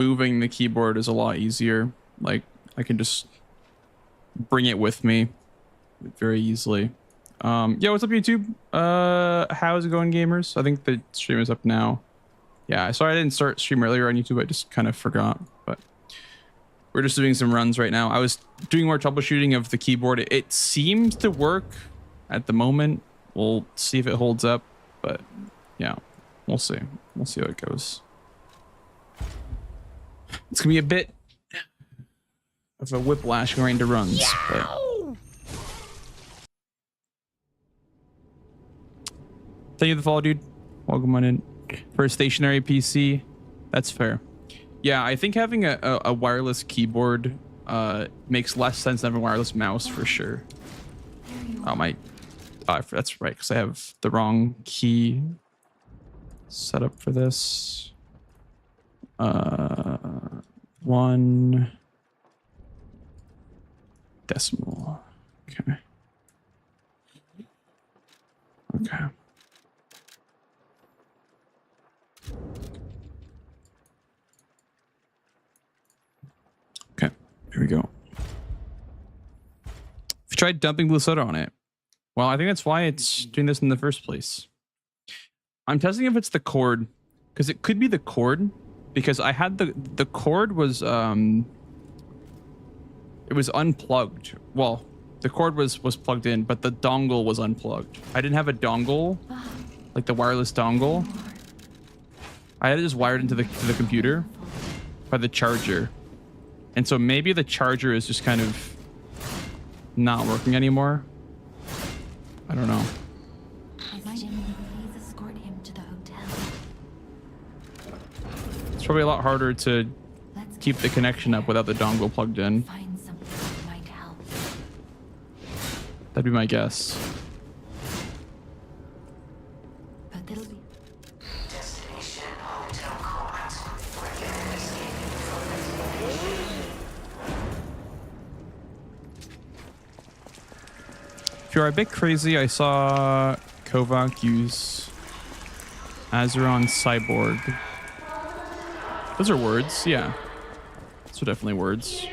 moving the keyboard is a lot easier. Like I can just bring it with me very easily. Yeah, what's up YouTube? How's it going, gamers? I think the stream is up now. Yeah, sorry I didn't start stream earlier on YouTube. I just kind of forgot, but we're just doing some runs right now. I was doing more troubleshooting of the keyboard. It seems to work at the moment. We'll see if it holds up, but yeah, we'll see. We'll see how it goes. It's gonna be a bit of a whiplash going into runs. But... Thank you for the follow, dude. Welcome on in. For a stationary PC, that's fair. Yeah, I think having a wireless keyboard makes less sense than a wireless mouse for sure. Oh my, that's right, because I have the wrong key set up for this. 1 decimal. Okay. Okay. Okay, here we go. If you tried dumping blue soda on it, well, I think that's why it's doing this in the first place. I'm testing if it's the cord, because it could be the cord, because I had the cord was it was unplugged. Well, the cord was plugged in, but the dongle was unplugged. I didn't have a dongle, like the wireless dongle. I had it just wired into the computer by the charger. And so maybe the charger is just kind of not working anymore. I don't know. It's probably a lot harder to keep the connection up without the dongle plugged in. That'd be my guess. If you're a bit crazy, I saw Kovac use Azeron Cyborg. Those are words, yeah. Those are definitely words.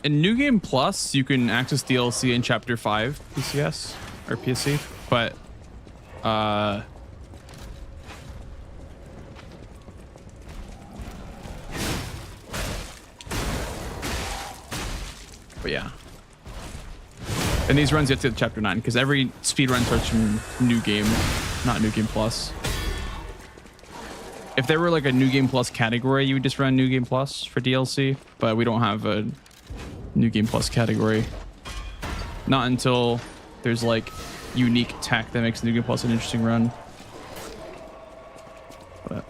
In New Game Plus, you can access DLC in Chapter 5 PCS or PSC, but yeah. In these runs, you have to get to Chapter 9 because every speedrun starts from New Game, not New Game Plus. If there were like a New Game Plus category, you would just run New Game Plus for DLC, but we don't have a New Game Plus category. Not until there's like unique tech that makes New Game Plus an interesting run. But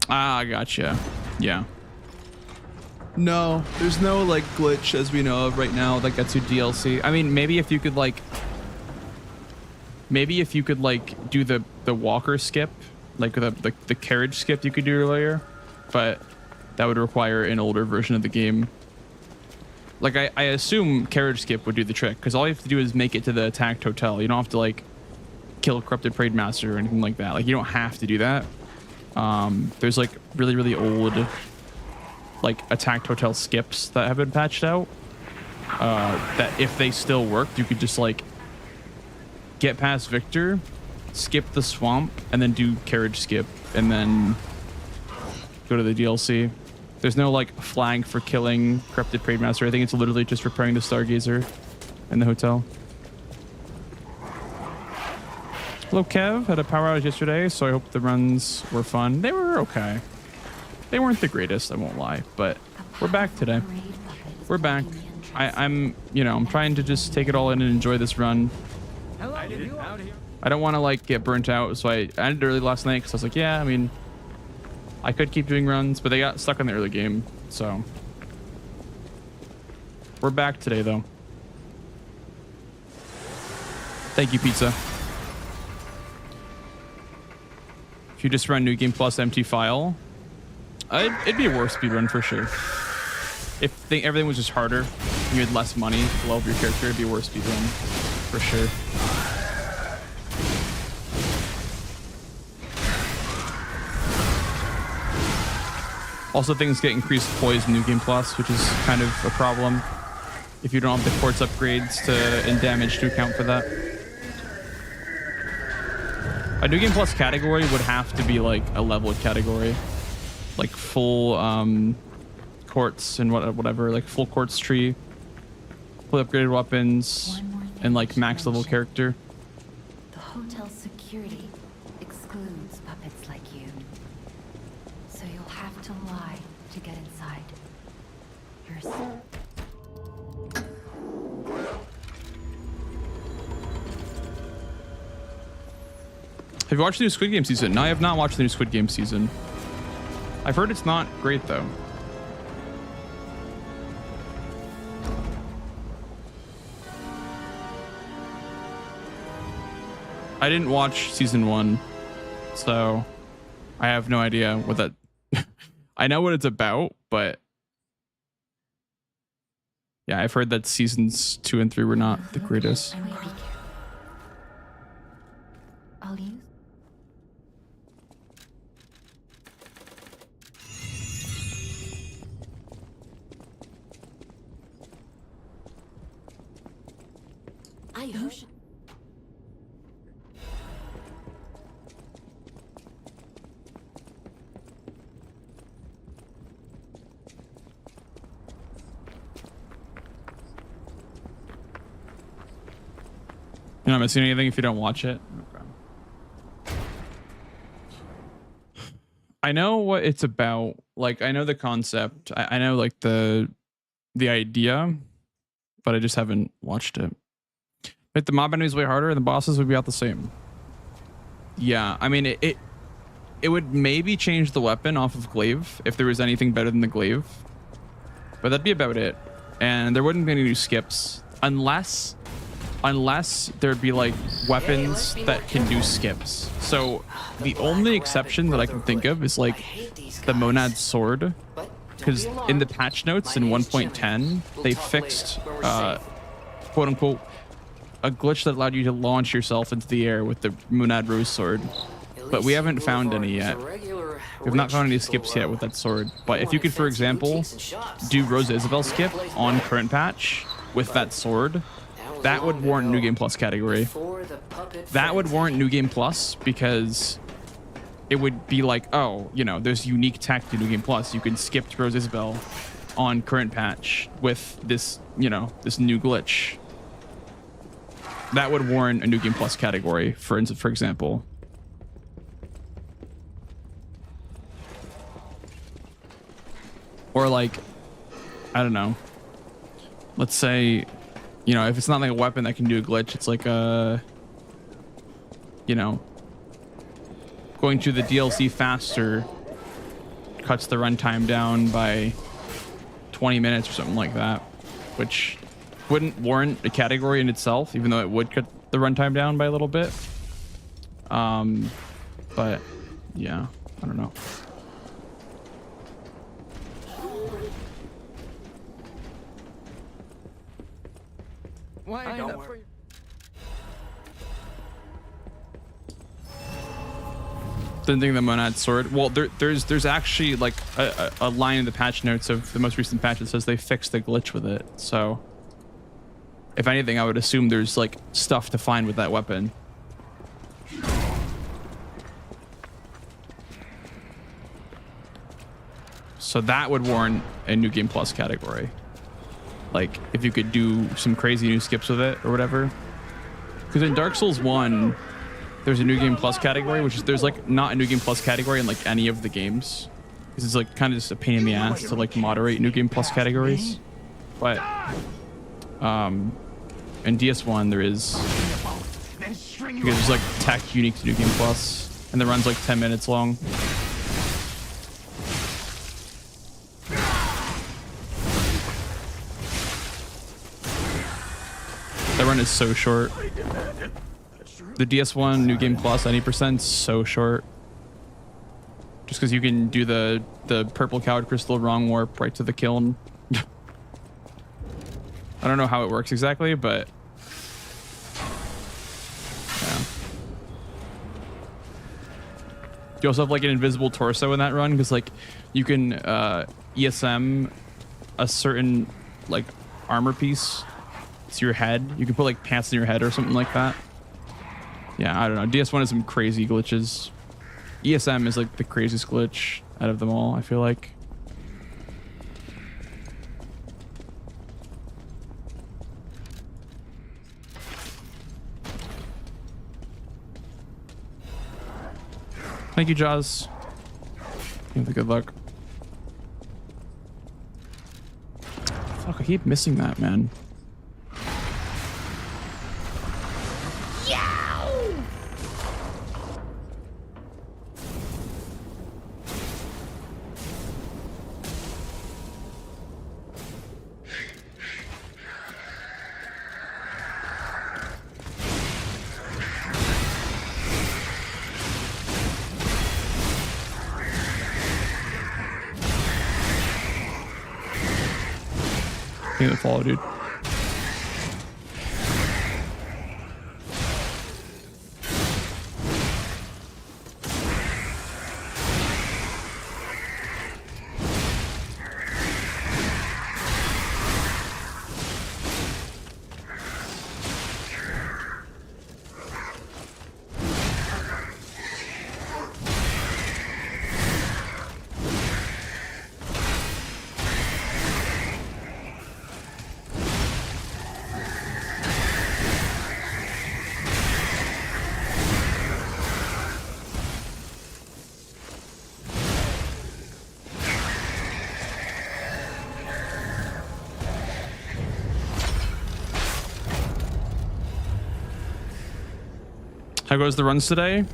I gotcha. Yeah. No, there's no like glitch as we know of right now that gets you DLC. I mean, maybe if you could like do the walker skip, like the carriage skip you could do earlier, but that would require an older version of the game. Like I assume carriage skip would do the trick because all you have to do is make it to the attacked hotel. You don't have to like kill a corrupted parade master or anything like that. Like you don't have to do that. There's like really old like attacked hotel skips that have been patched out. That if they still worked, you could just like get past Victor, skip the swamp, and then do carriage skip, and then go to the DLC. There's no like flag for killing corrupted parade master. I think it's literally just repairing the Stargazer in the hotel. Hello, Kev. Had a power outage yesterday, so I hope the runs were fun. They were okay. They weren't the greatest, I won't lie, but we're back today. We're back. I'm trying to just take it all in and enjoy this run. Hello, I don't want to like get burnt out, so I ended early last night because I was like, yeah, I mean, I could keep doing runs, but they got stuck in the early game, so we're back today though. Thank you, pizza. If you just run New Game Plus empty file, it'd be a worse speedrun for sure. If everything was just harder and you had less money to level up your character, it'd be a worse speedrun for sure. Also, things get increased poise in New Game Plus, which is kind of a problem if you don't have the quartz upgrades and damage to account for that. A New Game Plus category would have to be like a leveled category, like full quartz and whatever, like full quartz tree, fully upgraded weapons, and like max level character. The hotel security excludes puppets like you, so you'll have to lie to get inside. Have you watched the new Squid Game season? No, I have not watched the new Squid Game season. I've heard it's not great though. I didn't watch season 1, so I have no idea what that... I know what it's about, but yeah, I've heard that seasons 2 and 3 were not the greatest. I'll use. You're not missing anything if you don't watch it. Okay. I know what it's about. Like, I know the concept. I know like the idea, but I just haven't watched it. But the mob enemies way harder and the bosses would be about the same. Yeah, I mean it would maybe change the weapon off of glaive if there was anything better than the glaive. But that'd be about it. And there wouldn't be any new skips unless there'd be like weapons that can do skips. So the only exception that I can think of is like the monad sword, because in the patch notes in 1.10 they fixed quote unquote a glitch that allowed you to launch yourself into the air with the monad rose sword, but we haven't found any yet. We've not found any skips yet with that sword. But if you could, for example, do Rose Isabel skip on current patch with that sword, that would warrant New Game Plus category. That would warrant New Game Plus because it would be like, oh, you know, there's unique tech to New Game Plus. You can skip to Rose Isabel on current patch with this, you know, this new glitch. That would warrant a New Game Plus category, for example. Or like, I don't know. Let's say, you know, if it's not like a weapon that can do a glitch, it's like a, you know, going to the DLC faster cuts the runtime down by 20 minutes or something like that, which wouldn't warrant a category in itself, even though it would cut the runtime down by a little bit. But yeah, I don't know. Why don't worry. Didn't think the monad sword. Well, there's actually like a line in the patch notes of the most recent patch that says they fixed the glitch with it. So if anything, I would assume there's like stuff to find with that weapon. So that would warrant a New Game Plus category. Like if you could do some crazy new skips with it or whatever. Because in Dark Souls 1, there's a New Game Plus category, which is there's like not a New Game Plus category in like any of the games. Because it's like kind of just a pain in the ass to like moderate New Game Plus categories. But in DS1 there is because it's like tech unique to New Game Plus, and the run's like 10 minutes long. That run is so short. The DS1 New Game Plus 90% so short. Just because you can do the purple coward crystal wrong warp right to the kiln. I don't know how it works exactly, but yeah. You also have like an invisible torso in that run because like you can ESM a certain like armor piece to your head. You can put like pants in your head or something like that. Yeah, I don't know. DS1 has some crazy glitches. ESM is like the craziest glitch out of them all, I feel like. Thank you, Jaws. You have good luck. Fuck, I keep missing that, man. The follow, dude. How goes the runs today?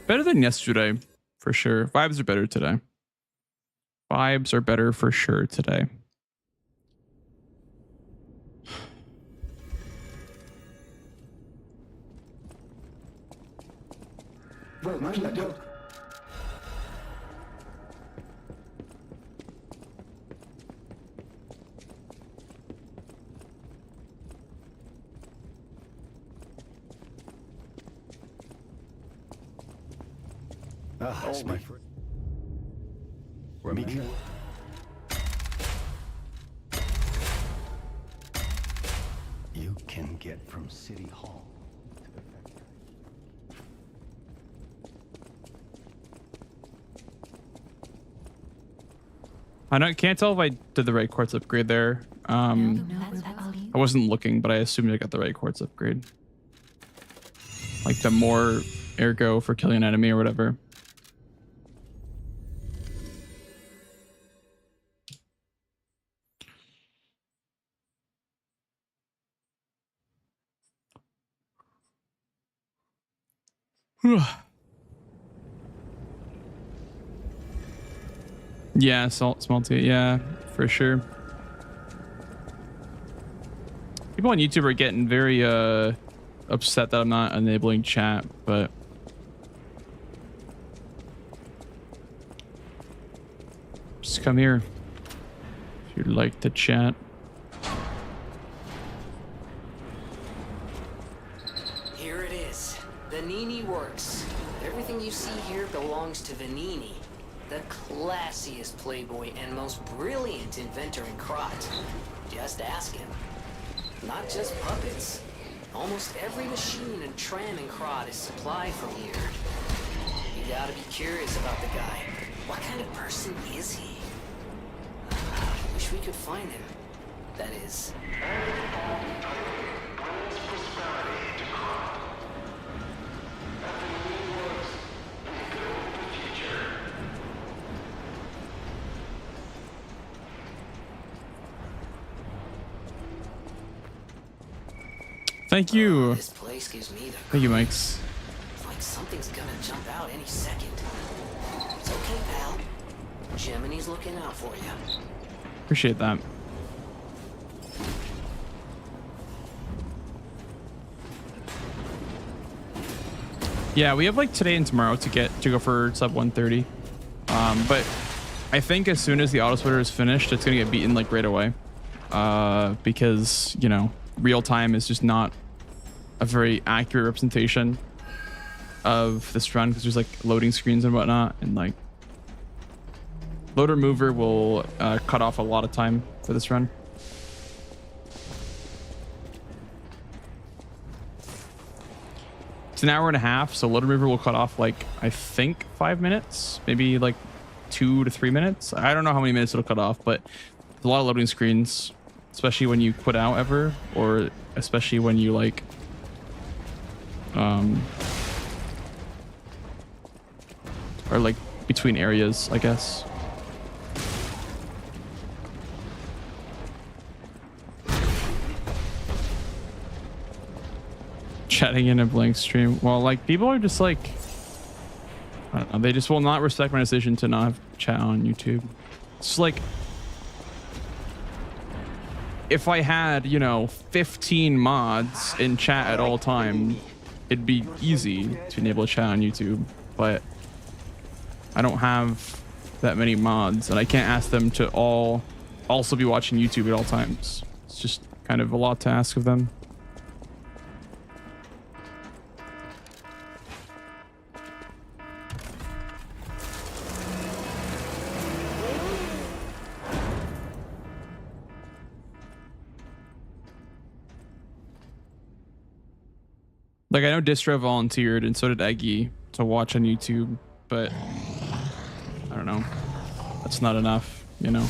Better than yesterday, for sure. Vibes are better today. Vibes are better for sure today. That's my friend. Mika. You can get from City Hall to the factory. Can't tell if I did the right quartz upgrade there. I wasn't looking, but I assumed I got the right quartz upgrade. Like the more ergo for killing an enemy or whatever. Yeah, smalty. Yeah, for sure. People on YouTube are getting very upset that I'm not enabling chat, but just come here if you'd like to chat. Here it is. Vanini works. Everything you see here belongs to Vanini, the classiest playboy and most brilliant inventor in Krot. Just ask him. Not just puppets. Almost every machine and tram in Krot is supplied from here. You gotta be curious about the guy. What kind of person is he? Wish we could find him. That is. Thank you. This place place gives me the Thank you, Mikes. It's like something's gonna jump out any second. It's okay, pal. Gemini's looking out for you. Appreciate that. Yeah, we have like today and tomorrow to go for sub 130. But I think as soon as the auto splitter is finished, it's gonna get beaten like right away. Because, you know, real time is just not a very accurate representation of this run, because there's like loading screens and whatnot, and like loader mover will cut off a lot of time for this run. It's an hour and a half, so loader mover will cut off like I think 5 minutes, maybe like 2 to 3 minutes. I don't know how many minutes it'll cut off, but there's a lot of loading screens, especially when you quit out ever, or especially when you like or like between areas, I guess. Chatting in a blank stream. Well, like people are just like, I don't know, they just will not respect my decision to not have chat on YouTube. It's like, if I had, you know, 15 mods in chat at all time, it'd be easy to enable chat on YouTube, but I don't have that many mods, and I can't ask them to all also be watching YouTube at all times. It's just kind of a lot to ask of them. Like, I know Distro volunteered, and so did Eggy, to watch on YouTube, but I don't know. That's not enough, you know?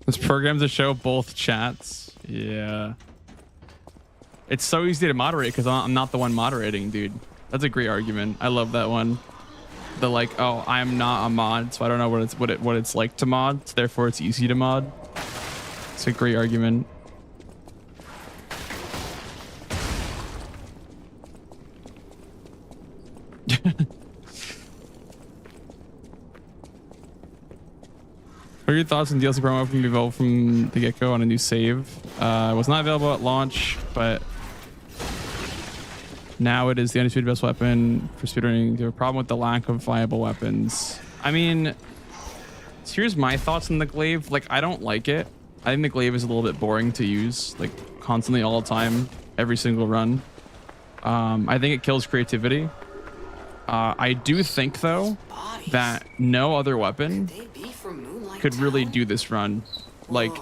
This program's to show both chats. Yeah. It's so easy to moderate because I'm not the one moderating, dude. That's a great argument. I love that one. The like, oh, I'm not a mod, so I don't know what it's like to mod, so therefore it's easy to mod. It's a great argument. What are your thoughts on DLC promo from Evolve from the get-go on a new save? It was not available at launch, but now it is the undisputed best weapon for speedrunning. There's a problem with the lack of viable weapons. I mean, so here's my thoughts on the glaive. Like, I don't like it. I think the glaive is a little bit boring to use, like constantly all the time, every single run. I think it kills creativity. I do think though that no other weapon could really do this run. Like,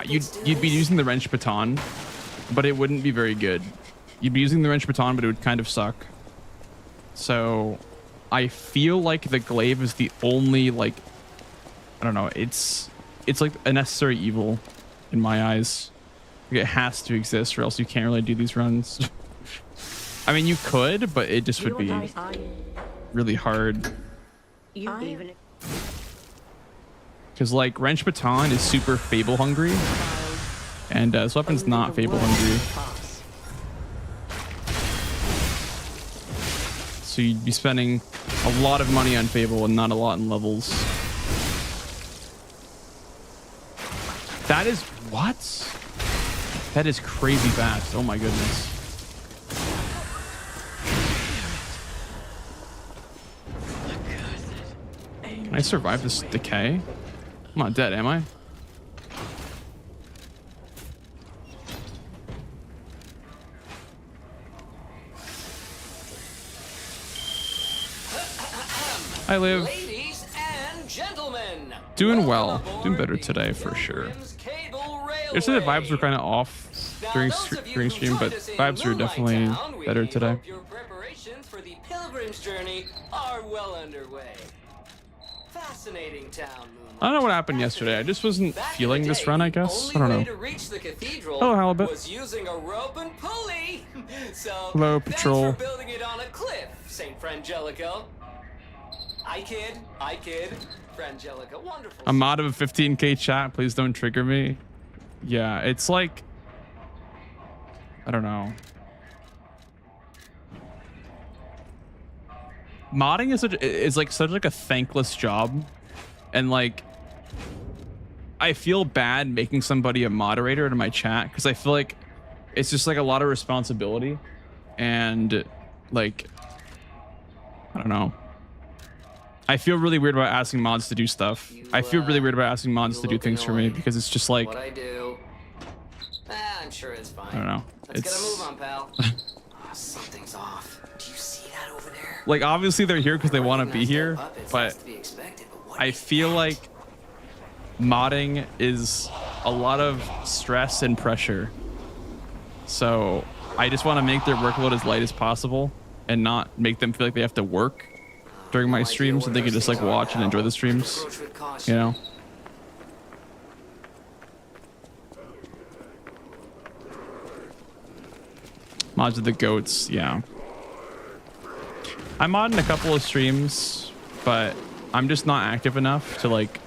you'd be using the wrench baton, but it wouldn't be very good. You'd be using the wrench baton, but it would kind of suck. So I feel like the glaive is the only, like, I don't know, it's like a necessary evil in my eyes. Like, it has to exist or else you can't really do these runs. I mean, you could, but it just would be really hard. Because, like, wrench baton is super fable hungry, and this weapon's not fable hungry. So you'd be spending a lot of money on fable and not a lot in levels. That is what? That is crazy fast. Oh my goodness. Can I survive this decay? I'm not dead, am I? Hi, Liv. Ladies and gentlemen, Doing well. welcome aboard Doing better the today for sure. Pilgrim's Cable Yesterday the vibes were Railway. kind of off Now, during those of you during who stream, joined but us in vibes were Moonlight definitely Town, we better today. hope your preparations for the pilgrim's journey are well underway. Fascinating town, Moonlight. I don't know what happened yesterday. I just wasn't Back in the feeling this day, run, I the guess. I only don't way know. to reach the cathedral Hello, Halibut. was using a rope and pulley. So Hello, thanks Patrol. for building it on a cliff, Saint Frangelico. I kid, Frangelico, wonderful. I'm out of a 15k chat. Please don't trigger me. Yeah, it's like, I don't know. Modding is like such like a thankless job, and like I feel bad making somebody a moderator in my chat because I feel like it's just like a lot of responsibility, and like I don't know. I feel really weird about asking mods to do stuff. I feel really weird about asking mods to do things for me because it's just like What I do. I'm sure it's fine. I don't know. Let's get a It's move on, pal. Oh, something's off. Do you see that over there? like obviously they're here because they want to be Recognize here, that puppets, but that's to be expected, but what I is feel that? like modding is a lot of stress and pressure. So I just want to make their workload as light as possible and not make them feel like they have to work during my No idea streams so what they can those just like things are, watch and pal. enjoy the streams, Approach with caution. you know? Mods of the goats, yeah. I'm on a couple of streams, but I'm just not active enough to like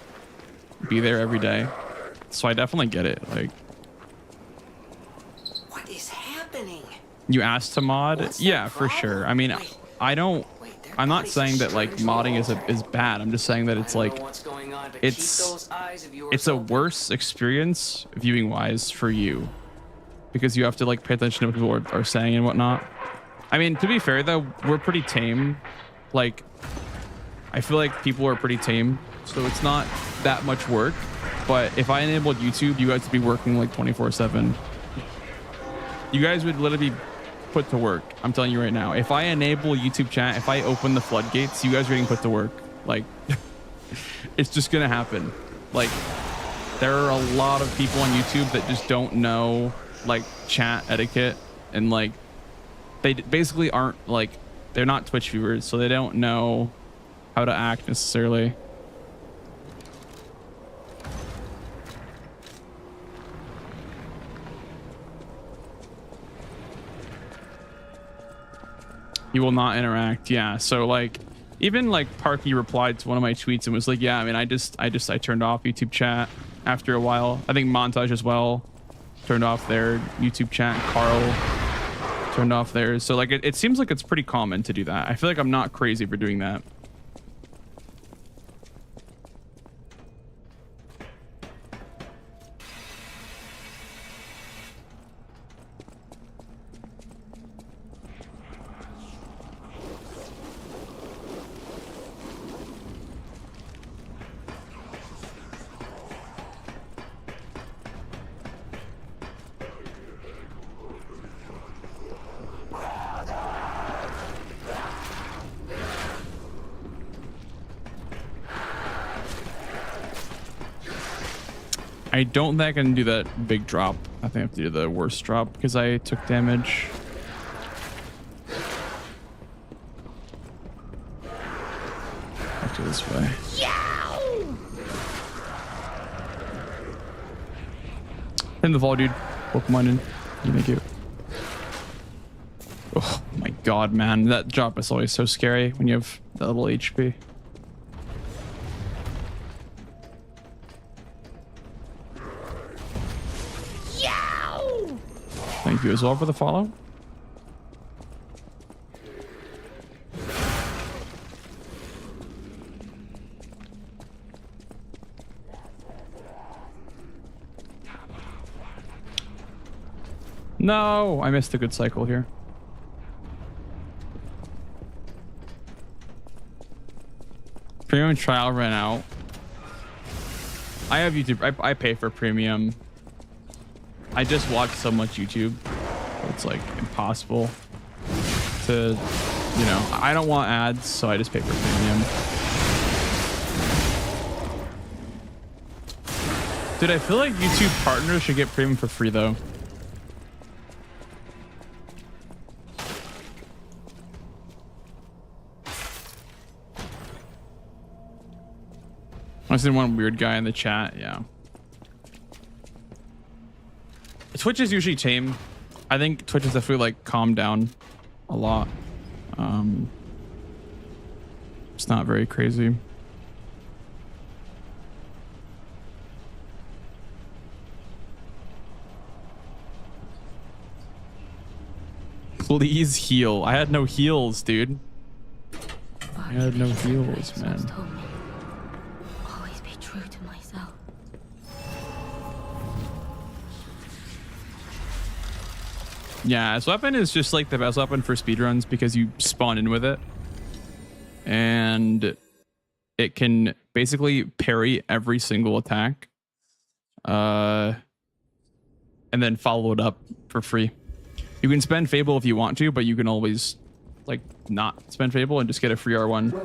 be there every day. So I definitely get it. Like, What is happening? you asked to mod? What's the Yeah, for sure. I mean, problem? I don't. Wait, their I'm not bodies saying are that like strange modding is bad. I'm just saying that it's I don't like know what's going on, but it's- keep those eyes of yours it's a open. worse experience viewing wise for you because you have to like pay attention to what people are saying and whatnot. I mean, to be fair though, we're pretty tame. Like, I feel like people are pretty tame, so it's not that much work. But if I enabled YouTube, you guys would be working like 24/7. You guys would literally be put to work. I'm telling you right now. If I enable YouTube chat, if I open the floodgates, you guys are getting put to work. Like, it's just gonna happen. Like, there are a lot of people on YouTube that just don't know like chat etiquette, and like they basically aren't like, they're not Twitch viewers, so they don't know how to act necessarily. You will not interact. Yeah. So like, even like Parky replied to one of my tweets and was like, yeah, I mean, I turned off YouTube chat after a while. I think Montage as well turned off their YouTube chat. Carl turned off theirs. So like, it seems like it's pretty common to do that. I feel like I'm not crazy for doing that. I don't think I can do that big drop. I think I have to do the worst drop because I took damage. Back to this way. In the fall, dude. Pokemon in. Thank you. Oh my god, man. That drop is always so scary when you have that little HP. Thank you as well for the follow. No, I missed a good cycle here. Premium trial ran out. I have YouTube. I pay for premium. I just watch so much YouTube. It's like impossible to, you know, I don't want ads, so I just pay for premium. Dude, I feel like YouTube partners should get premium for free though. I seen one weird guy in the chat. Yeah. Twitch is usually tame. I think Twitch is definitely like calmed down a lot. It's not very crazy. Please heal. I had no heals, dude. I had no heals, man. Told me, always be true to myself. Yeah, this weapon is just like the best weapon for speedruns because you spawn in with it. And it can basically parry every single attack. And then follow it up for free. You can spend Fable if you want to, but you can always like not spend Fable and just get a free R1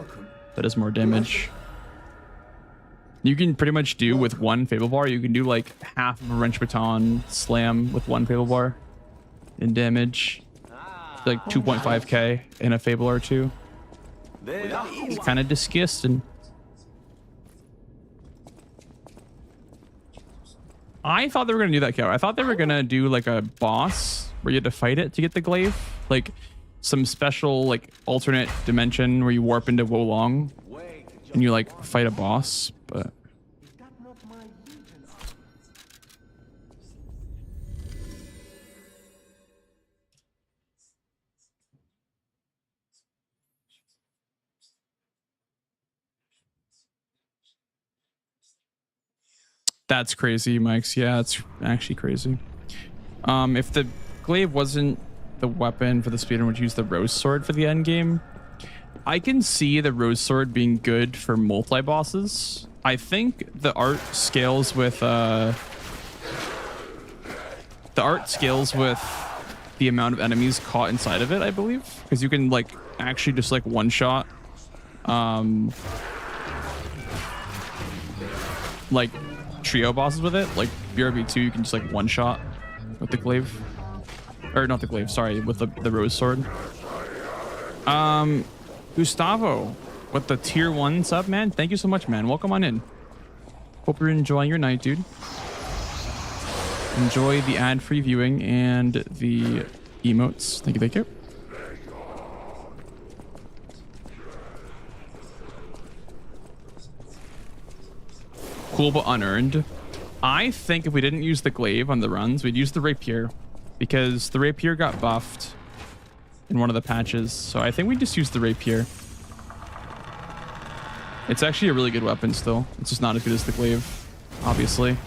that does more damage. You can pretty much do with one Fable bar, you can do like half of a wrench baton slam with one Fable bar in damage. It's like 2.5k in a Fable R2. It's kind of disgusting. I thought they were gonna do that, Cal. I thought they were gonna do like a boss where you had to fight it to get the glaive, like some special like alternate dimension where you warp into Wolong and you like fight a boss, but that's crazy, Mike's. Yeah, it's actually crazy. If the glaive wasn't the weapon for the speedrun, would use the rose sword for the end game. I can see the rose sword being good for multi bosses. I think the art scales with the amount of enemies caught inside of it, I believe, because you can like actually just like one shot like trio bosses with it. Like BRB2, you can just like one shot with the glaive, or not the glaive, sorry, with the rose sword. Gustavo with the tier 1 sub, man. Thank you so much, man. Welcome on in. Hope you're enjoying your night, dude. Enjoy the ad-free viewing and the emotes. Thank you, thank you. Cool but unearned. I think if we didn't use the glaive on the runs, we'd use the rapier, because the rapier got buffed in one of the patches. So I think we just use the rapier. It's actually a really good weapon still. It's just not as good as the glaive, obviously.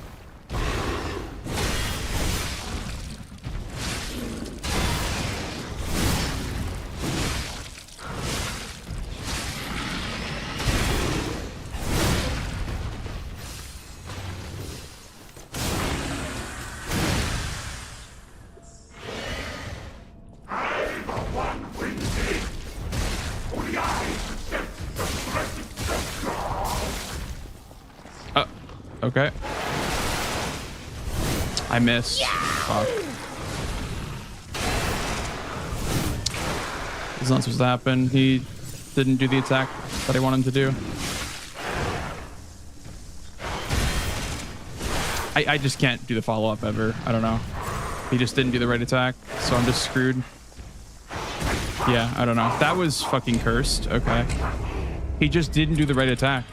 Okay. I missed. Fuck. It's not supposed to happen. He didn't do the attack that I wanted him to do. I just can't do the follow-up ever. I don't know. He just didn't do the right attack, so I'm just screwed. Yeah, I don't know. That was fucking cursed. Okay. He just didn't do the right attack.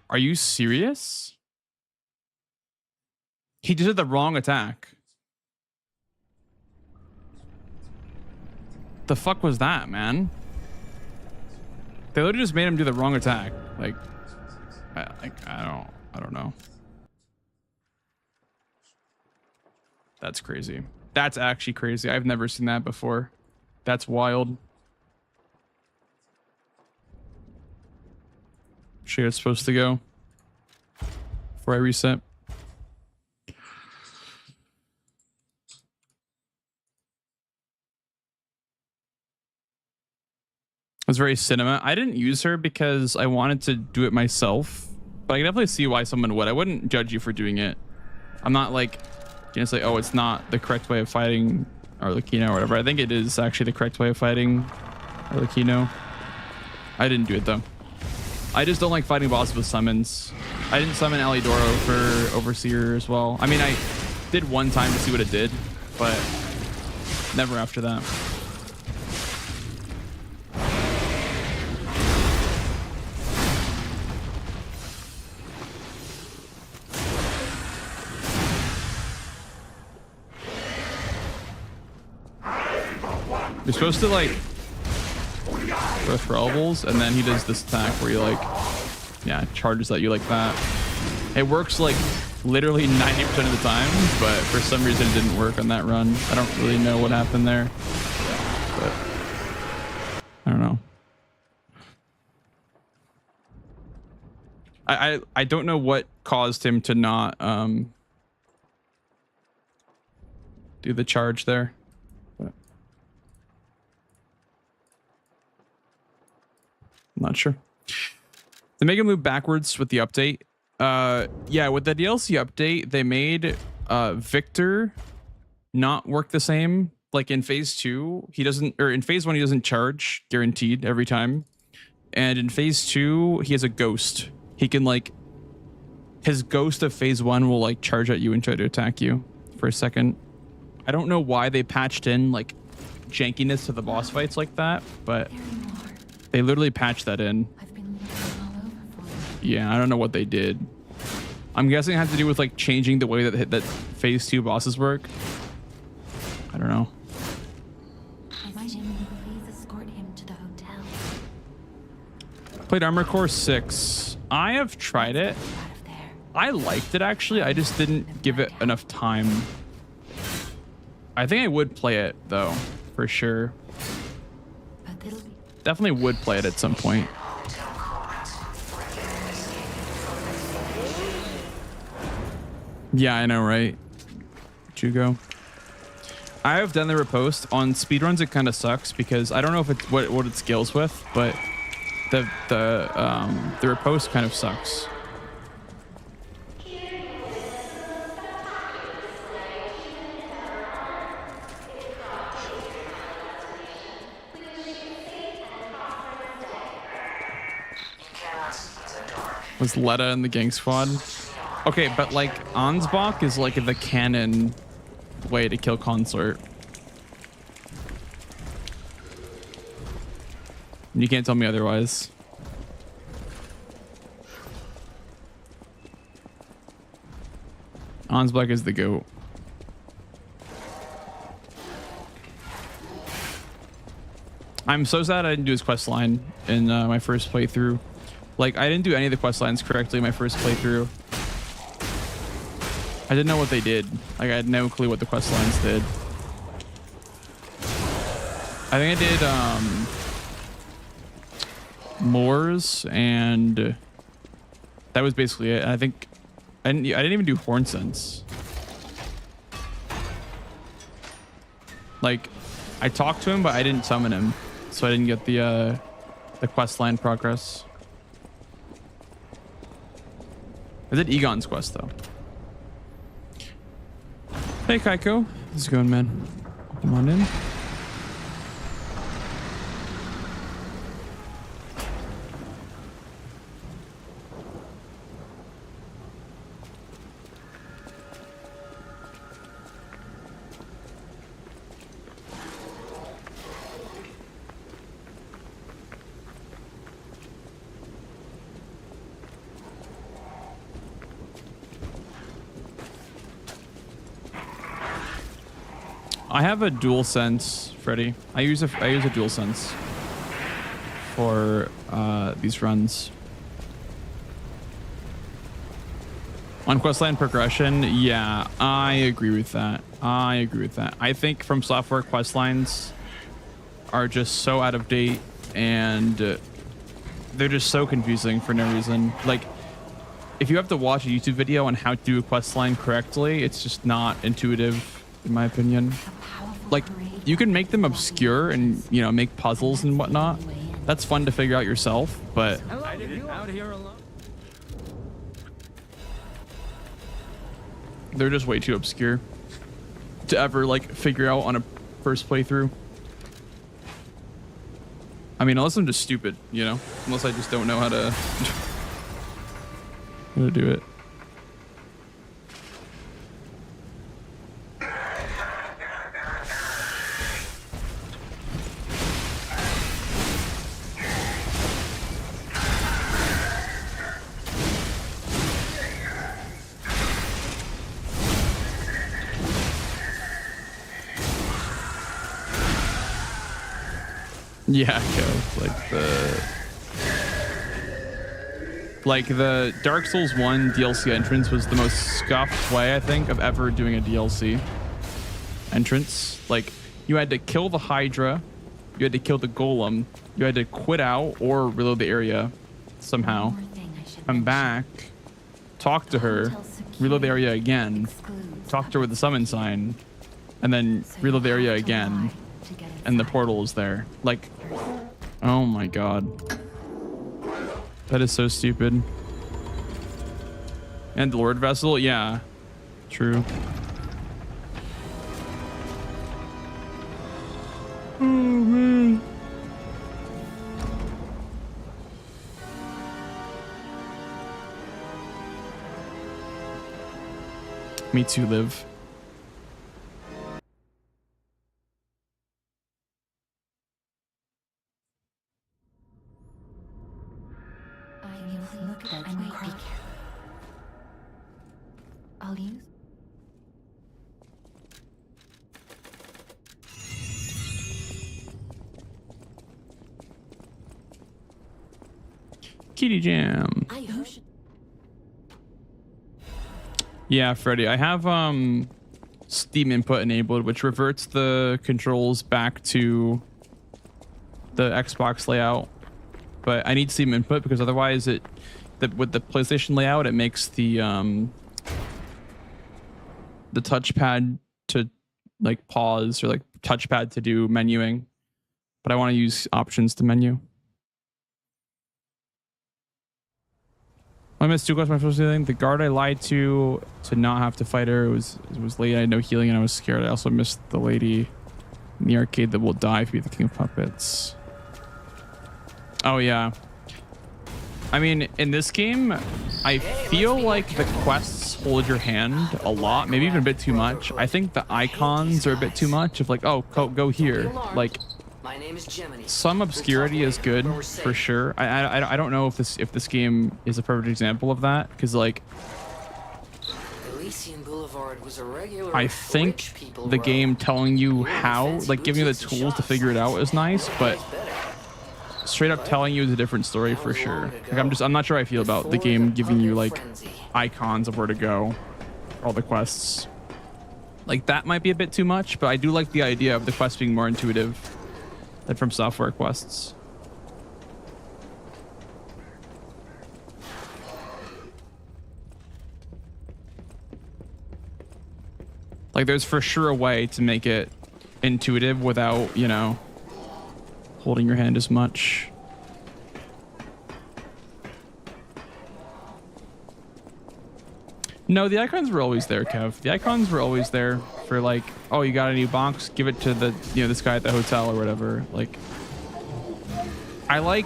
Are you serious? He just did the wrong attack. The fuck was that, man? They literally just made him do the wrong attack. Like, I don't know. That's crazy. That's actually crazy. I've never seen that before. That's wild. Sure, it's supposed to go before I reset. It was very cinema. I didn't use her because I wanted to do it myself, but I can definitely see why someone would. I wouldn't judge you for doing it I'm not like, say, oh, it's not the correct way of fighting Arlecchino or whatever. I think it is actually the correct way of fighting Arlecchino. I didn't do it though. I just don't like fighting bosses with summons. I didn't summon Alidoro for Overseer as well. I mean, I did one time to see what it did, but never after that. You're supposed to like throw throwables, and then he does this attack where he like, yeah, charges at you like that. It works like literally 90% of the time, but for some reason it didn't work on that run. I don't really know what happened there, but I don't know. I don't know what caused him to not do the charge there. I'm not sure. They make a move backwards with the update. Yeah, with the DLC update, they made Victor not work the same. Like in phase 2, he doesn't, or in phase 1, he doesn't charge guaranteed every time. And in phase 2, he has a ghost. He can like, his ghost of phase 1 will like charge at you and try to attack you for a second. I don't know why they patched in like jankiness to the boss fights like that, but they literally patched that in. I've been looking all over for Yeah, I don't know what they did. I'm guessing it has to do with like changing the way that phase 2 bosses work. I don't know. Jimmy, please escort him to the hotel. Played Armor Core 6. I have tried it. Out of there. I liked it actually. I just didn't give it enough time. I think I would play it though, for sure. But it'll be Definitely would play it at some point. Yeah, I know, right? Jugo. I have done the riposte on speedruns. It kind of sucks because I don't know if it's what it scales with, but the riposte kind of sucks. Was Letta in the gang squad? Okay, but like Ansbach is like the canon way to kill Consort. You can't tell me otherwise. Ansbach is the GOAT. I'm so sad I didn't do his quest line in my first playthrough. Like, I didn't do any of the quest lines correctly in my first playthrough. I didn't know what they did. Like, I had no clue what the quest lines did. I think I did Moors, and that was basically it. And I think I didn't even do Horn Sense. Like, I talked to him, but I didn't summon him, so I didn't get the quest line progress. I did Egon's quest though. Hey Kaiko, how's it going, man? Come on in. I have a dual sense, Freddy. I use a dual sense for these runs. On questline progression, yeah, I agree with that. I think From Software questlines are just so out of date, and they're just so confusing for no reason. Like, if you have to watch a YouTube video on how to do a questline correctly, it's just not intuitive, in my opinion. Like, you can make them obscure and, you know, make puzzles and whatnot. That's fun to figure out yourself, but They're just way too obscure to ever like figure out on a first playthrough. I mean, unless I'm just stupid, you know, unless I just don't know how to how to do it. Yeah, like the Dark Souls 1 DLC entrance was the most scuffed way I think of ever doing a DLC entrance. Like you had to kill the Hydra, you had to kill the Golem, you had to quit out or reload the area somehow, come back, talk to her, reload the area again, talk to her with the summon sign, and then reload the area again, and the portal is there. Like, oh my god. That is so stupid. And Lord Vessel, yeah. True. Oh man. Me too, Liv. I'll use. Kitty Jam. Yeah, Freddy, I have Steam input enabled, which reverts the controls back to the Xbox layout. But I need Steam input because otherwise with the PlayStation layout, it makes the touchpad to like pause or like touchpad to do menuing. But I want to use options to menu. I missed 2 questions. My first thing, the guard I lied to not have to fight her. It was late. I had no healing and I was scared. I also missed the lady in the arcade that will die if you beat the King of Puppets. Oh yeah. I mean, in this game, I feel like the quests hold your hand a lot, maybe even a bit too much. I think the icons are a bit too much of like, oh, go here. Like, some obscurity is good for sure. I don't know if this game is a perfect example of that, because like I think the game telling you how, like giving you the tools to figure it out is nice, but straight up telling you is a different story for sure. Like I'm not sure how I feel about the game giving you like icons of where to go, all the quests. Like that might be a bit too much, but I do like the idea of the quest being more intuitive than from software quests. Like there's for sure a way to make it intuitive without, you know, holding your hand as much. No, the icons were always there, Kev. The icons were always there for like, oh, you got a new box, give it to the, you know, this guy at the hotel or whatever. Like, I like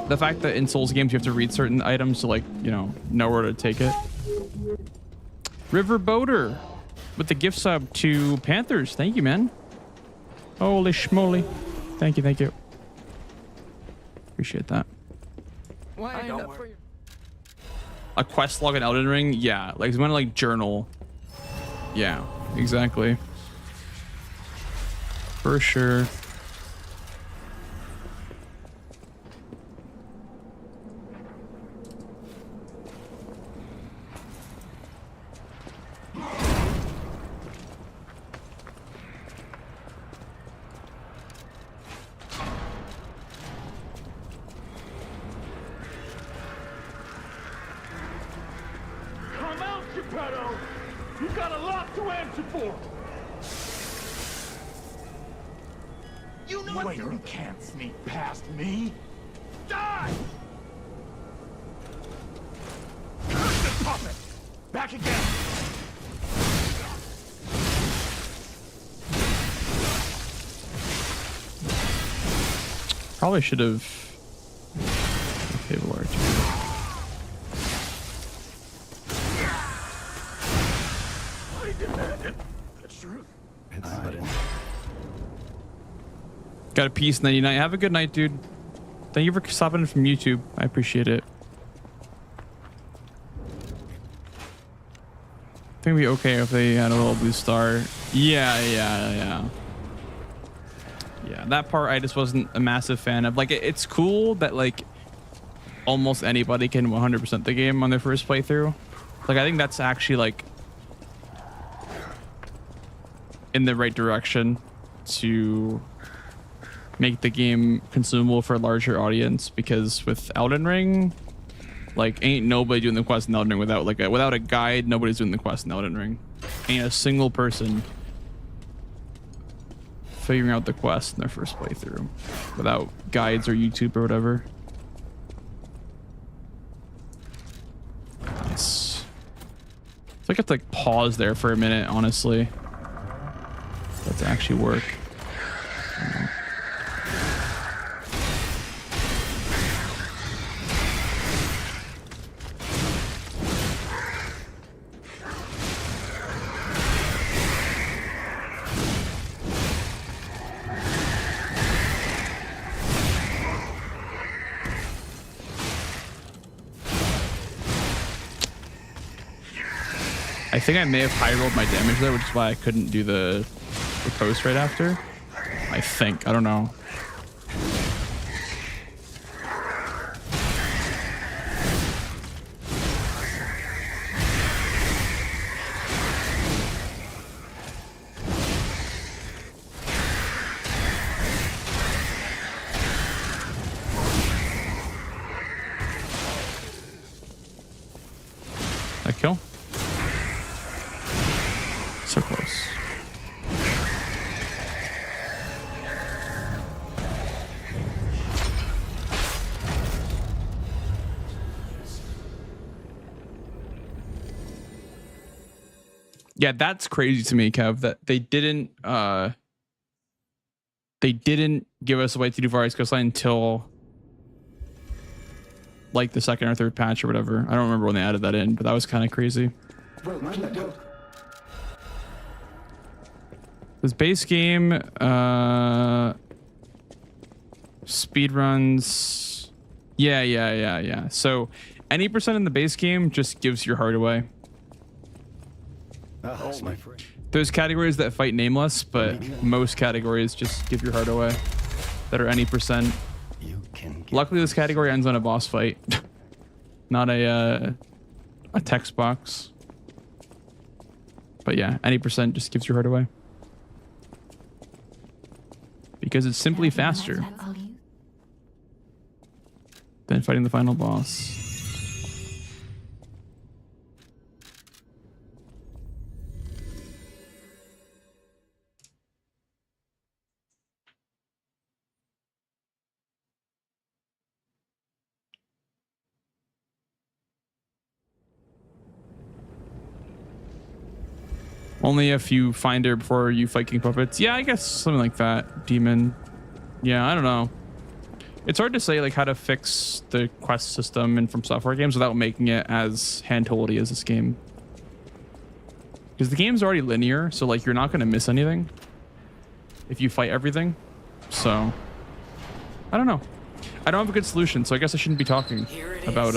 the fact that in Souls games you have to read certain items to like, you know where to take it. River Boater with the gift sub to Panthers. Thank you, man. Holy schmoly. Thank you, thank you. Appreciate that. Why not for you? A quest log in Elden Ring? Yeah, like someone like journal. Yeah, exactly. For sure. You got a lot to answer for. You know what? You can't sneak past me. Die! Curse the puppet! Back again! Probably should have. Table art. I demanded the truth. Got a piece 99. Have a good night, dude. Thank you for stopping in from YouTube. I appreciate it. I think it'd be okay if they had a little blue star. Yeah. That part I just wasn't a massive fan of. Like, it's cool that like almost anybody can 100% the game on their first playthrough. Like, I think that's actually like in the right direction to make the game consumable for a larger audience, because with Elden Ring, like, ain't nobody doing the quest in Elden Ring without like without a guide. Nobody's doing the quest in Elden Ring. Ain't a single person figuring out the quest in their first playthrough without guides or YouTube or whatever. Nice. I think I have to like pause there for a minute, honestly. That actually work. I think I may have high rolled my damage there, which is why I couldn't do the post right after. I think. I don't know. That kill? So close. Yeah, that's crazy to me, Kev, that they didn't give us a way to do Various Coastline until like the second or third patch or whatever. I don't remember when they added that in, but that was kind of crazy. This base game, speedruns. Yeah. So any percent in the base game just gives your heart away. Oh, my friend. There's categories that fight nameless, but most categories just give your heart away that are any percent. Luckily, this category ends on a boss fight, not a text box. But yeah, any percent just gives your heart away. Because it's simply faster than fighting the final boss. Only if you find her before you fight King Puppets. Yeah, I guess something like that. Demon. Yeah, I don't know. It's hard to say like how to fix the quest system in From Software games without making it as hand-holdy as this game. Because the game's already linear, so like you're not going to miss anything if you fight everything. So, I don't know. I don't have a good solution, so I guess I shouldn't be talking about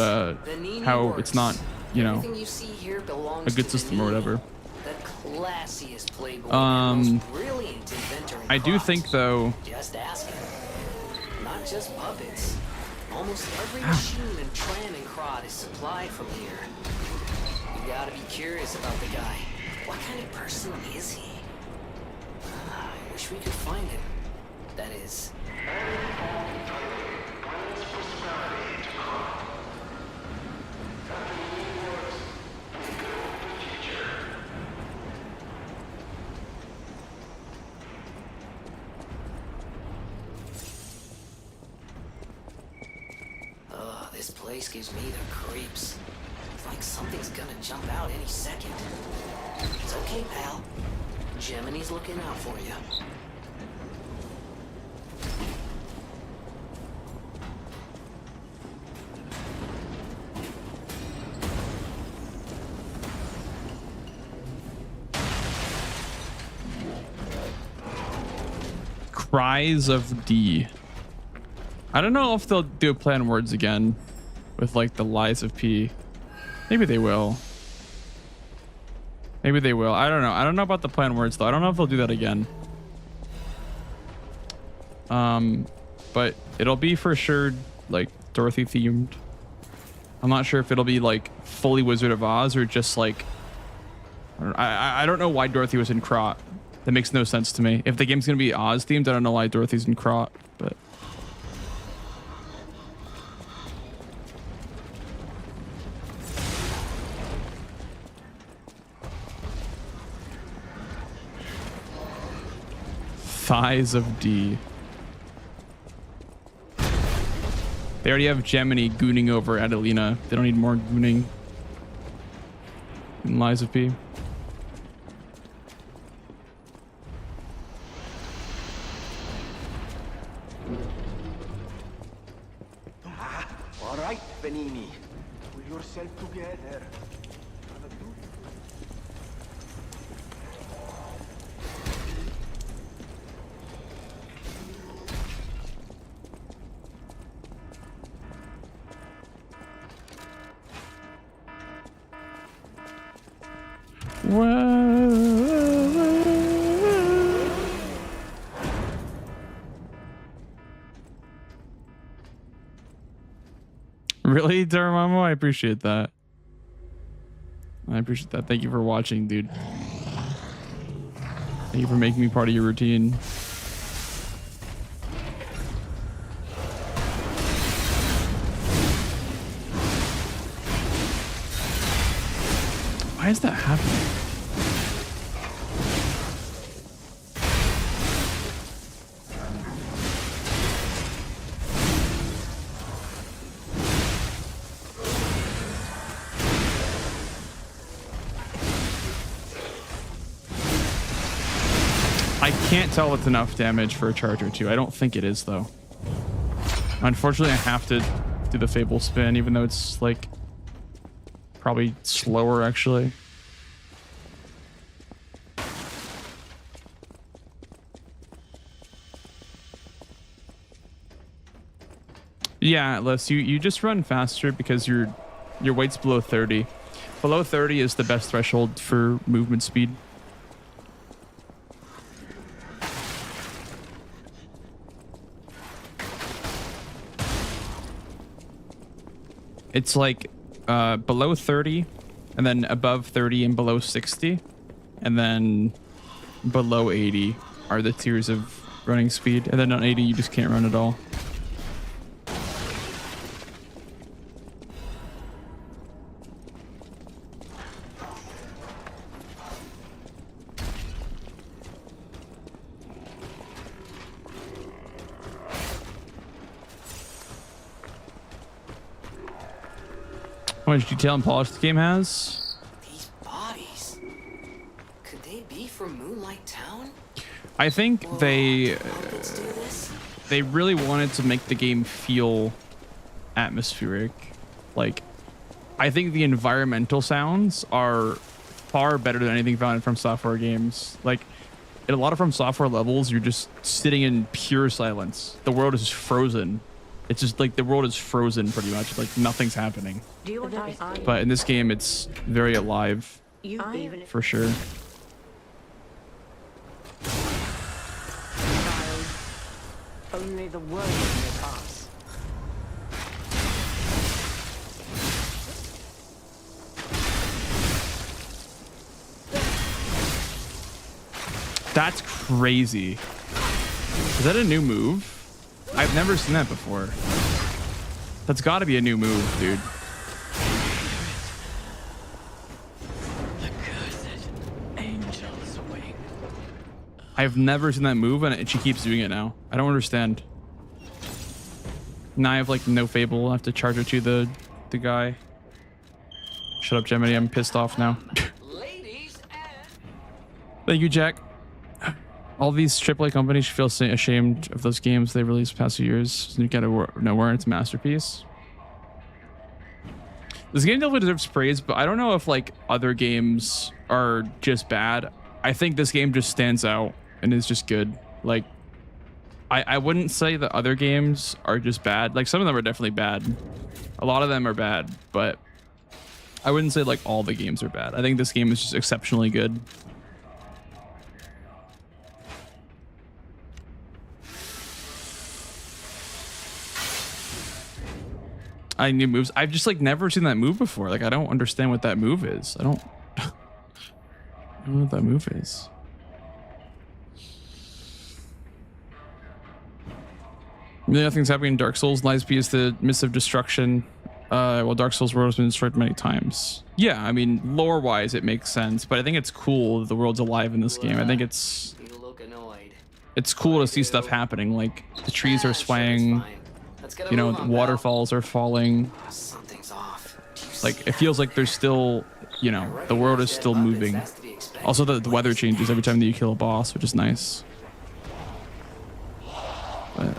how it's not, you know, a good system or whatever. I do think though. Just asking. Not just puppets. Almost every machine in Tran and Krot is supplied from here. You gotta be curious about the guy. What kind of person is he? I wish we could find him. That is. This place gives me the creeps. It's like something's gonna jump out any second. It's okay, pal. Gemini's looking out for you. Rise of D. I don't know if they'll do a play on words again with like the lies of P. Maybe they will. Maybe they will. I don't know. I don't know about the play on words though. I don't know if they'll do that again. But it'll be for sure like Dorothy themed. I'm not sure if it'll be like fully Wizard of Oz or just like I don't know why Dorothy was in Krot. That makes no sense to me. If the game's gonna be Oz themed, I don't know why Dorothy's in Krot, but Thighs of D. They already have Gemini gooning over Adelina. They don't need more gooning. And Lies of P. All right, Benini. Pull yourself together. Really, Dormammu? I appreciate that. I appreciate that. Thank you for watching, dude. Thank you for making me part of your routine. Why is that happening? I can't tell it's enough damage for a charger too. I don't think it is though. Unfortunately, I have to do the Fable spin, even though it's like probably slower actually. Yeah, Atlas, you just run faster because your weight's below 30. Below 30 is the best threshold for movement speed. It's like below 30 and then above 30 and below 60 and then below 80 are the tiers of running speed, and then on 80 you just can't run at all. How much detail and polish the game has? These bodies. Could they be from Moonlight Town? I think Will they puppets do this? they really wanted to make the game feel atmospheric. Like, I think the environmental sounds are far better than anything found in From Software games. Like, in a lot of From Software levels, you're just sitting in pure silence. The world is frozen. It's just like the world is frozen pretty much. Like nothing's happening. But in this game, it's very alive for sure. Only the word may pass. That's crazy. Is that a new move? I've never seen that before. That's got to be a new move, dude. The cursed angel's wing. I've never seen that move, and she keeps doing it now. I don't understand. Now I have like no Fable. I have to charge it to the guy. Shut up, Gemini. I'm pissed off now. Ladies and Thank you, Jack. All these AAA companies should feel ashamed of those games they released past few years. You gotta know where it's a masterpiece. This game definitely deserves praise, but I don't know if like other games are just bad. I think this game just stands out and is just good. Like, I wouldn't say the other games are just bad. Like some of them are definitely bad. A lot of them are bad, but I wouldn't say like all the games are bad. I think this game is just exceptionally good. I new moves. I've just like never seen that move before. Like I don't understand what that move is. I don't know what that move is. Nothing's happening in Dark Souls. Lies P is the Mist of Destruction. Well, Dark Souls world has been destroyed many times. Yeah, I mean, lore-wise, it makes sense, but I think it's cool that the world's alive in this game. I think it's cool to see stuff happening. Like the trees are swaying, you know, the waterfalls are falling. Something's off. Like it feels like there's still, you know, the world is still moving. Also, the weather changes every time that you kill a boss, which is nice. But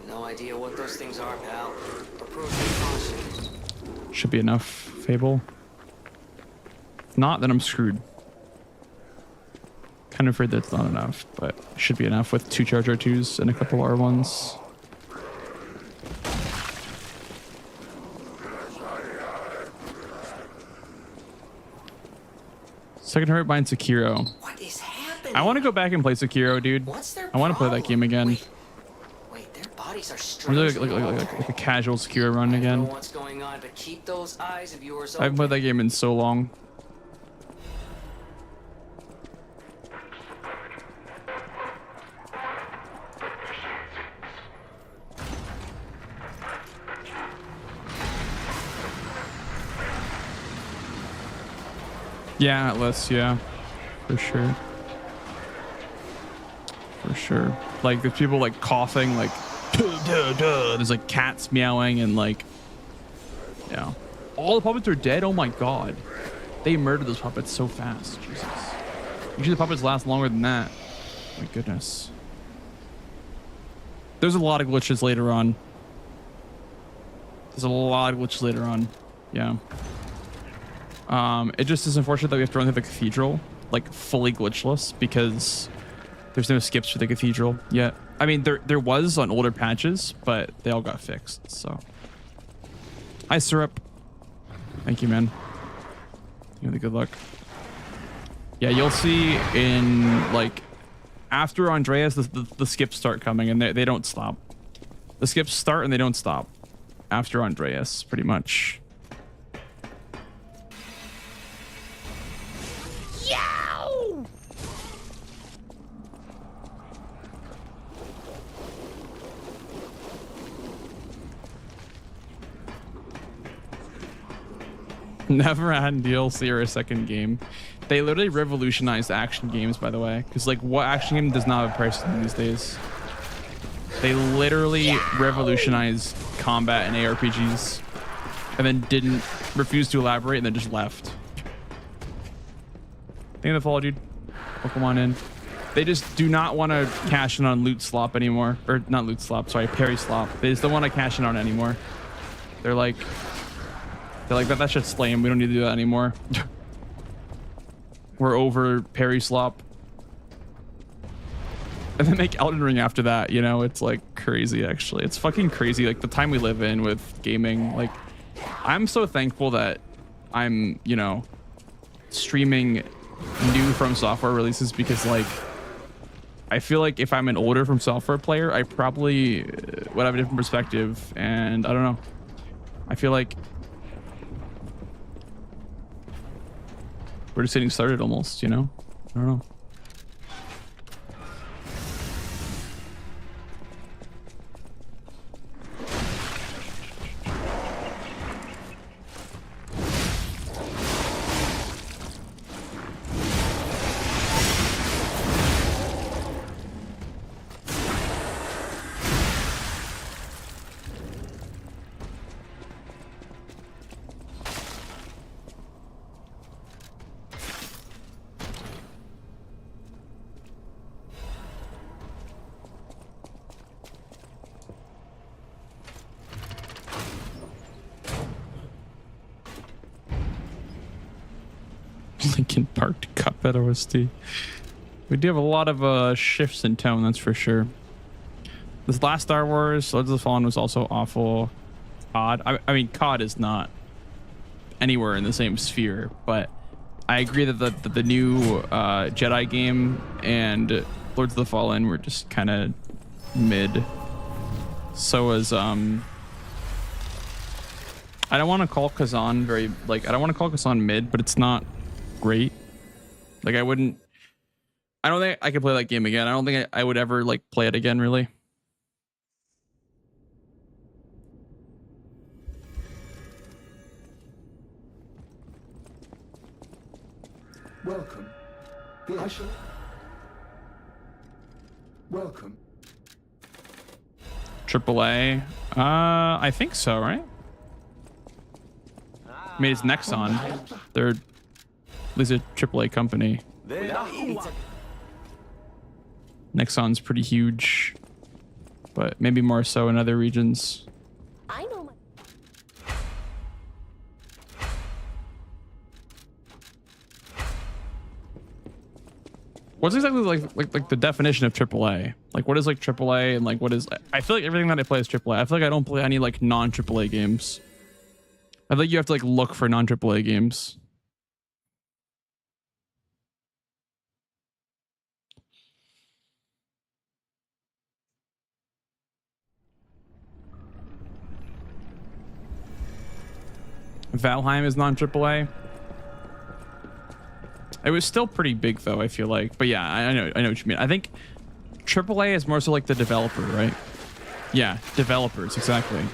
no idea what those things are, pal. Approach with caution. should be enough, Fable. If not, then I'm screwed. Kind of afraid that's not enough, but should be enough with 2 charge R2s and a couple R1s. Second Heart Bind Sekiro. What is happening? I want to go back and play Sekiro, dude. What's their I want to play that game again. Wait, their bodies are I'm doing strangely like a casual Sekiro run I don't know again. what's going on, but keep those eyes of yours I haven't played that game in so long. Yeah, Atlas, yeah. For sure. For sure. Like, there's people, like, coughing, like, duh, duh, duh. There's, like, cats meowing and, like, yeah. All the puppets are dead? Oh, my God. They murdered those puppets so fast. Jesus. Usually the puppets last longer than that. My goodness. There's a lot of glitches later on. There's a lot of glitches later on. Yeah. It just is unfortunate that we have to run through the cathedral, like fully glitchless, because there's no skips for the cathedral yet. I mean, there was on older patches, but they all got fixed. So, hi Syrup. Thank you, man. You know, the good luck. Yeah, you'll see in like after Andreas, the skips start coming, and they don't stop. The skips start and they don't stop after Andreas, pretty much. Never had DLC or a second game. They literally revolutionized action games, by the way, because like what action game does not have a price these days? They literally revolutionized combat and ARPGs, and then didn't refuse to elaborate, and then just left. Thank you for the follow, dude. Welcome on in. They just do not want to cash in on loot slop anymore, or not loot slop. Sorry, parry slop. They just don't want to cash in on it anymore. They're like that shit's lame. We don't need to do that anymore. We're over parry slop. And then make Elden Ring after that, you know? It's like crazy, actually. It's fucking crazy, like the time we live in with gaming. Like, I'm so thankful that I'm, you know, streaming new From Software releases, because like I feel like if I'm an older From Software player, I probably would have a different perspective. And I don't know. I feel like we're just getting started almost, you know? I don't know. Linkin Park to Cuphead OST. We do have a lot of shifts in tone, that's for sure. This last Star Wars, Lords of the Fallen, was also awful. COD. I mean, COD is not anywhere in the same sphere, but I agree that the new Jedi game and Lords of the Fallen were just kind of mid. So was I don't want to call Kazan I don't want to call Kazan mid, but it's not great. Like I don't think I could play that game again. I don't think I would ever like play it again, really. Welcome. Welcome. AAA. I think so, right? I mean, it's Nexon. They're at least a AAA company. Nexon's pretty huge, but maybe more so in other regions. I know my What's exactly like the definition of AAA? Like, what is like AAA and like what is? I feel like everything that I play is AAA. I feel like I don't play any like non-AAA games. I think you have to like look for non-AAA games. Valheim is non-AAA. It was still pretty big though, I feel like. But yeah, I know what you mean. I think AAA is more so like the developer, right? Yeah, developers, exactly.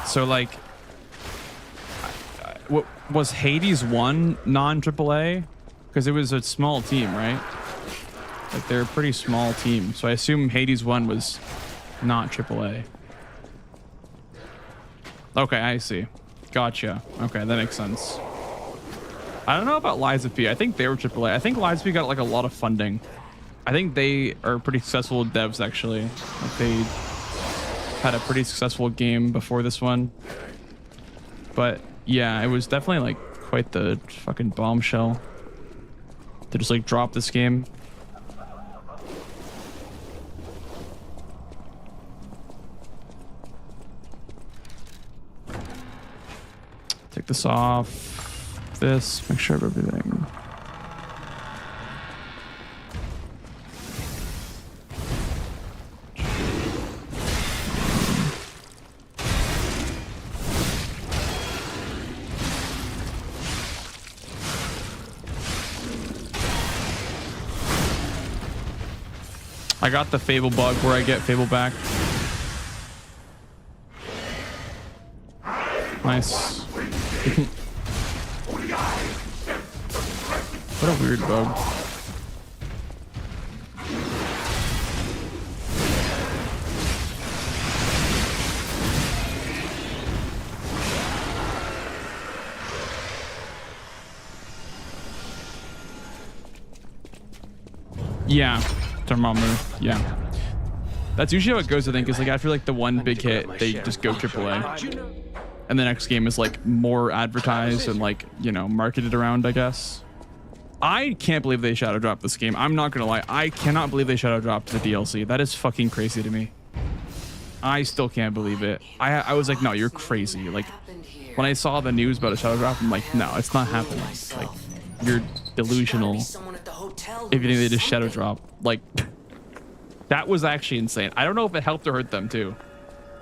So like, what was Hades 1 non-AAA? Because it was a small team, right? Like they're a pretty small team. So I assume Hades 1 was not AAA. Okay, I see. Gotcha. Okay, that makes sense. I don't know about Lies of P. I think they were AAA. I think Lies of P got like a lot of funding. I think they are pretty successful devs actually. Like they had a pretty successful game before this one. But yeah, it was definitely like quite the fucking bombshell to just like drop this game. Take this off. This, make sure of everything. I got the Fable bug where I get Fable back. Nice. What a weird bug. Yeah, thermometer. Yeah. That's usually how it goes, I think, is like after like the one big hit, they just go AAA. And the next game is like more advertised and like, you know, marketed around, I guess. I can't believe they shadow dropped this game. I'm not gonna lie. I cannot believe they shadow dropped the DLC. That is fucking crazy to me. I still can't believe it. I was like, no, you're crazy. Like when I saw the news about a shadow drop, I'm like, no, it's not happening. Like you're delusional. If you think they just shadow drop, like that was actually insane. I don't know if it helped or hurt them too.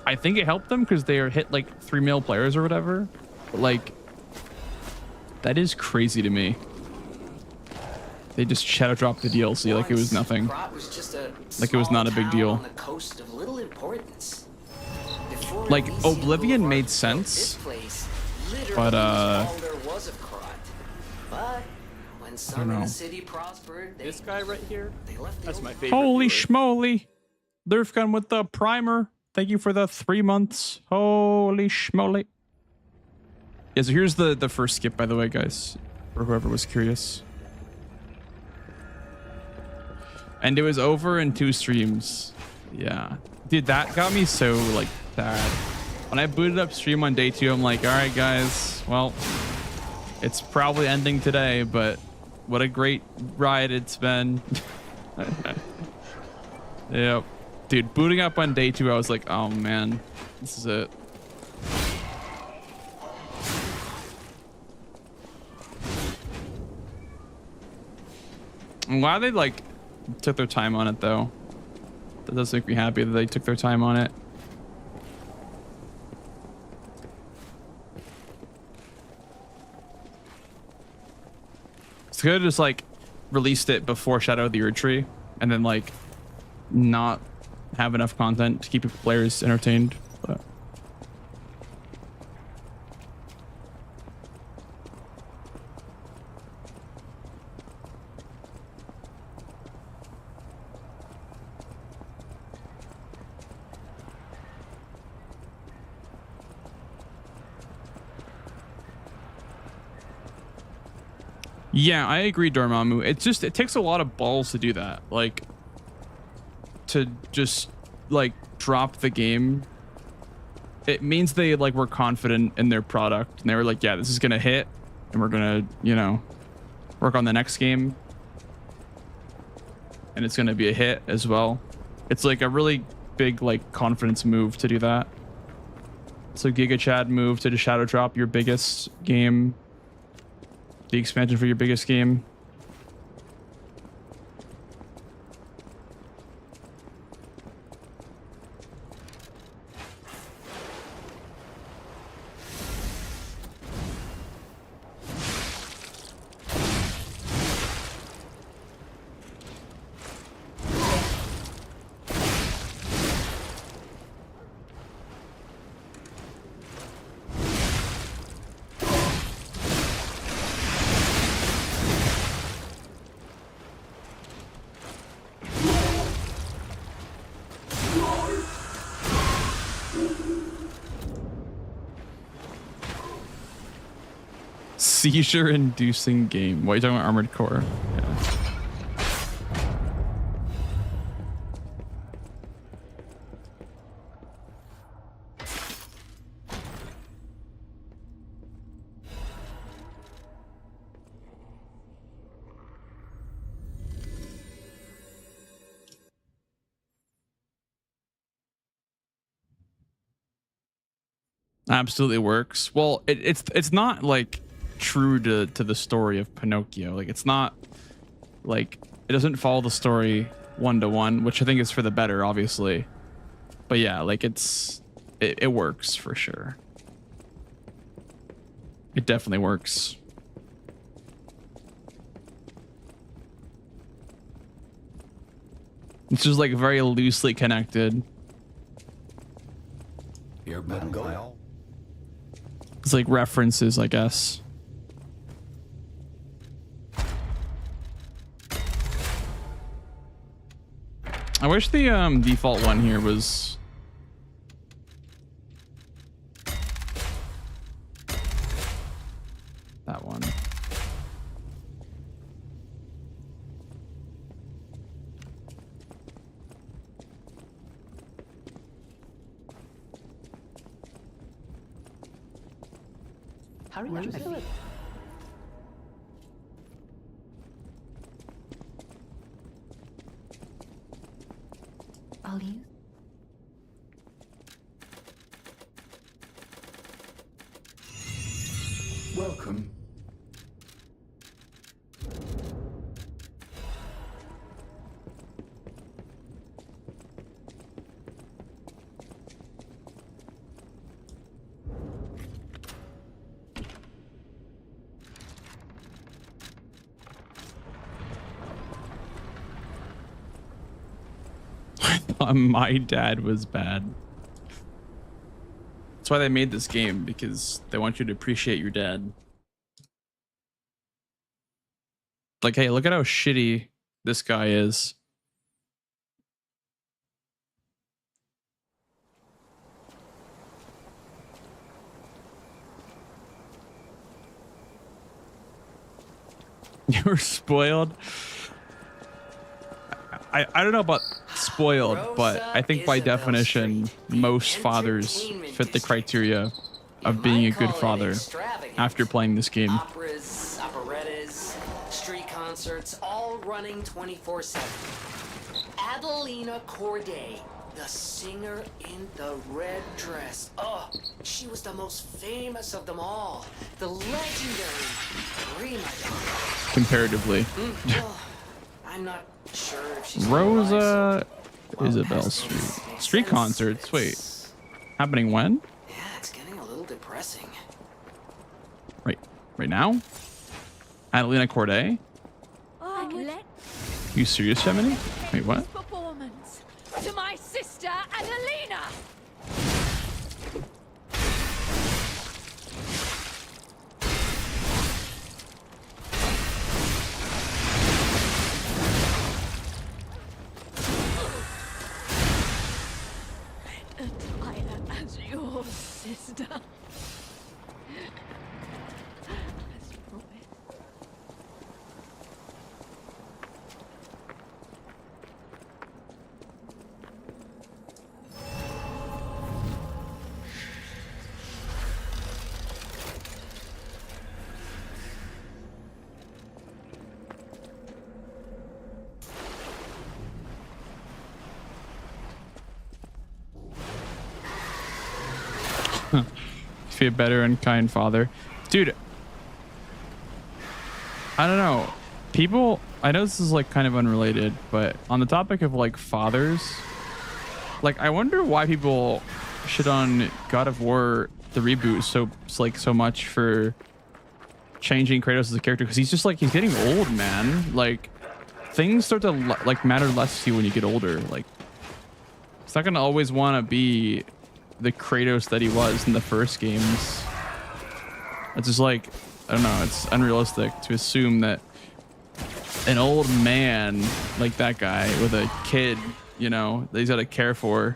I think it helped them because they are hit like 3 million players or whatever. But like that is crazy to me. They just shadow dropped the DLC like it was nothing. Like it was not a big deal. Like Oblivion made sense, but I don't know. This guy right here, that's my favorite. Holy schmoly! Lurfgun with the primer. Thank you for the 3 months. Holy schmoly! Yeah, so here's the first skip, by the way, guys, for whoever was curious. And it was over in 2 streams. Yeah. Dude, that got me so, like, sad. When I booted up stream on day 2, I'm like, all right, guys, well, It's probably ending today, but what a great ride it's been. Yep. Dude, booting up on day 2, I was like, oh man, this is it. I'm glad they like took their time on it though. That does make me happy that they took their time on it. It's good to just like released it before Shadow of the Erdtree and then like not have enough content to keep players entertained. But yeah, I agree, Dormammu. It takes a lot of balls to do that. Like to just like drop the game. It means they like were confident in their product and they were like, yeah, this is gonna hit and we're gonna, you know, work on the next game and it's gonna be a hit as well. It's like a really big like confidence move to do that. So Giga Chad move to just shadow drop your biggest game, the expansion for your biggest game. Seizure-inducing game. What are you talking about? Armored Core? Yeah. Absolutely works. Well, it's not like true to the story of Pinocchio. Like it's not like it doesn't follow the story one-to-one, which I think is for the better, obviously. But yeah, like it works for sure. It definitely works. It's just like very loosely connected. You're going. It's like references, I guess. I wish the default one here was that one. Hurry up, Philip. I'll use. Welcome. My dad was bad. That's why they made this game, because they want you to appreciate your dad. Like, hey, look at how shitty this guy is. You were spoiled. I don't know about spoiled, but I think by definition, most fathers fit the criteria of being a good father after playing this game. Operas, operettas, street concerts, all running 24/7. Adelina Corday, the singer in the red dress. Oh, she was the most famous of them all. The legendary prima donna. Comparatively. Well, I'm not sure if she's Rosa Well, Isabel past Street. names make Street sense. concerts. Wait. It's- Happening when? Yeah, it's getting a little depressing. Right now? Adelina Corday? You serious, Gemini? Wait, what? Performance to my sister Adelina. Attire as your sister. As promised. Be a better and kind father. Dude, I don't know. People, I know this is like kind of unrelated, but on the topic of like fathers, like I wonder why people shit on God of War, the reboot, so much for changing Kratos as a character, because he's just like, he's getting old, man. Like things start to like matter less to you when you get older. Like it's not gonna always want to be the Kratos that he was in the first games. It's just like, I don't know, it's unrealistic to assume that an old man like that guy with a kid, you know, that he's got to care for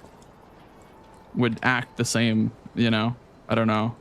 would act the same, you know? I don't know.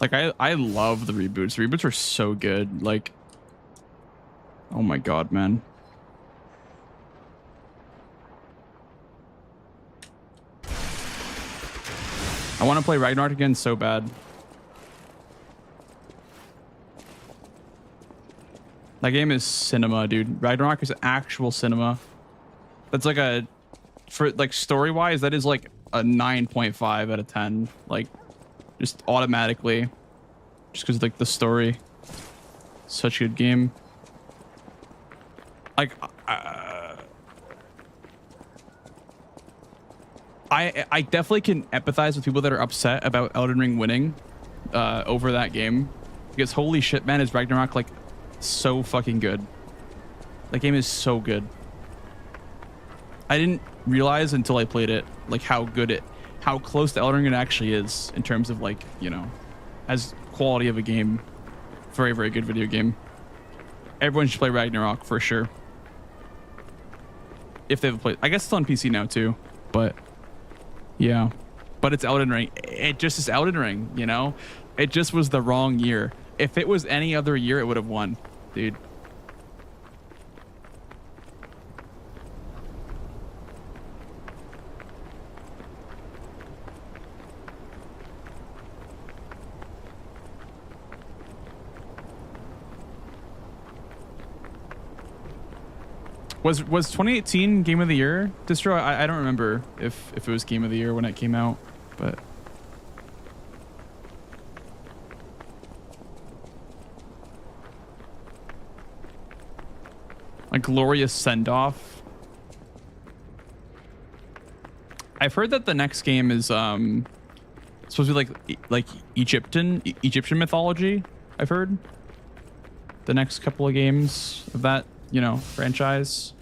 Like I love the reboots. The reboots are so good. Like, oh my god, man. I want to play Ragnarok again so bad. That game is cinema, dude. Ragnarok is actual cinema. That's like a, for like story-wise, that is like a 9.5 out of 10. Like, just automatically, just because like the story, such a good game. Like I definitely can empathize with people that are upset about Elden Ring winning over that game, because holy shit, man, is Ragnarok like so fucking good. That game is so good. I didn't realize until I played it like how close to Elden Ring it actually is in terms of like, you know, as quality of a game. Very, very good video game. Everyone should play Ragnarok for sure. If they've played, I guess it's on PC now too, but yeah, but it's Elden Ring. It just is Elden Ring, you know? It just was the wrong year. If it was any other year, it would have won, dude. Was 2018 Game of the Year, Distro? I don't remember if it was Game of the Year when it came out, but a glorious send-off. I've heard that the next game is supposed to be like Egyptian mythology. I've heard the next couple of games of that, you know, franchise.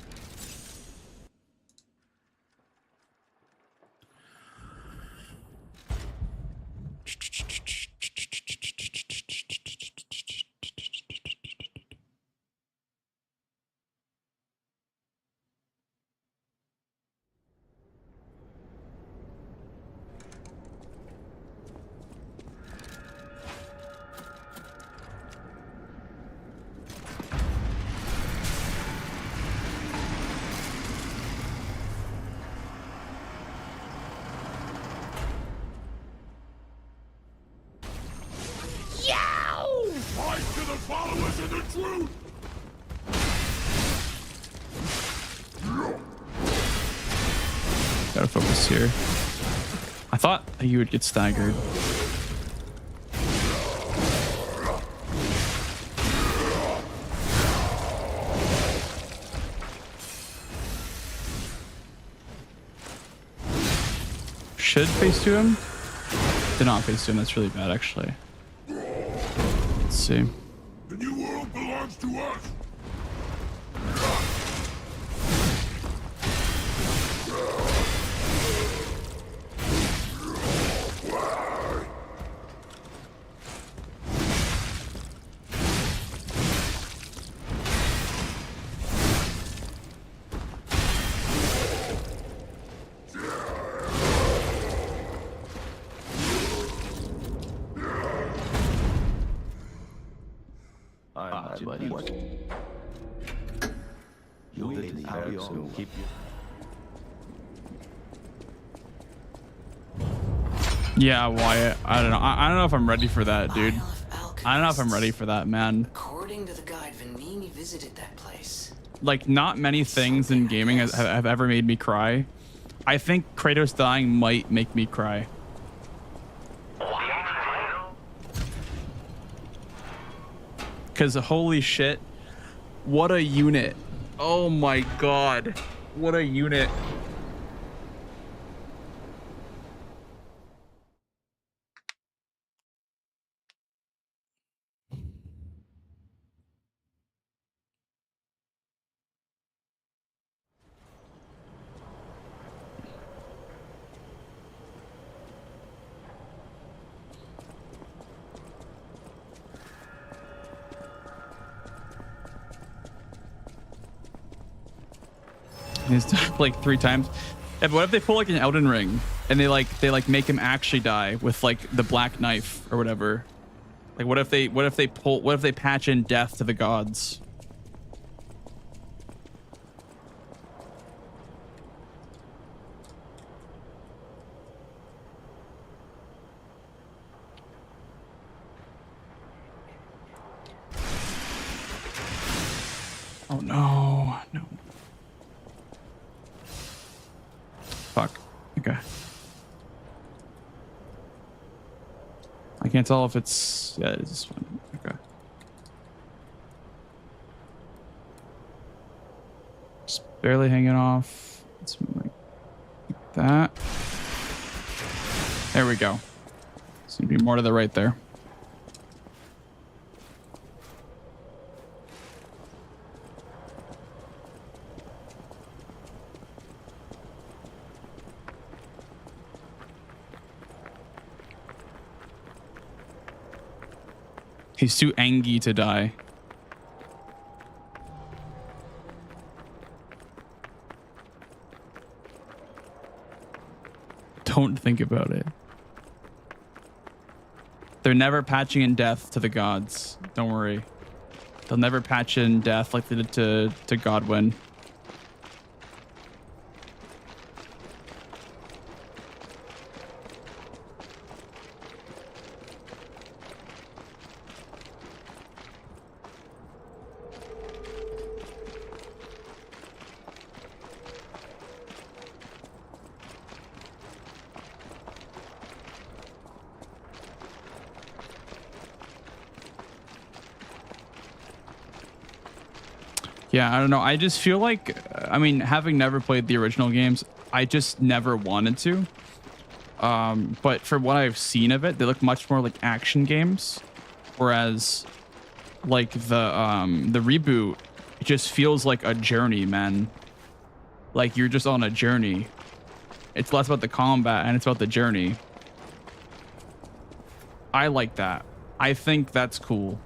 followers of the truth! Gotta focus here. I thought you would get staggered. Should face to him. Did not face to him. That's really bad, actually. Let's see. The new world belongs to us! Yeah, Wyatt. I don't know. I don't know if I'm ready for that, dude. I don't know if I'm ready for that, man. According to the guide, Vanini visited that place. Like, not many things in gaming have ever made me cry. I think Kratos dying might make me cry. Because holy shit, what a unit. Oh my god, what a unit. He's died like 3 times. Yeah, but what if they pull like an Elden Ring and they make him actually die with like the black knife or whatever? Like what if they patch in death to the gods? Oh no, no. Fuck. Okay. I can't tell if it's... Yeah, it is this one. Okay. Just barely hanging off. Let's move like that. There we go. Seems to be more to the right there. He's too angry to die. Don't think about it. They're never patching in death to the gods. Don't worry. They'll never patch in death like they did to Godwin. Yeah, I don't know. I just feel like, I mean, having never played the original games, I just never wanted to. But for what I've seen of it, they look much more like action games. Whereas like the reboot, it just feels like a journey, man. Like you're just on a journey. It's less about the combat and it's about the journey. I like that. I think that's cool.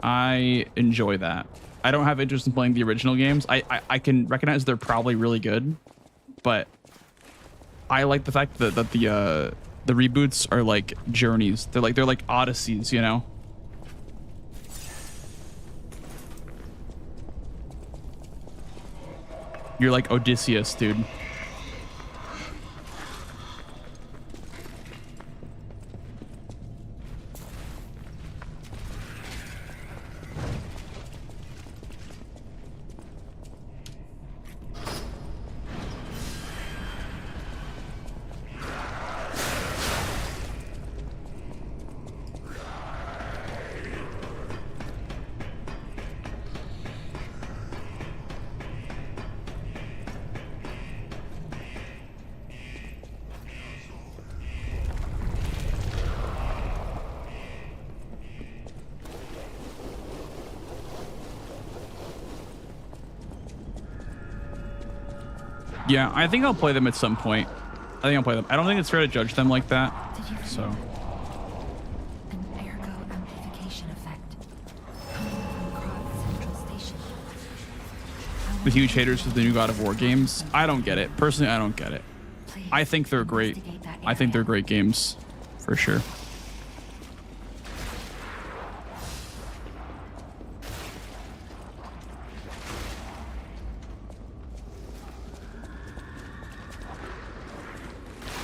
I enjoy that. I don't have interest in playing the original games. I can recognize they're probably really good, but I like the fact that the reboots are like journeys. They're like odysseys, you know? You're like Odysseus, dude. Yeah, I think I'll play them at some point. I think I'll play them. I don't think it's fair to judge them like that. Did you feel So an ergo amplification effect coming from Kron's central station? the huge haters of the new God of War games, I don't get it. Personally, I don't get it. Please I think they're great. investigate that I think they're area. great games for sure.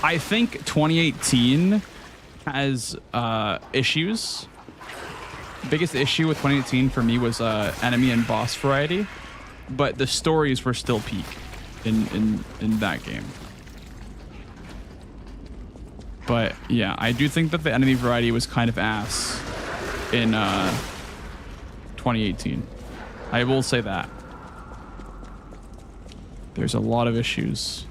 I think 2018 has issues. Biggest issue with 2018 for me was enemy and boss variety, but the stories were still peak in that game. But yeah, I do think that the enemy variety was kind of ass in 2018. I will say that. There's a lot of issues.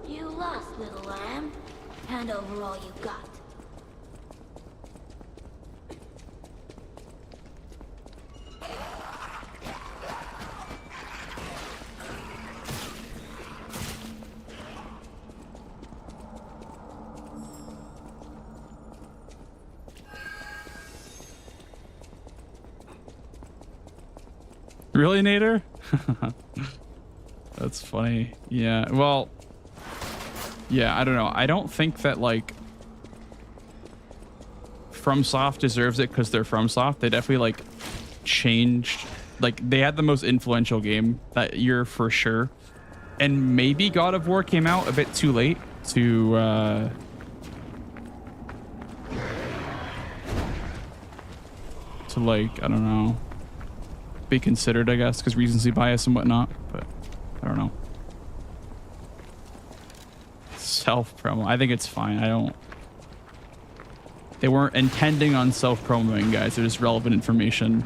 You lost, little lamb. Hand over all you got. Really, Nader? That's funny. Yeah, well, yeah, I don't know. I don't think that, like, FromSoft deserves it because they're FromSoft. They definitely, like, changed. Like, they had the most influential game that year for sure. And maybe God of War came out a bit too late to, like, I don't know, be considered, I guess, because recency bias and whatnot, but I don't know. Self-promo. I think it's fine. I don't... They weren't intending on self-promoing, guys. They're just relevant information.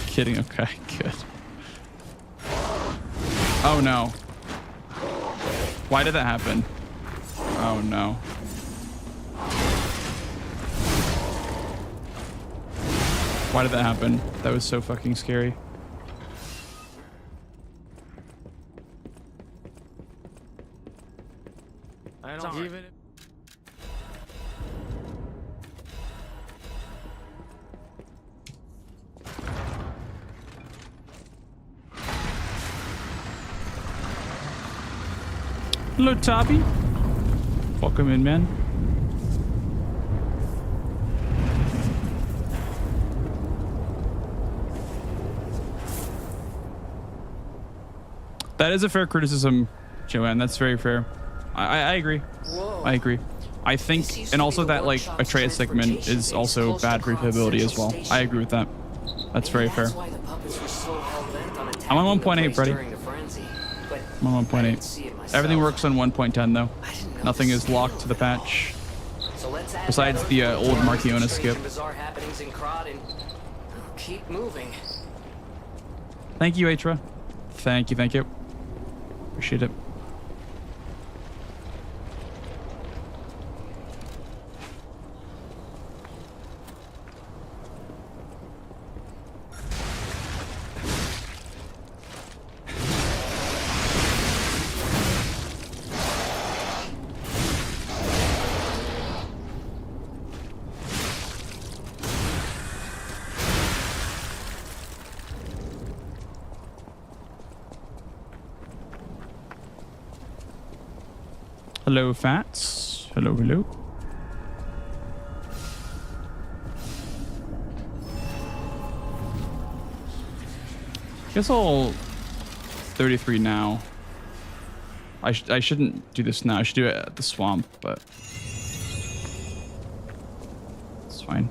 Kidding. Okay, good. Oh, no. Why did that happen? Oh, no. Why did that happen? That was so fucking scary. I don't give it. Hello, Toppy. Welcome in, man. That is a fair criticism, Joanne. That's very fair. I agree. Whoa. I agree. I think, and also that, like, Atreus segment is also bad for replayability as well. I agree with that. That's very fair. That's why the puppets were so hell-bent on I'm on attacking the 1.8, place Freddy. during the frenzy, but I'm on I didn't see it 1.8. myself. Everything works on 1.10 though. I didn't know Nothing this is locked to the skill. patch. So let's add Besides that the to old the Markiona strange skip. and bizarre happenings in Krot and keep moving. Thank you, Atra. Thank you, thank you. Appreciate it. Hello, Fats. Hello, hello. Guess I'll 33 now. I shouldn't do this now. I should do it at the swamp, but it's fine.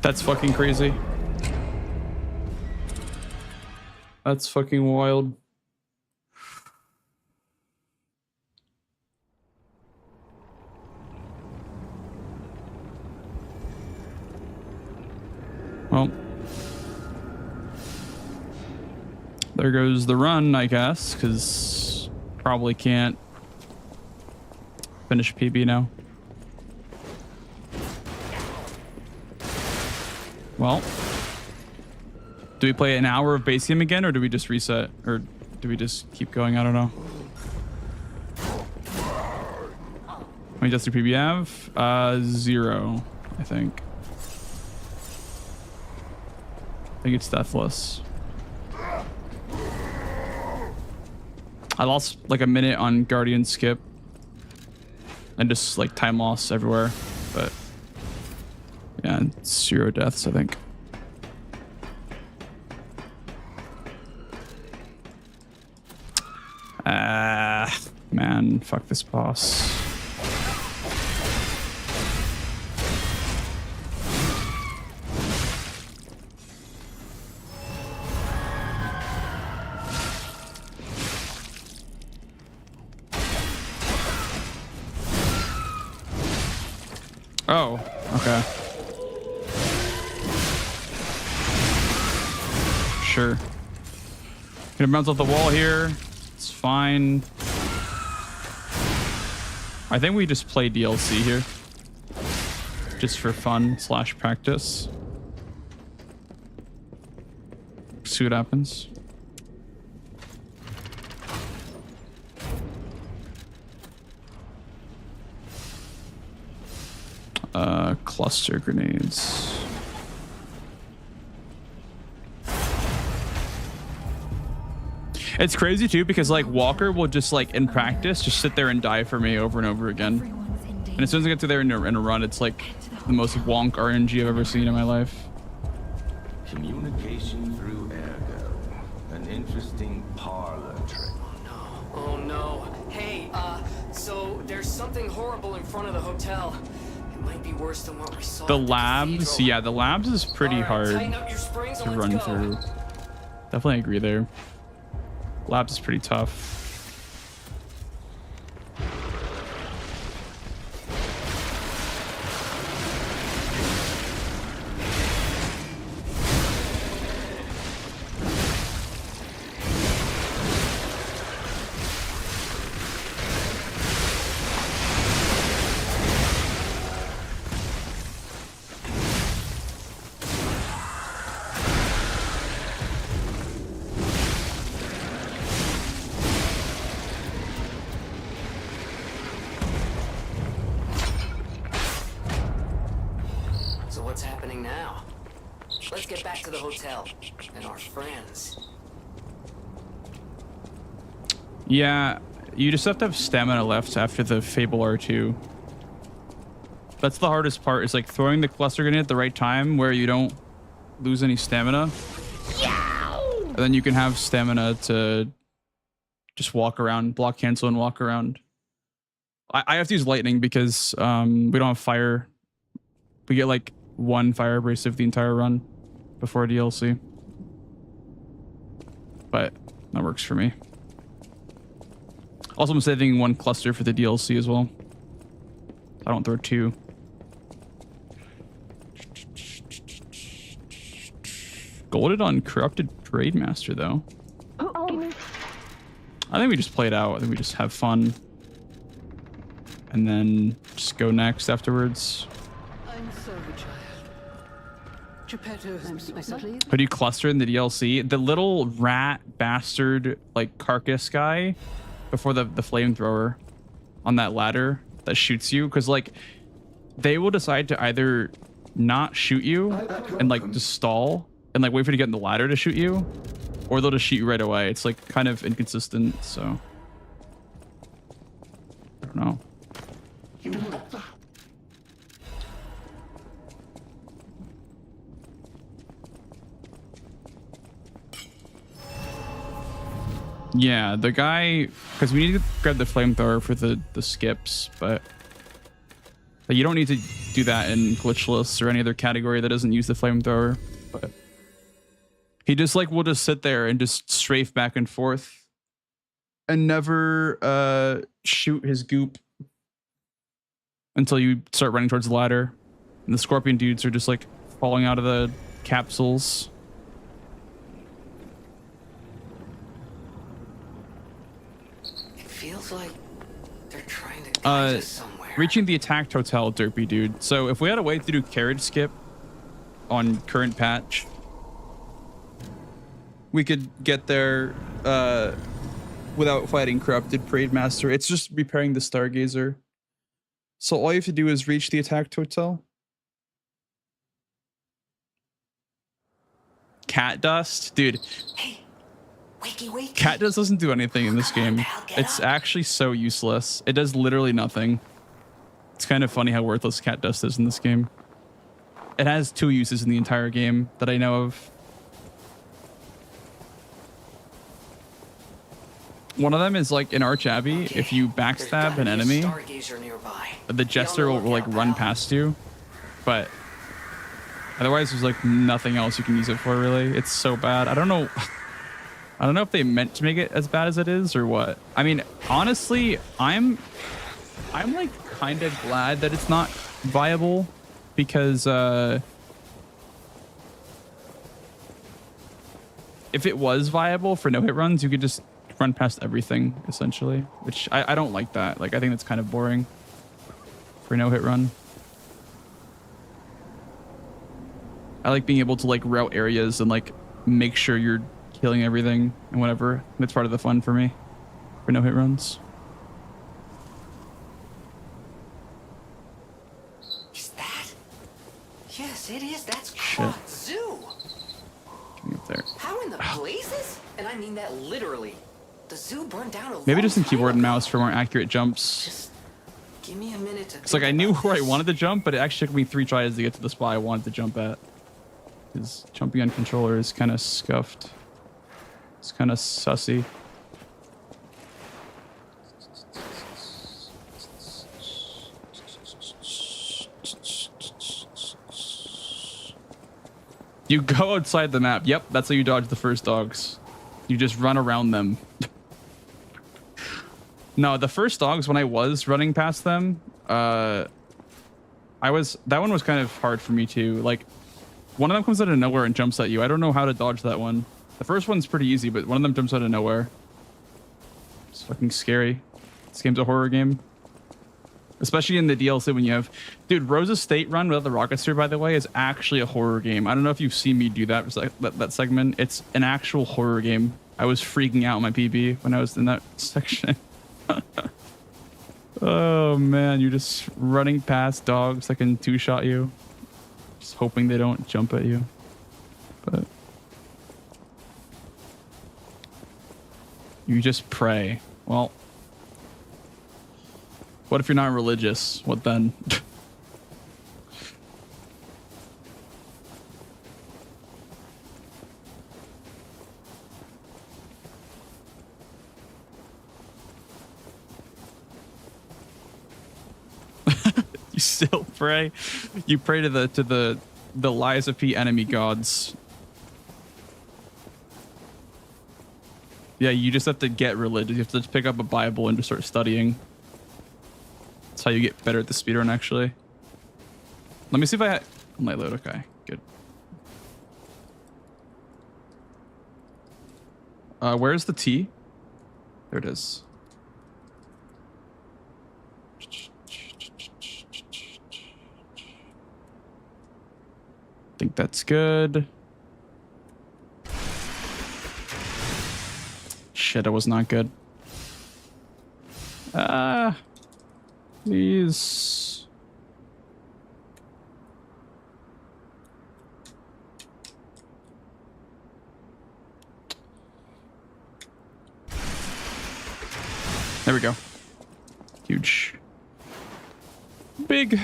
That's fucking crazy. That's fucking wild. Well, there goes the run, I guess, because probably can't finish PB now. Well, do we play an hour of base game again, or do we just reset, or do we just keep going? I don't know. How many deaths do PB have? 0, I think. I think it's deathless. I lost like a minute on Guardian skip and just like time loss everywhere, but yeah, it's 0 deaths, I think. Man, fuck this boss. Oh, okay. Sure. Gonna bounce off the wall here. It's fine. I think we just play DLC here. Just for fun / practice. See what happens. Cluster grenades. It's crazy too because like Walker will just like in practice just sit there and die for me over and over again. And as soon as I get to there in a run, it's like the most wonk RNG I've ever seen in my life. Communication through ergo. An interesting parlor trick. Oh no. Hey, so there's something horrible in front of the hotel. It might be worse than what we saw. The labs, yeah, the labs is pretty hard to run through. Definitely agree there. Labs is pretty tough. And our friends. Yeah, you just have to have stamina left after the Fable R2. That's the hardest part, is like throwing the cluster grenade at the right time where you don't lose any stamina. And then you can have stamina to just walk around, block cancel and walk around. I have to use lightning because we don't have fire. We get like 1 fire abrasive the entire run before DLC. But that works for me. Also, I'm saving 1 cluster for the DLC as well. I don't throw 2. Golded on Corrupted Trade Master though. I think we just play it out. I think we just have fun. And then just go next afterwards. I'm sorry, child. Geppetto. How do you cluster in the DLC? The little rat bastard like carcass guy before the flamethrower on that ladder that shoots you, because like they will decide to either not shoot you and like just stall and like wait for you to get in the ladder to shoot you, or they'll just shoot you right away. It's like kind of inconsistent, so I don't know. Yeah, the guy, because we need to grab the flamethrower for the skips, but But you don't need to do that in glitchless or any other category that doesn't use the flamethrower. But he just like will just sit there and just strafe back and forth and never shoot his goop until you start running towards the ladder. And the scorpion dudes are just like falling out of the capsules. It feels like they're trying to guide us somewhere. Reaching the attacked hotel, derpy dude. So if we had a way to do carriage skip on current patch, we could get there without fighting corrupted parade master. It's just repairing the stargazer. So all you have to do is reach the attacked hotel. Cat dust, dude. Hey, wakey, wakey. Cat dust doesn't do anything in this game. It's actually so useless. It does literally nothing. It's kind of funny how worthless cat dust is in this game. It has 2 uses in the entire game that I know of. One of them is like in Arch Abbey, if you backstab an enemy, the jester will like run past you. But otherwise there's like nothing else you can use it for, really. It's so bad. I don't know if they meant to make it as bad as it is or what. I mean, honestly, I'm like kind of glad that it's not viable, because if it was viable for no-hit runs, you could just run past everything, essentially, which I don't like that. Like, I think that's kind of boring for no-hit run. I like being able to like route areas and like make sure you're killing everything and whatever. That's part of the fun for me for no-hit runs. Is that? Yes, it is. That's Shit. Zoo. Get me up there. How in the blazes? And I mean that literally. The zoo burned down a Maybe long just in time keyboard and ago. mouse for more accurate jumps. Just give me a minute to. It's like I knew where I wanted to jump, but it actually took me 3 tries to get to the spot I wanted to jump at. Because jumping on controller is kind of scuffed. It's kind of sussy. You go outside the map. Yep, that's how you dodge the first dogs. You just run around them. No, the first dogs, when I was running past them, that one was kind of hard for me too. Like, one of them comes out of nowhere and jumps at you. I don't know how to dodge that one. The first one's pretty easy, but one of them jumps out of nowhere. It's fucking scary. This game's a horror game. Especially in the DLC when you have... Dude, Rose's State Run without the rocket sphere, by the way, is actually a horror game. I don't know if you've seen me do that segment. It's an actual horror game. I was freaking out in my PB when I was in that section. Oh, man. You're just running past dogs that can 2-shot you. Just hoping they don't jump at you. But... you just pray. Well... what if you're not religious? What then? You still pray? You pray to the Lies of P enemy gods. Yeah, you just have to get religious. You have to just pick up a Bible and just start studying. That's how you get better at the speedrun, actually. Let me see if I had... light load, okay, good. Where's the T? There it is. I think that's good. Shit, it was not good. Please. There we go. Huge. Big.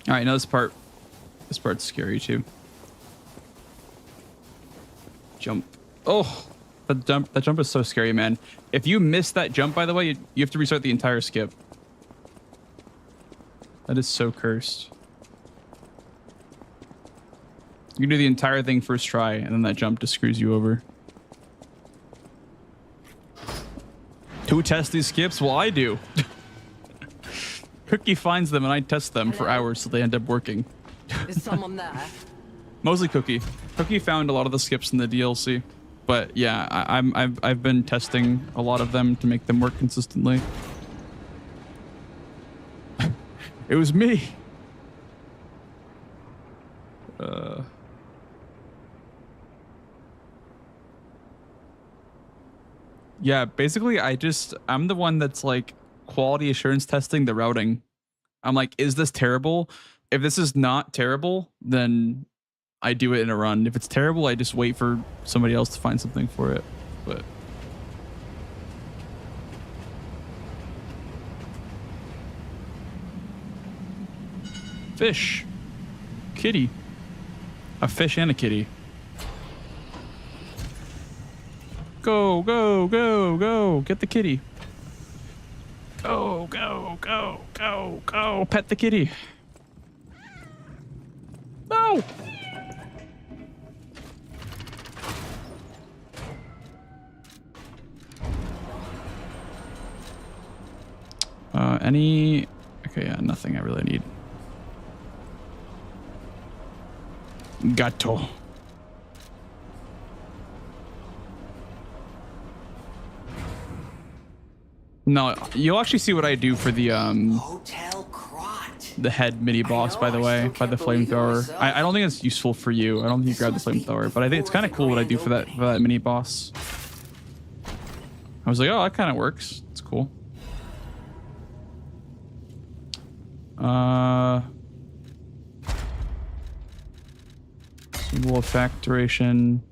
All right, now this part's scary too. Jump. Oh. That jump is so scary, man. If you miss that jump, by the way, you have to restart the entire skip. That is so cursed. You can do the entire thing first try, and then that jump just screws you over. Who tests these skips? Well, I do. Cookie finds them, and I test them for hours till they end up working. Is someone there? Mostly Cookie. Cookie found a lot of the skips in the DLC, but yeah, I've been testing a lot of them to make them work consistently. It was me. Yeah, basically I'm the one that's like quality assurance testing the routing. I'm like, is this terrible? If this is not terrible, then I do it in a run. If it's terrible, I just wait for somebody else to find something for it. But fish, kitty, a fish and a kitty. Go, go, go, go. Get the kitty. Go, go, go, go, go. Pet the kitty. No. Any... Okay, yeah, nothing I really need. Gato. No, you'll actually see what I do for the head mini boss, by the way, by the flamethrower. I don't think it's useful for you. I don't think you grab the flamethrower, but I think it's kind of cool what I do for that mini boss. I was like, oh, that kind of works. It's cool. Symbol effect duration.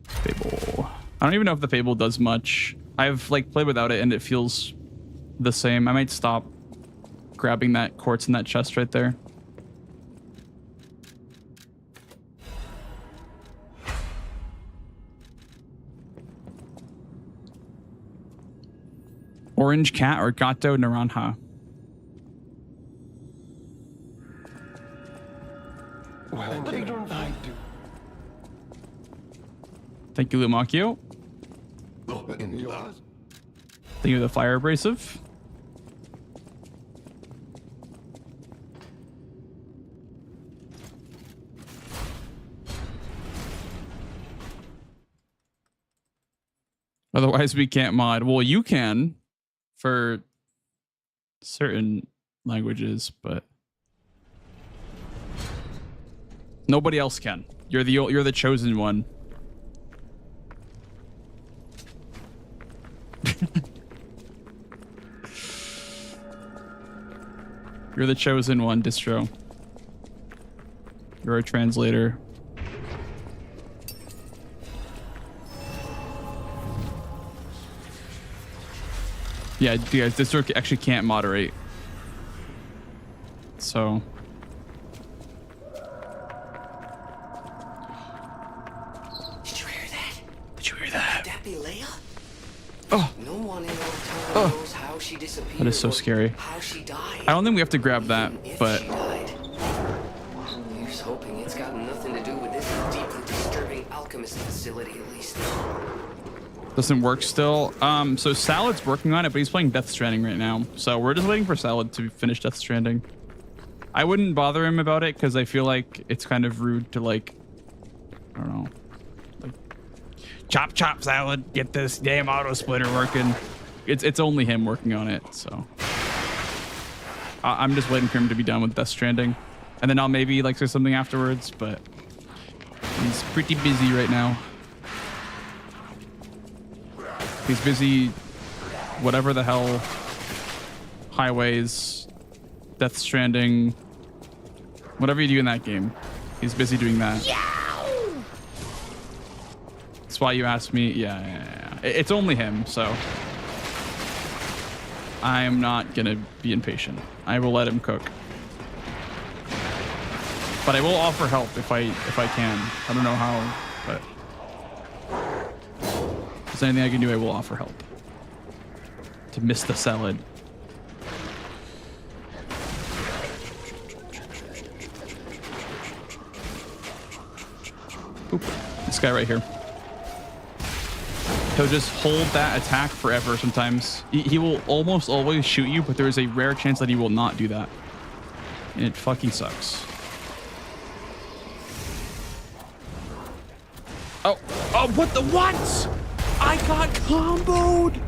Fable. I don't even know if the Fable does much. I've like played without it and it feels the same. I might stop grabbing that quartz in that chest right there. Orange cat or gato naranja? Well, they don't I do. Thank you, Lumakio. Thank you, the fire abrasive. Otherwise, we can't mod. Well, you can for certain languages, but nobody else can. You're the chosen one. You're the chosen one, distro. You're a translator. Yeah, guys, distro actually can't moderate. So. Did you hear that? Did you hear that? Could that be Leia? Oh. No one in our town knows how she disappeared. That is so scary. How she died. I don't think we have to grab that, but. She died. Here's hoping it's got nothing to do with this deeply disturbing alchemist facility, at least. Doesn't work still. So Salad's working on it, but he's playing Death Stranding right now. So we're just waiting for Salad to finish Death Stranding. I wouldn't bother him about it because I feel like it's kind of rude to like, I don't know, like chop chop Salad, get this damn auto splitter working. It's only him working on it, so I'm just waiting for him to be done with Death Stranding, and then I'll maybe like say something afterwards. But he's pretty busy right now. He's busy, whatever the hell, highways, Death Stranding, whatever you do in that game. He's busy doing that. That's why you asked me. Yeah. It's only him, so I'm not gonna be impatient. I will let him cook, but I will offer help if I can. I don't know how, but. there's anything I can do, I will offer help. To miss the salad. Oop, this guy right here. He'll just hold that attack forever sometimes. He will almost always shoot you, but there is a rare chance that he will not do that. And it fucking sucks. Oh, what the what? I got comboed.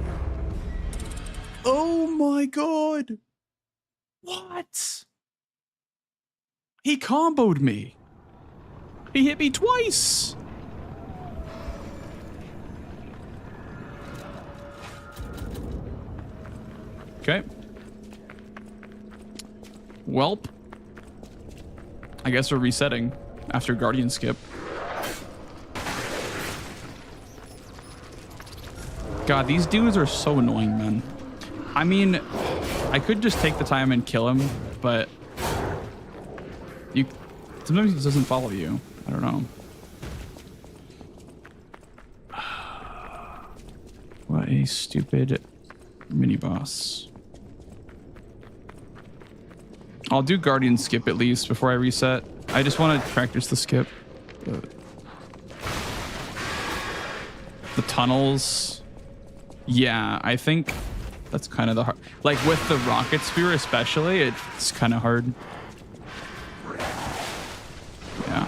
Oh my god. What? He comboed me. He hit me twice. Okay. Welp. I guess we're resetting after Guardian skip. God, these dudes are so annoying, man. I mean, I could just take the time and kill him, but sometimes he doesn't follow you. I don't know. What a stupid mini boss. I'll do Guardian skip at least before I reset. I just want to practice the skip. The tunnels. Yeah, I think that's kind of the hard. Like with the rocket spear especially, it's kind of hard. Yeah.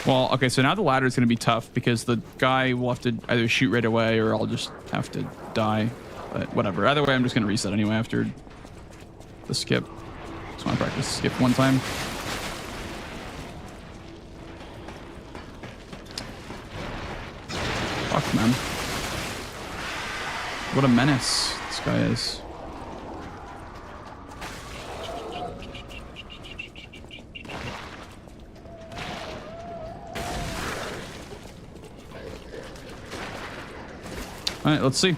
Well, okay, so now the ladder is going to be tough because the guy will have to either shoot right away or I'll just have to die. But whatever. Either way, I'm just going to reset anyway after the skip. Just want to practice skip one time. Fuck, man. What a menace this guy is. All right, let's see.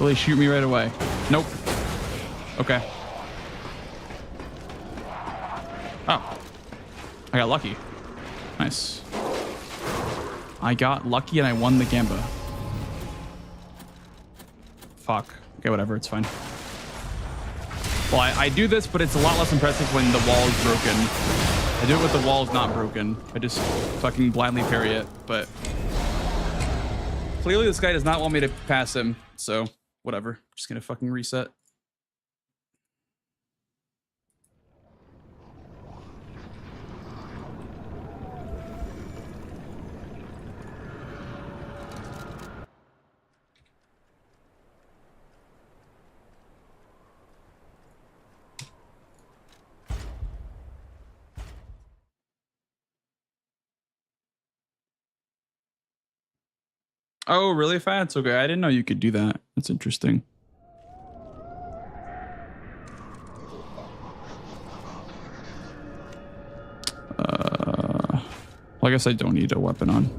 Will he shoot me right away? Nope. Okay. Oh. I got lucky. Nice. I got lucky and I won the Gamba. Fuck. Okay, whatever. It's fine. Well, I do this, but it's a lot less impressive when the wall is broken. I do it with the walls not broken. I just fucking blindly parry it, but clearly this guy does not want me to pass him, so whatever. Just gonna fucking reset. Oh, really fast? Okay, I didn't know you could do that. That's interesting. Well, I guess I don't need a weapon on.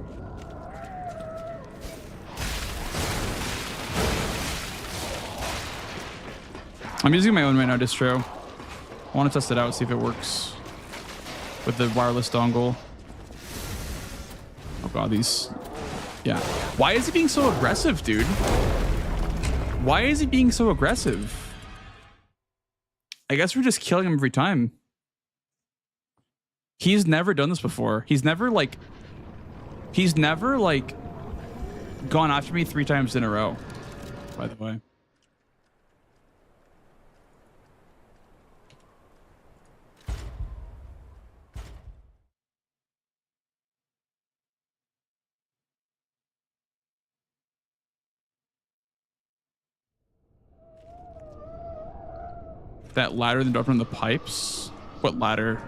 I'm using my own right now distro. I want to test it out, see if it works with the wireless dongle. Oh god, these... Yeah. Why is he being so aggressive, dude? Why is he being so aggressive? I guess we're just killing him every time. He's never done this before. He's never like gone after me 3 times in a row, by the way. That ladder that opened the pipes? What ladder?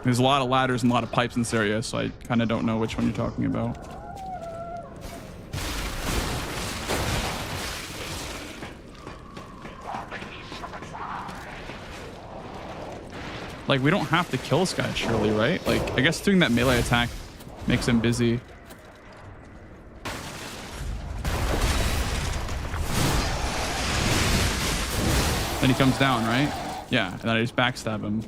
There's a lot of ladders and a lot of pipes in this area, so I kind of don't know which one you're talking about. Like, we don't have to kill this guy, surely, right? Like, I guess doing that melee attack makes him busy. Then he comes down, right? Yeah, and then I just backstab him.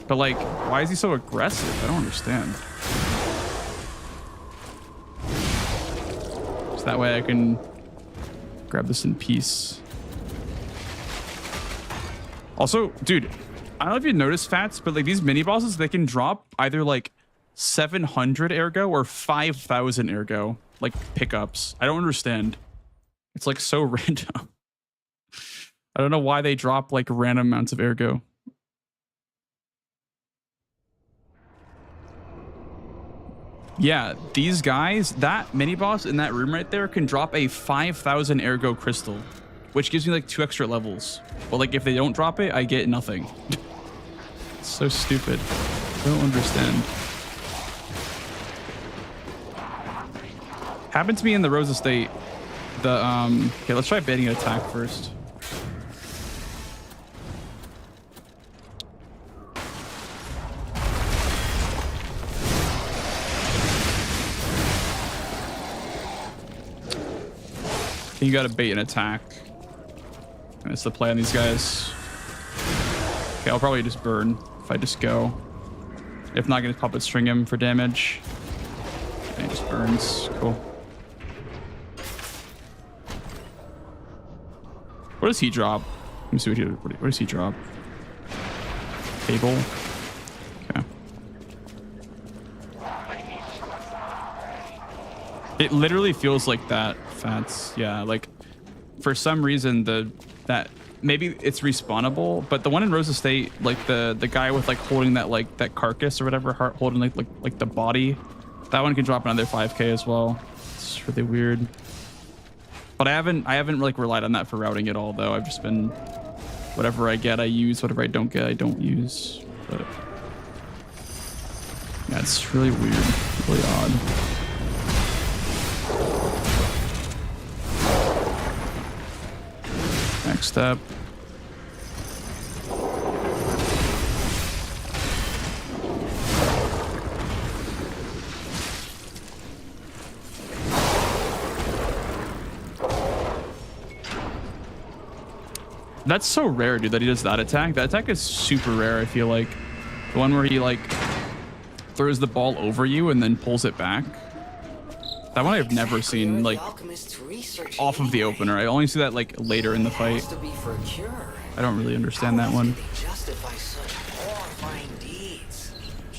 But like, why is he so aggressive? I don't understand. So that way I can grab this in peace. Also, dude, I don't know if you noticed, Fats, but like these mini bosses, they can drop either like 700 ergo or 5,000 ergo, like pickups. I don't understand. It's like so random. I don't know why they drop like random amounts of ergo. Yeah, these guys, that mini boss in that room right there can drop a 5,000 ergo crystal, which gives me like 2 extra levels. But like if they don't drop it, I get nothing. It's so stupid. I don't understand. Happened to me in the Rose Estate. Okay, let's try baiting an attack first. You gotta bait an attack. That's the play on these guys. Okay, I'll probably just burn if I just go. If not, gonna puppet string him for damage. Okay, he just burns. Cool. What does he drop? Let me see what does he drop? Table. Okay. It literally feels like that, Fats. Yeah, like for some reason that maybe it's respawnable, but the one in Rose Estate, like the guy with like holding that carcass or whatever, holding like the body, that one can drop another 5k as well. It's really weird. But I haven't like relied on that for routing at all though. I've just been whatever I get I use, whatever I don't get I don't use. But yeah, it's really weird, really odd. Next step. That's so rare, dude, that he does that attack. That attack is super rare, I feel like. The one where he like throws the ball over you and then pulls it back. That one I've never seen like off of the opener. I only see that like later in the fight. I don't really understand that one. Justify such horrifying deeds.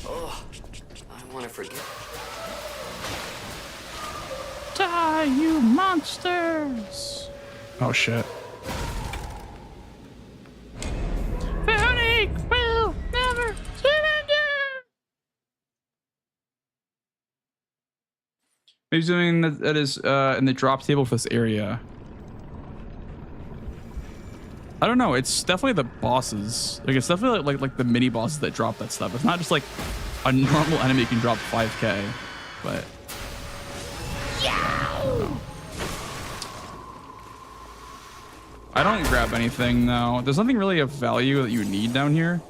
Oh, I want to forget. Die, you monsters! Oh shit. Panic will never surrender. Maybe he's doing that is in the drop table for this area. I don't know. It's definitely the bosses. Like it's definitely like the mini bosses that drop that stuff. It's not just like a normal enemy can drop 5k, but. I don't grab anything though. There's nothing really of value that you need down here,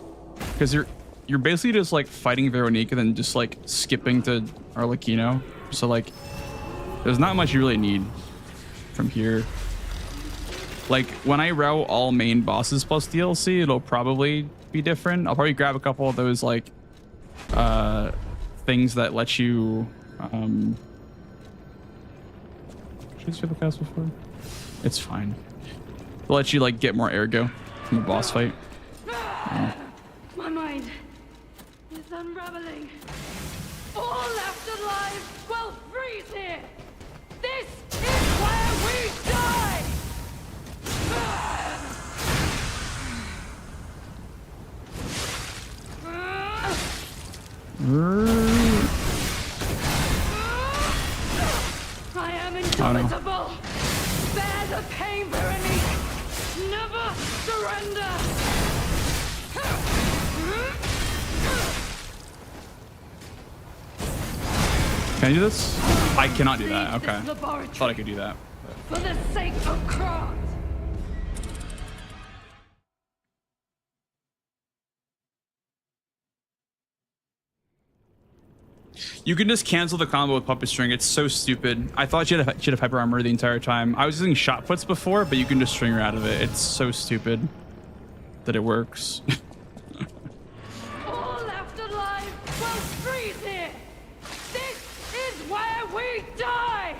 because you're basically just like fighting Veronique and then just like skipping to Arlecchino. So like, there's not much you really need from here. Like when I route all main bosses plus DLC, it'll probably be different. I'll probably grab a couple of those like things that let you should I skip the cast before? It's fine. It'll let you like get more ergo from the boss fight. My mind is unraveling. All left alive will freeze here. This is where we die. I am indomitable. Oh, no. Bear the pain, Veronique. Never surrender. Can I do this? I cannot do that. Okay. Thought I could do that. For the sake of craft. You can just cancel the combo with puppet string. It's so stupid. I thought she'd have hyper armor the entire time. I was using shot puts before, but you can just string her out of it. It's so stupid that it works. All left alive will freeze here. This is where we die.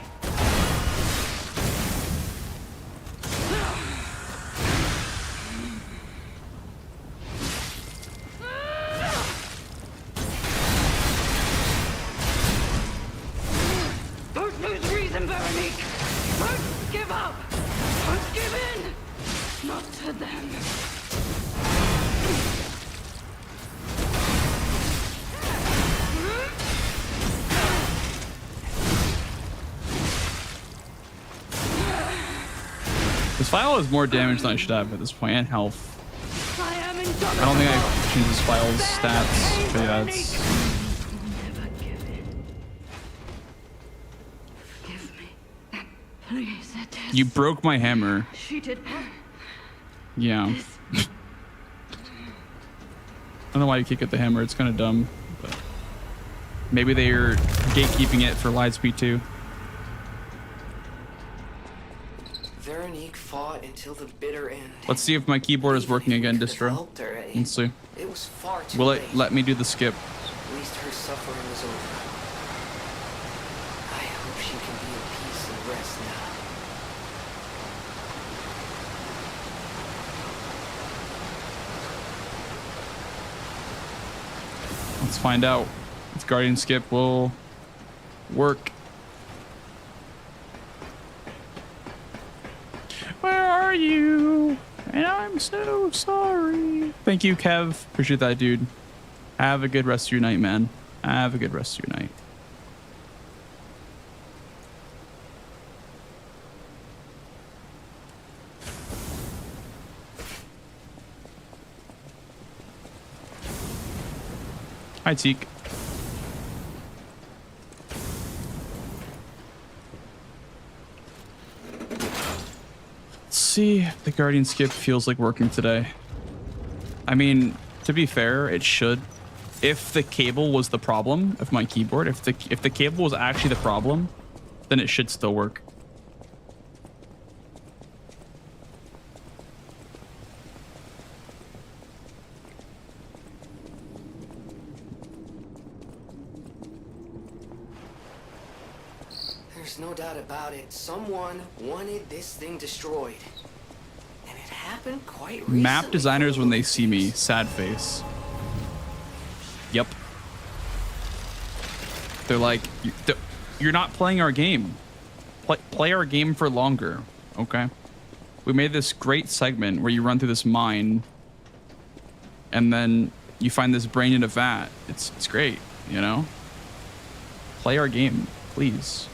reason, Veronique. Don't give up. Don't give in. Not to them. This file has more damage than I should have at this point, and health. I am I don't think I changed this file's stats, but yeah, it's... Never give in. Forgive me. Please, Etis. You broke my hammer. She did. Yeah. I don't know why you can't get the hammer. It's kind of dumb. But maybe they're gatekeeping it for Lightspeed too. Veronique fought until the bitter end. Let's see if my keyboard is working again, Distro. Let's see. It was far too Will late. it let me do the skip? At least her suffering is over. I hope she can be at peace and rest now. Let's find out if Guardian Skip will work. Where are you? And I'm so sorry. Thank you, Kev. Appreciate that, dude. Have a good rest of your night, man. Have a good rest of your night. Hi, Teak. Let's see if the Guardian Skip feels like working today. I mean, to be fair, it should. If the cable was the problem of my keyboard, if the cable was actually the problem, then it should still work. There's no doubt about it. Someone wanted this thing destroyed. And it happened quite recently. Map designers, when they see me, sad face. Yep. They're like, you're not playing our game. Play our game for longer, okay? We made this great segment where you run through this mine and then you find this brain in a vat. It's great, you know? Play our game, please.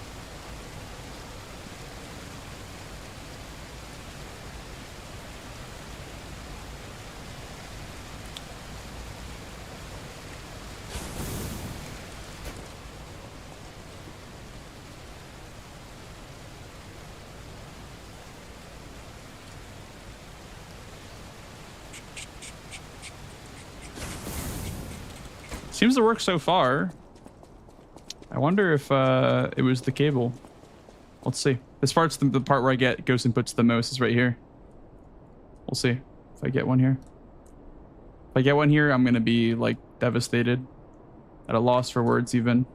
Seems to work so far. I wonder if it was the cable. Let's see. This part's the part where I get ghost inputs the most is right here. We'll see if I get one here. If I get one here, I'm gonna be like devastated, at a loss for words even.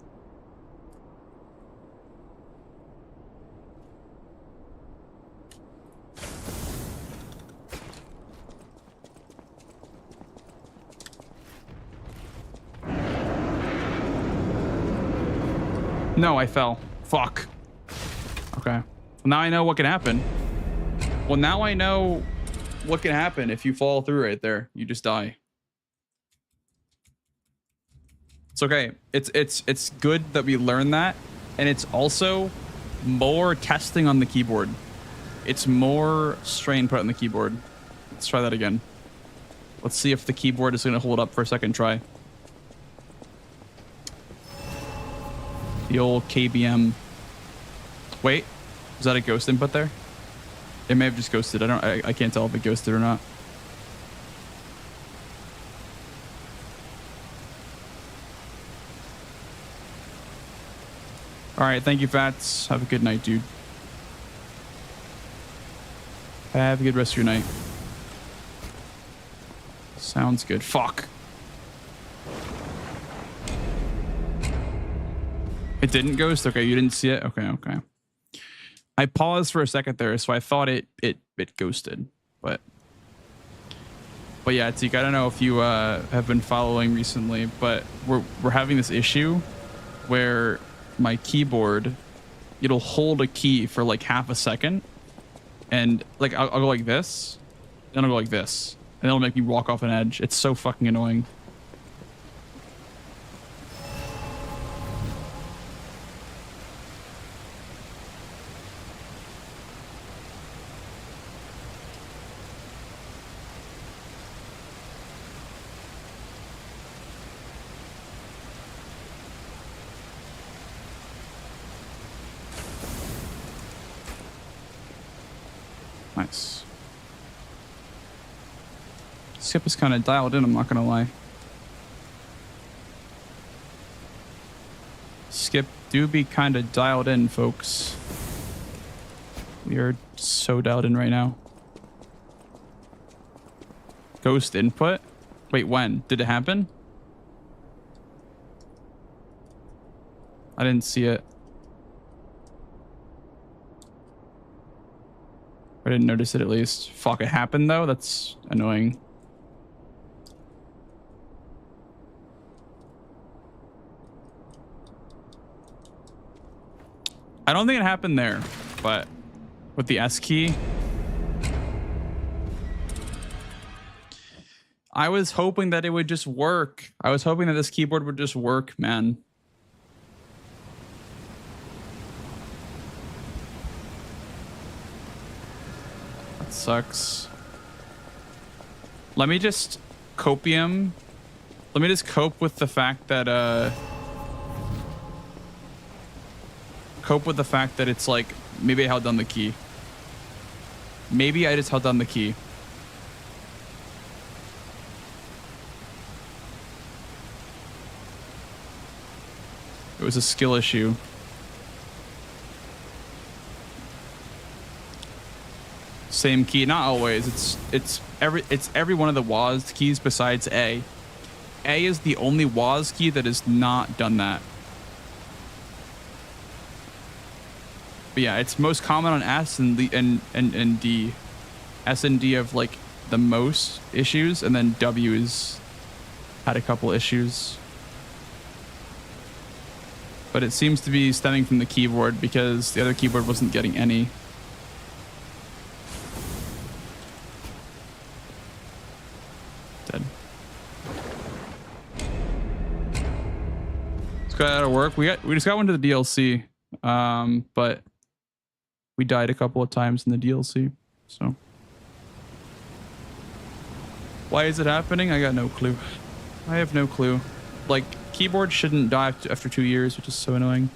No, I fell. Fuck. Okay. Well, now I know what can happen. Well, now I know what can happen if you fall through right there. You just die. It's okay. It's good that we learn that, and it's also more testing on the keyboard. It's more strain put on the keyboard. Let's try that again. Let's see if the keyboard is going to hold up for a second try. The old KBM. Wait, is that a ghost input there? It may have just ghosted. I can't tell if it ghosted or not. All right, thank you, Fats. Have a good night, dude. Have a good rest of your night. Sounds good. Fuck. It didn't ghost? Okay, you didn't see it? Okay, okay. I paused for a second there, so I thought it ghosted. But yeah, Teak, I don't know if you have been following recently, but we're having this issue where my keyboard it'll hold a key for like half a second, and like I'll go like this, then I'll go like this, and it'll make me walk off an edge. It's so fucking annoying. Nice. Skip is kind of dialed in, I'm not gonna lie. Skip do be kind of dialed in, folks. We are so dialed in right now. Ghost input? Wait, when? Did it happen? I didn't see it. I didn't notice it at least. Fuck, it happened though? That's annoying. I don't think it happened there, but with the S key. I was hoping that it would just work. I was hoping that this keyboard would just work, man. Sucks. Let me just copium. Let me just cope with the fact that it's like maybe I held down the key. Maybe I just held down the key. It was a skill issue. Same key, not always. It's every one of the WASD keys besides A. A is the only WASD key that has not done that. But yeah, it's most common on S and D. S and D have like the most issues, and then W has had a couple issues. But it seems to be stemming from the keyboard because the other keyboard wasn't getting any. Dead. Let's go out of work. We just got one to the DLC, but we died a couple of times in the DLC. So why is it happening? I got no clue. I have no clue. Like, keyboard shouldn't die after 2 years, which is so annoying.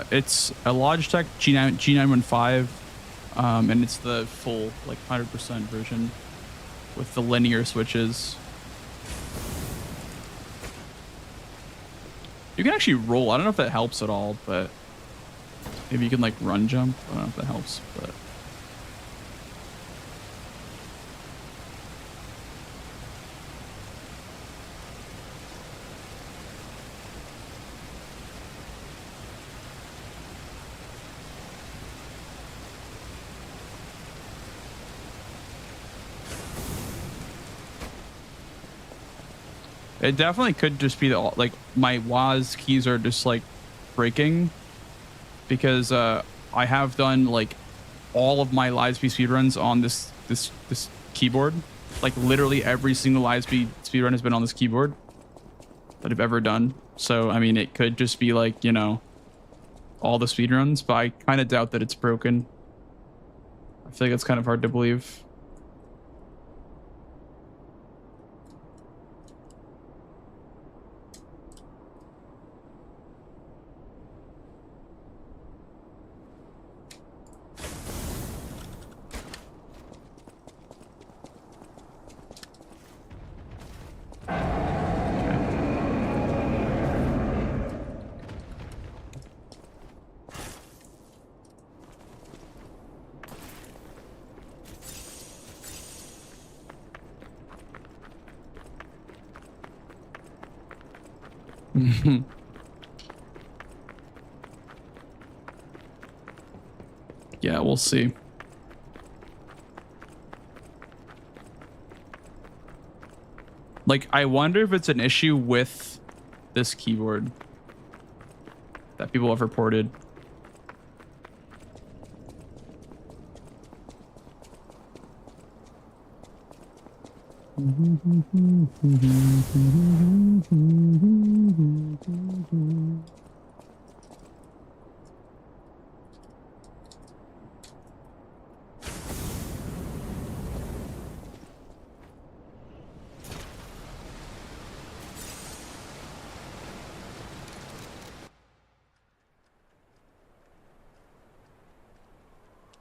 It's a Logitech G915, and it's the full, like, 100% version with the linear switches. You can actually roll. I don't know if that helps at all, but maybe you can, like, run jump. I don't know if that helps, but... It definitely could just be that, like, my WAS keys are just, like, breaking because I have done, like, all of my live speed speedruns on this keyboard. Like, literally every single live speed speedrun has been on this keyboard. that I've ever done. So, I mean, it could just be like, you know, all the speedruns, but I kind of doubt that it's broken. I feel like it's kind of hard to believe. Yeah, we'll see. Like, I wonder if it's an issue with this keyboard that people have reported.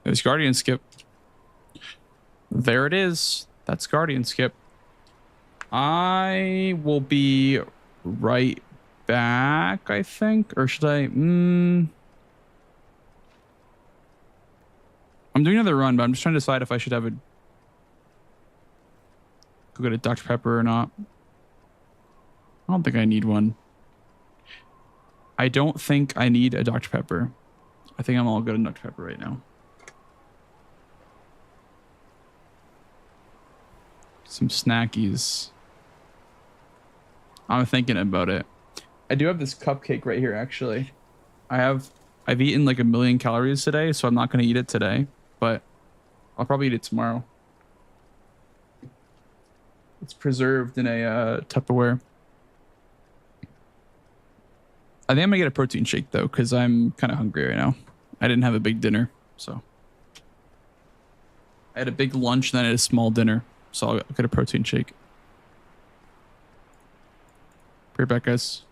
There's Guardian Skip. There it is. That's Guardian Skip. I will be right back, I think. Or should I? I'm doing another run, but I'm just trying to decide if I should have a go get a Dr. Pepper or not. I don't think I need one. I don't think I need a Dr. Pepper. I think I'm all good on Dr. Pepper right now. Some snackies. I'm thinking about it. I do have this cupcake right here, actually. I've eaten like 1 million calories today, so I'm not going to eat it today, but I'll probably eat it tomorrow. It's preserved in a Tupperware. I think I'm gonna get a protein shake though, because I'm kind of hungry right now. I didn't have a big dinner, so I had a big lunch and then I had a small dinner, so I'll get a protein shake. Be right back, guys.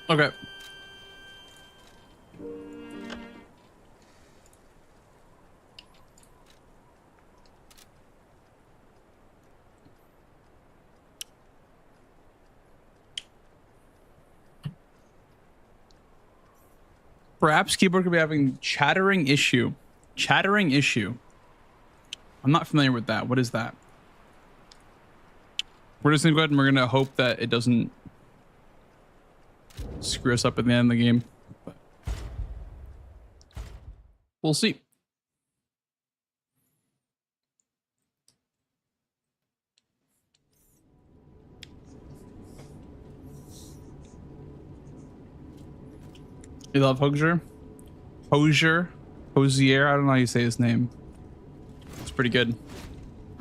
Okay. Perhaps keyboard could be having chattering issue. Chattering issue. I'm not familiar with that. What is that? We're just gonna go ahead and we're gonna hope that it doesn't screw us up at the end of the game. But we'll see. You love Hosier? Hosier? I don't know how you say his name. It's pretty good.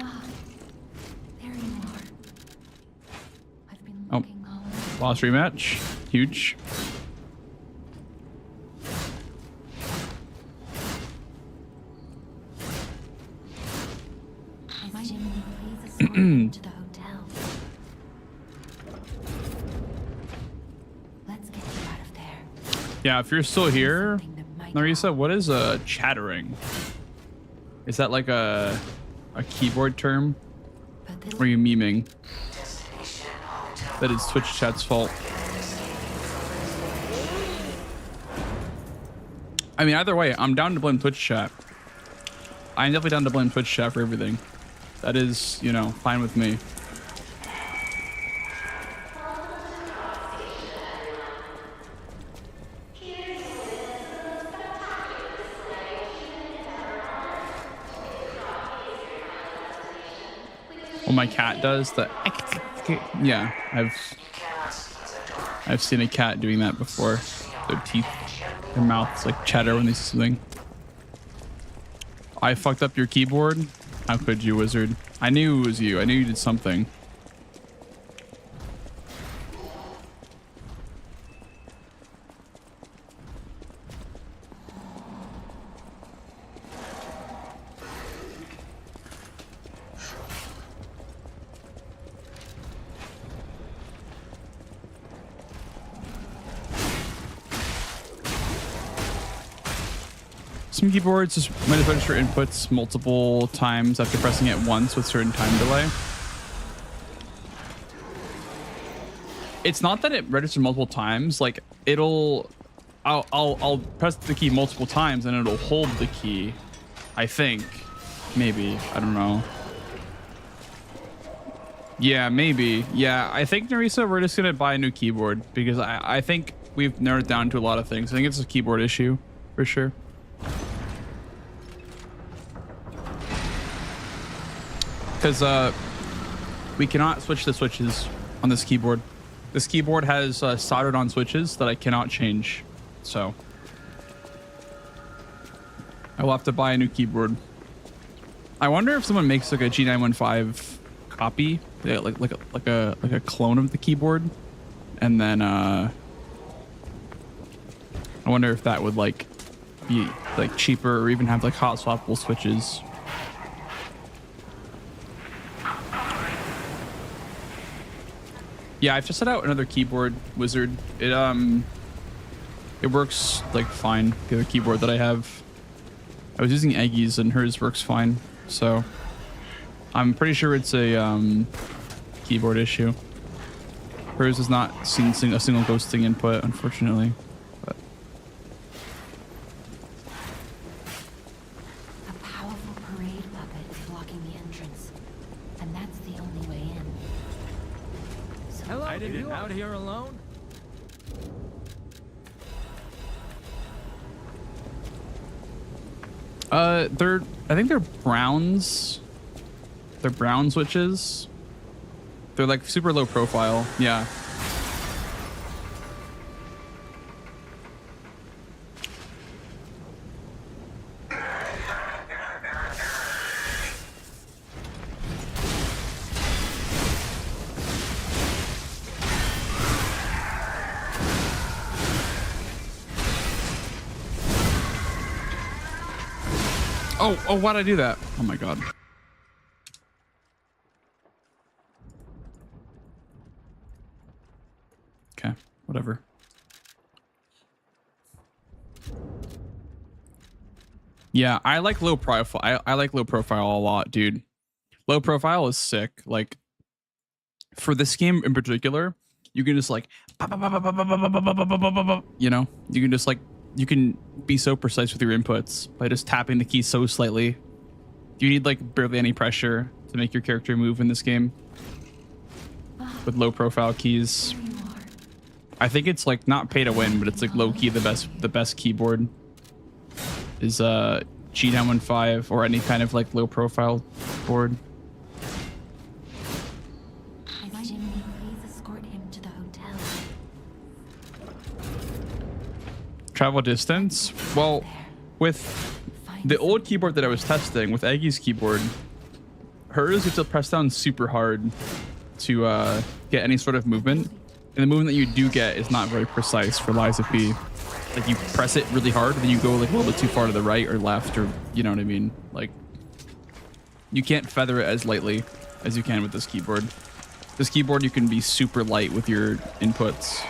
Ah, there you are. I've been Oh, looking all over. lost rematch. Huge. My Jimmy, please escort me to the hotel. Let's get you out of there. Yeah, if you're still here, Something that might Narisa, what is chattering? Is that like a keyboard term? But this Or are you memeing? That is Twitch chat's fault. I mean, either way, I'm down to blame Twitch chat. I'm definitely down to blame Twitch chat for everything. That is, you know, fine with me. What my cat does, the yeah, I've seen a cat doing that before. Their teeth, their mouths like chatter when they see something. I fucked up your keyboard. How could you, wizard? I knew it was you. I knew you did something. Some keyboards just might have register inputs multiple times after pressing it once with certain time delay. It's not that it registers multiple times. Like I'll press the key multiple times and it'll hold the key. I think, maybe, I don't know. Yeah, maybe. Yeah, I think Narisa, we're just gonna buy a new keyboard because I think we've narrowed it down to a lot of things. I think it's a keyboard issue for sure. Because we cannot switch the switches on this keyboard. This keyboard has soldered on switches that I cannot change. So I will have to buy a new keyboard. I wonder if someone makes like a G915 copy, like a clone of the keyboard, and then I wonder if that would like be like cheaper or even have like hot swappable switches. Yeah, I've just set out another keyboard, wizard. It works like fine. The other keyboard that I have, I was using Eggy's and hers works fine. So I'm pretty sure it's a keyboard issue. Hers has not seen a single ghosting input, unfortunately. But A powerful parade puppet is blocking the entrance, and that's the only way in. So Hello, are you out here alone? I think they're browns. They're brown switches. They're like super low profile. Yeah. Oh, why'd I do that? Oh my god. Okay, whatever. Yeah, I like low profile. I like low profile a lot, dude. Low profile is sick. Like for this game in particular, you can just like, you know, you can just like, you can be so precise with your inputs by just tapping the key so slightly. You need like barely any pressure to make your character move in this game with low profile keys. I think it's like not pay to win, but it's like low key the best keyboard is G915 or any kind of like low profile board. Jimmy, please escort him to the hotel. Travel distance? Well, with the old keyboard that I was testing, with Aggie's keyboard, hers you have to press down super hard to get any sort of movement. And the movement that you do get is not very precise for Liza P. Like you press it really hard, then you go like a little bit too far to the right or left, or you know what I mean? Like you can't feather it as lightly as you can with this keyboard. This keyboard you can be super light with your inputs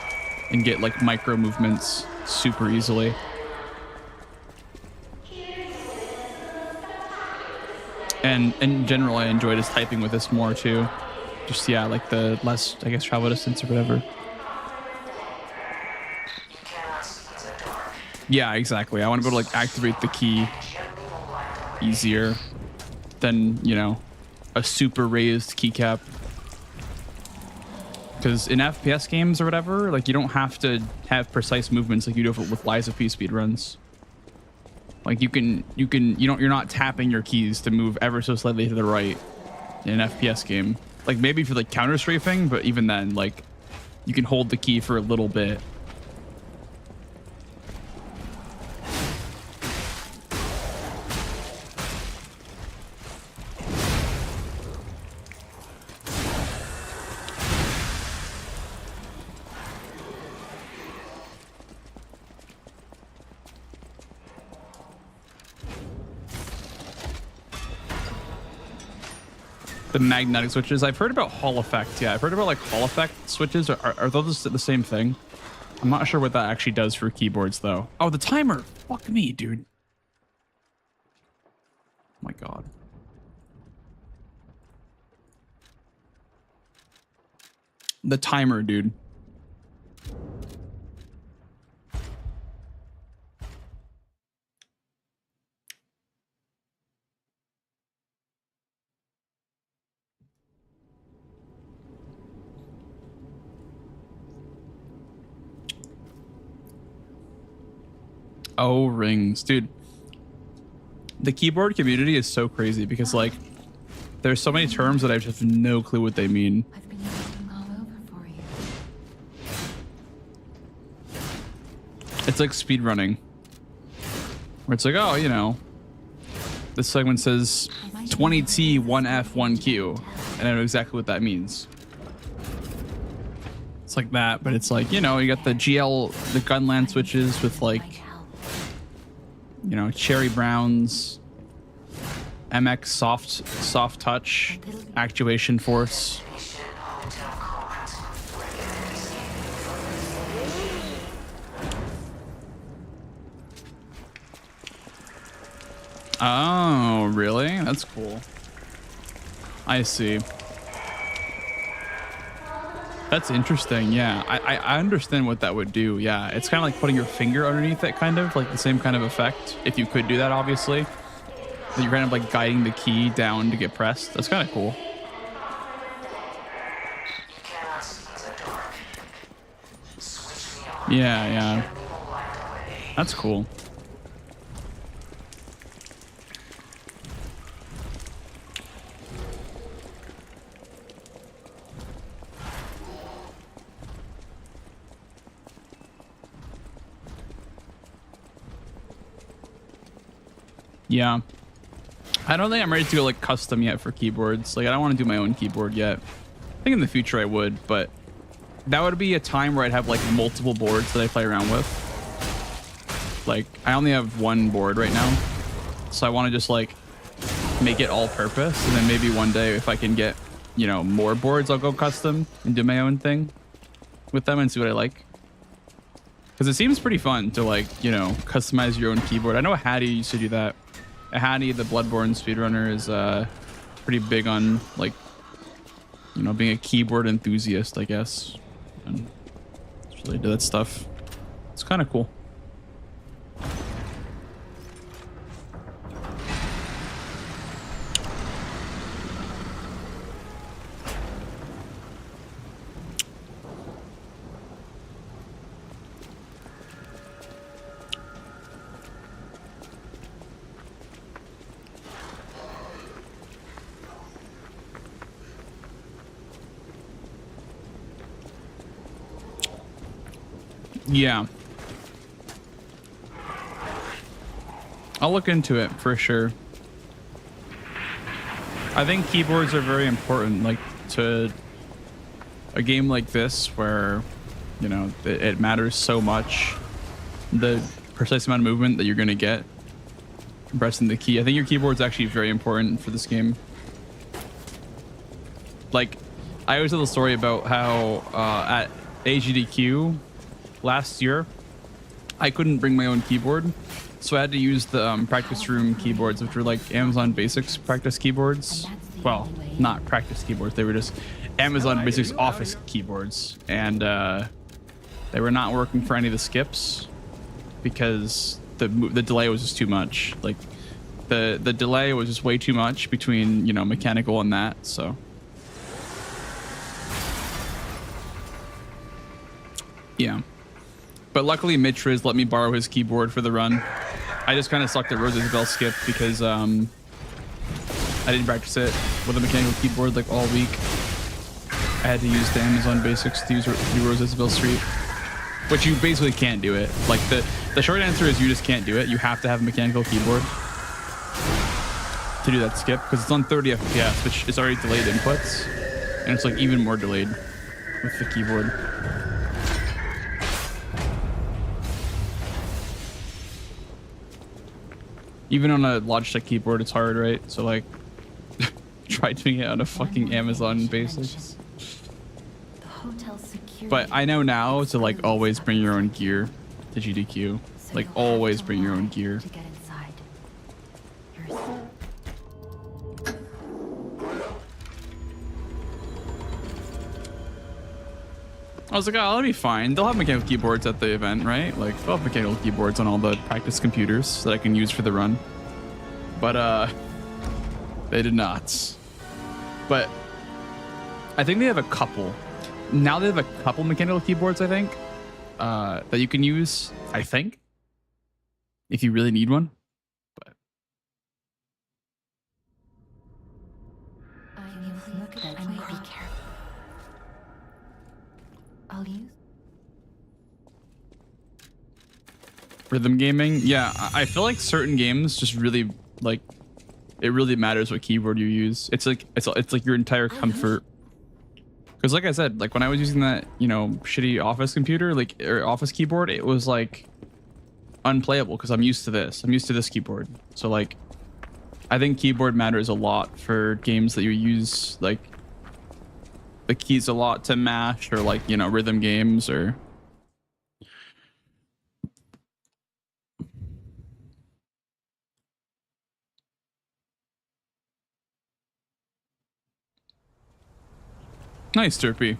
and get like micro movements super easily. And in general, I enjoy just typing with this more too. Just yeah, like the less, I guess, travel distance or whatever. Yeah, exactly. I want to be able to like activate the key easier than, you know, a super raised keycap. Because in FPS games or whatever, like you don't have to have precise movements like you do with Liza P speedruns. Like you're not tapping your keys to move ever so slightly to the right in an FPS game. Like maybe for like counter strafing, but even then, like you can hold the key for a little bit. The magnetic switches. I've heard about Hall effect. Yeah, I've heard about like Hall effect switches. Are those the same thing? I'm not sure what that actually does for keyboards though. Oh, the timer. Fuck me, dude. Oh my God. The timer, dude. Oh, rings, dude. The keyboard community is so crazy because like there's so many terms that I just have no clue what they mean. I've been looking all over for you. It's like speedrunning, where it's like, oh, you know, this segment says 20T, 1F, 1Q, and I know exactly what that means. It's like that, but it's like, you know, you got the GL, the Gunland switches with like, you know, Cherry Browns, MX soft touch, actuation force. Oh, really? That's cool. I see. That's interesting. Yeah, I understand what that would do. Yeah, it's kind of like putting your finger underneath it, kind of like the same kind of effect. If you could do that, obviously. That you're kind of like guiding the key down to get pressed. That's kind of cool. Yeah, yeah. That's cool. Yeah, I don't think I'm ready to go like custom yet for keyboards. Like I don't want to do my own keyboard yet. I think in the future I would, but that would be a time where I'd have like multiple boards that I play around with. Like I only have one board right now, so I want to just like make it all purpose, and then maybe one day if I can get, you know, more boards, I'll go custom and do my own thing with them and see what I like. Because it seems pretty fun to like, you know, customize your own keyboard. I know Hattie used to do that Hattie, the Bloodborne speedrunner, is pretty big on, like, you know, being a keyboard enthusiast, I guess. And it's really into that stuff. It's kind of cool. Yeah. I'll look into it for sure. I think keyboards are very important, like, to a game like this where, you know, it matters so much, the precise amount of movement that you're going to get pressing the key. I think your keyboard's actually very important for this game. Like, I always tell the story about how at AGDQ last year, I couldn't bring my own keyboard, so I had to use the practice room keyboards, which were like Amazon Basics practice keyboards. Well, not practice keyboards, they were just Amazon Basics office keyboards, and they were not working for any of the skips because the delay was just too much. Like, the delay was just way too much between, you know, mechanical and that. So yeah. But luckily, Mitriz let me borrow his keyboard for the run. I just kind of sucked at Rose Isabel skip because I didn't practice it with a mechanical keyboard like all week. I had to use the Amazon Basics to use Rose Isabel Street, which you basically can't do it. Like, the short answer is you just can't do it. You have to have a mechanical keyboard to do that skip because it's on 30 FPS, which is already delayed inputs, and it's like even more delayed with the keyboard. Even on a Logitech keyboard, it's hard, right? So, like, try doing it on a fucking Amazon Basics. But I know now to, like, always bring your own gear to GDQ. Like, always bring your own gear. I was like, oh, that'll be fine. They'll have mechanical keyboards at the event, right? Like, they'll have mechanical keyboards on all the practice computers that I can use for the run. But, they did not. But I think they have a couple. Now they have a couple mechanical keyboards, I think, that you can use, I think, if you really need one. But I'll use rhythm gaming, yeah, I feel like certain games just really, like, it really matters what keyboard you use. It's like your entire comfort. Because like I said, like when I was using that, you know, shitty office computer, like, or office keyboard, it was like unplayable because I'm used to this. I'm used to this keyboard. So, like, I think keyboard matters a lot for games that you use, like, the keys a lot to mash, or, like, you know, rhythm games, or nice, Derpy.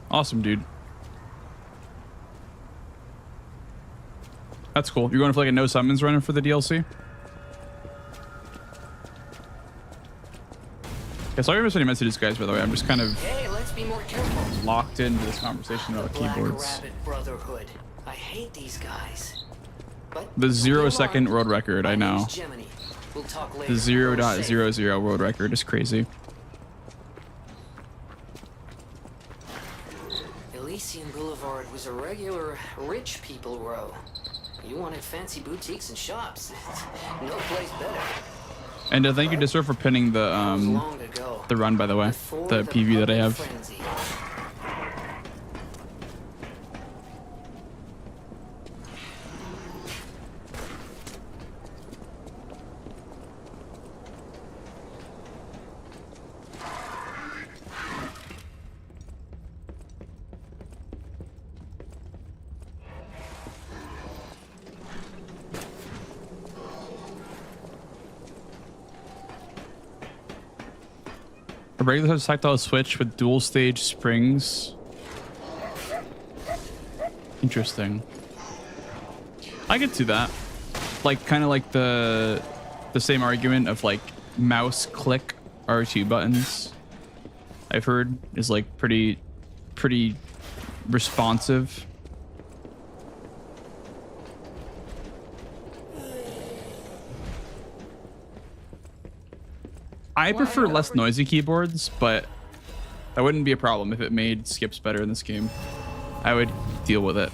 Awesome, dude. That's cool. You're going for like a no summons runner for the DLC? Yeah, sorry I missed any messages, guys, by the way. I'm just kind of let's be more careful. Locked into this conversation about keyboards. Rabbit Brotherhood. I hate these guys. But The 0-second world record, I know. We'll talk later. The 0.00 world record is crazy. Elysian Boulevard was a regular rich people row. You wanted fancy boutiques and shops. No place better. And thank you, Disor, for pinning the run, by the way. The PV that I have. A regular tactile switch with dual stage springs. Interesting. I could see that. Like kind of like the same argument of like mouse click R2 buttons. I've heard is like pretty responsive. I prefer less noisy keyboards, but that wouldn't be a problem if it made skips better in this game. I would deal with it.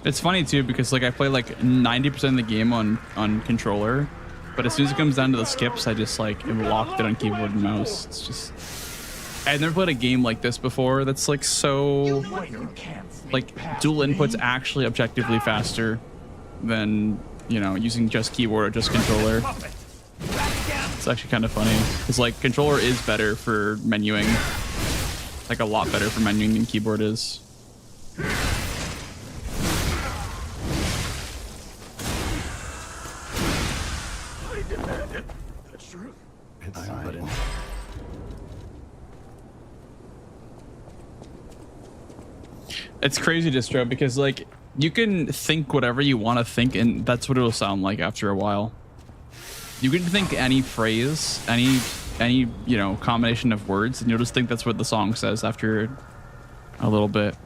It's funny too because like I play like 90% of the game on controller, but as soon as it comes down to the skips, I just like am locked it on keyboard and mouse. It's just I've never played a game like this before. That's like so like dual inputs actually objectively faster than using just keyboard or just controller. It's actually kind of funny because like controller is better for menuing, like a lot better for menuing than keyboard is. It's crazy, Distro, because like you can think whatever you want to think, and that's what it'll sound like after a while. You can think any phrase, any combination of words, and you'll just think that's what the song says after a little bit.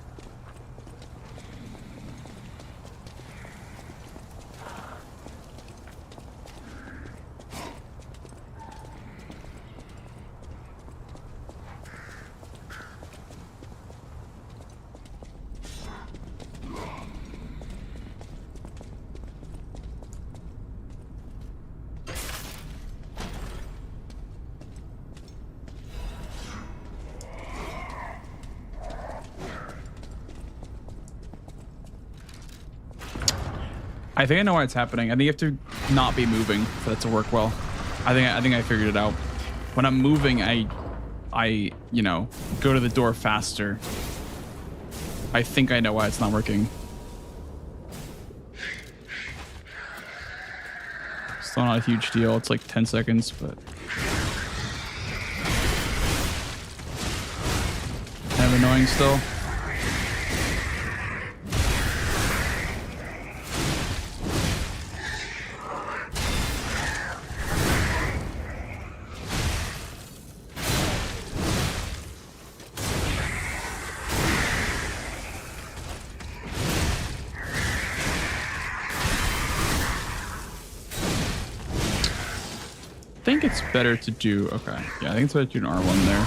I think I know why it's happening. I think you have to not be moving for that to work well. I think I figured it out. When I'm moving, I go to the door faster. I think I know why it's not working. Still not a huge deal. It's like 10 seconds, but kind of annoying still. I think it's better to do, okay. Yeah, I think it's better to do an R1 there.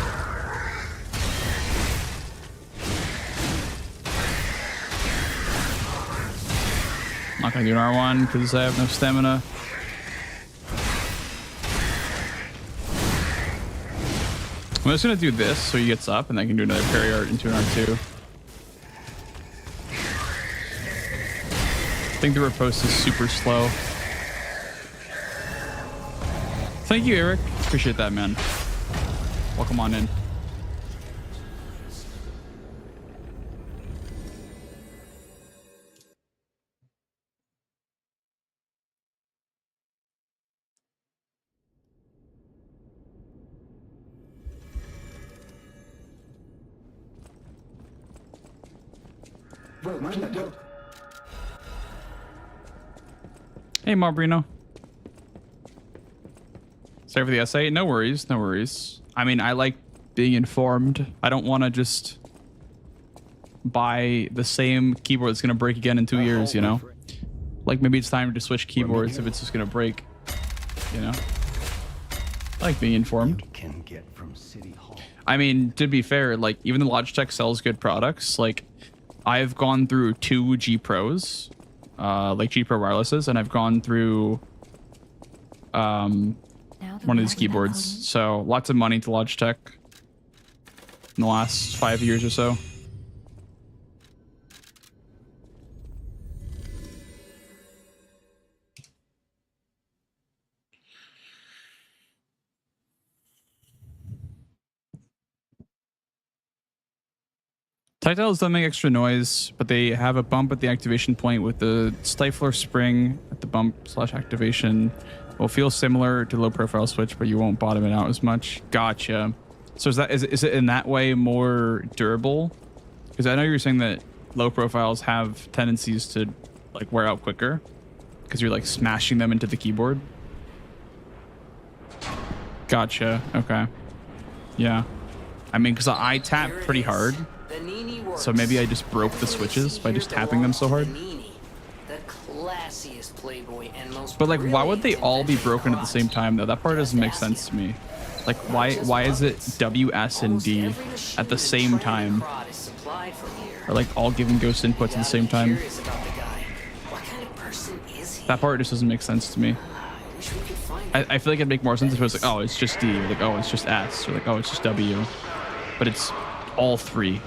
I'm not gonna do an R1 because I have no stamina. I'm just gonna do this so he gets up and I can do another parry art into an R2. I think the riposte is super slow. Thank you, Eric. Appreciate that, man. Welcome on in. Hey, Marbrino. Sorry for the essay. No worries, no worries. I mean, I like being informed. I don't want to just buy the same keyboard that's going to break again in 2 years, you know? Like, maybe it's time to switch keyboards if it's just going to break, you know? I like being informed. I mean, to be fair, like, even the Logitech sells good products. Like, I've gone through 2 G Pros, like G Pro wirelesses, and I've gone through one of these keyboards. So lots of money to Logitech in the last 5 years or so. Playstyles don't make extra noise, but they have a bump at the activation point with the stifler spring at the bump/activation. Will feel similar to low profile switch, but you won't bottom it out as much. Gotcha. So is it in that way more durable? Because I know you were saying that low profiles have tendencies to like wear out quicker because you're like smashing them into the keyboard. Gotcha. Okay. Yeah. I mean, because I tap pretty hard, so maybe I just broke the switches by just tapping them so hard. But like, why would they all be broken at the same time though? That part doesn't make sense to me. Like, why is it W, S, and D at the same time? Or like all giving ghost inputs at the same time? That part just doesn't make sense to me. I feel like it'd make more sense if it was like, oh, it's just D, or like, oh, it's just S, or like, oh, it's just W. But it's all three.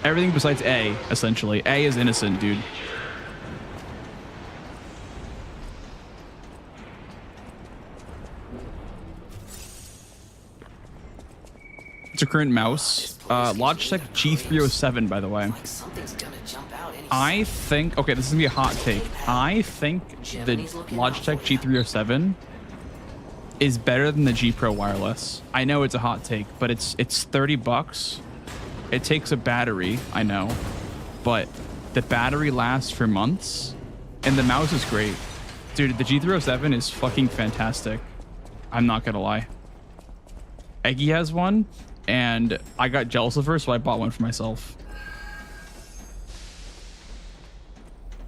Everything besides A, essentially. A is innocent, dude. It's a current mouse. Logitech G307, by the way. I think, okay, this is gonna be a hot take. I think the Logitech G307 is better than the G Pro wireless. I know it's a hot take, but it's $30. It takes a battery, I know, but the battery lasts for months, and the mouse is great. Dude, the G307 is fucking fantastic. I'm not gonna lie. Eggy has one, and I got jealous of her, so I bought one for myself.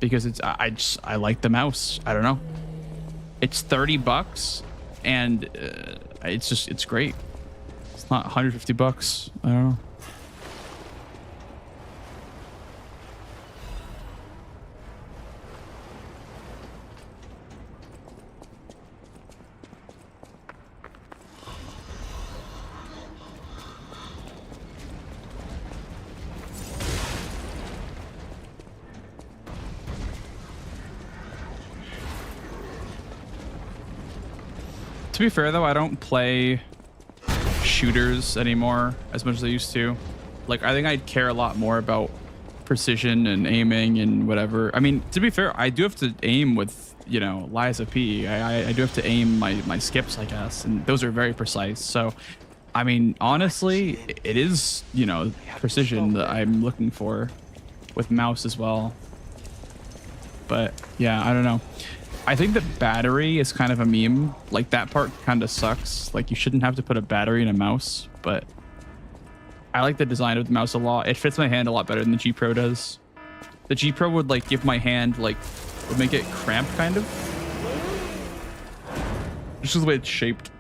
Because it's I like the mouse. I don't know. It's $30, and it's great. It's not $150. I don't know. To be fair though, I don't play shooters anymore as much as I used to. Like, I think I'd care a lot more about precision and aiming and whatever. I mean, to be fair, I do have to aim with, you know, Liza P. I do have to aim my skips, I guess, and those are very precise. So, I mean, honestly, it is, you know, precision that I'm looking for with mouse as well. But yeah, I don't know. I think the battery is kind of a meme. Like, that part kind of sucks. Like, you shouldn't have to put a battery in a mouse, but I like the design of the mouse a lot. It fits my hand a lot better than the G Pro does. The G Pro would like give my hand, like, would make it cramped kind of. Just the way it's shaped.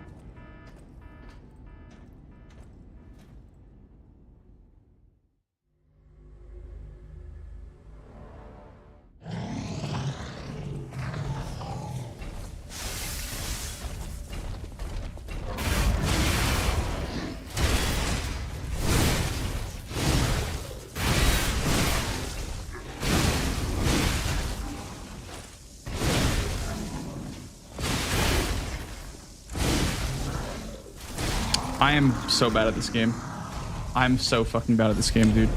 I am so bad at this game. I'm so fucking bad at this game, dude.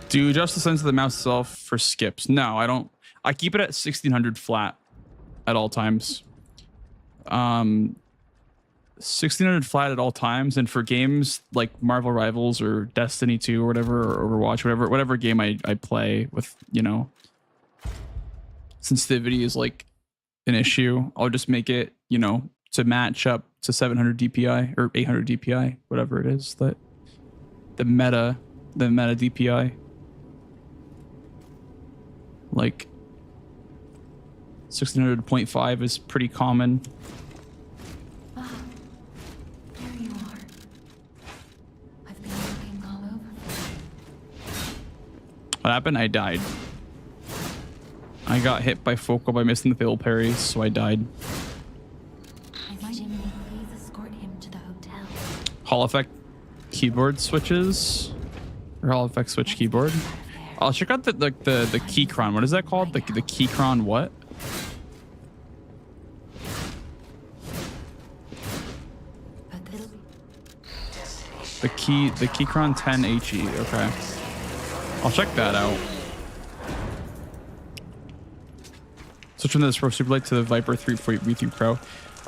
Do you adjust the sense of the mouse itself for skips? No, I don't. I keep it at 1600 flat at all times. 1600 flat at all times, and for games like Marvel Rivals or Destiny 2 or whatever, or Overwatch, whatever game I play with, you know, sensitivity is like an issue, I'll just make it, you know, to match up to 700 DPI or 800 DPI, whatever it is, that the meta DPI. Like 1600.5 is pretty common. What happened? I died. I got hit by Focal by missing the fail parries, so I died. Jimmy, please escort him to the hotel. Hall effect keyboard switches. Or All effects switch keyboard. I'll check out the Keychron. What is that called? The Keychron what? The Keychron 10 HE. Okay. I'll check that out. Switch from the Pro Super Light to the Viper 3 V3 Pro.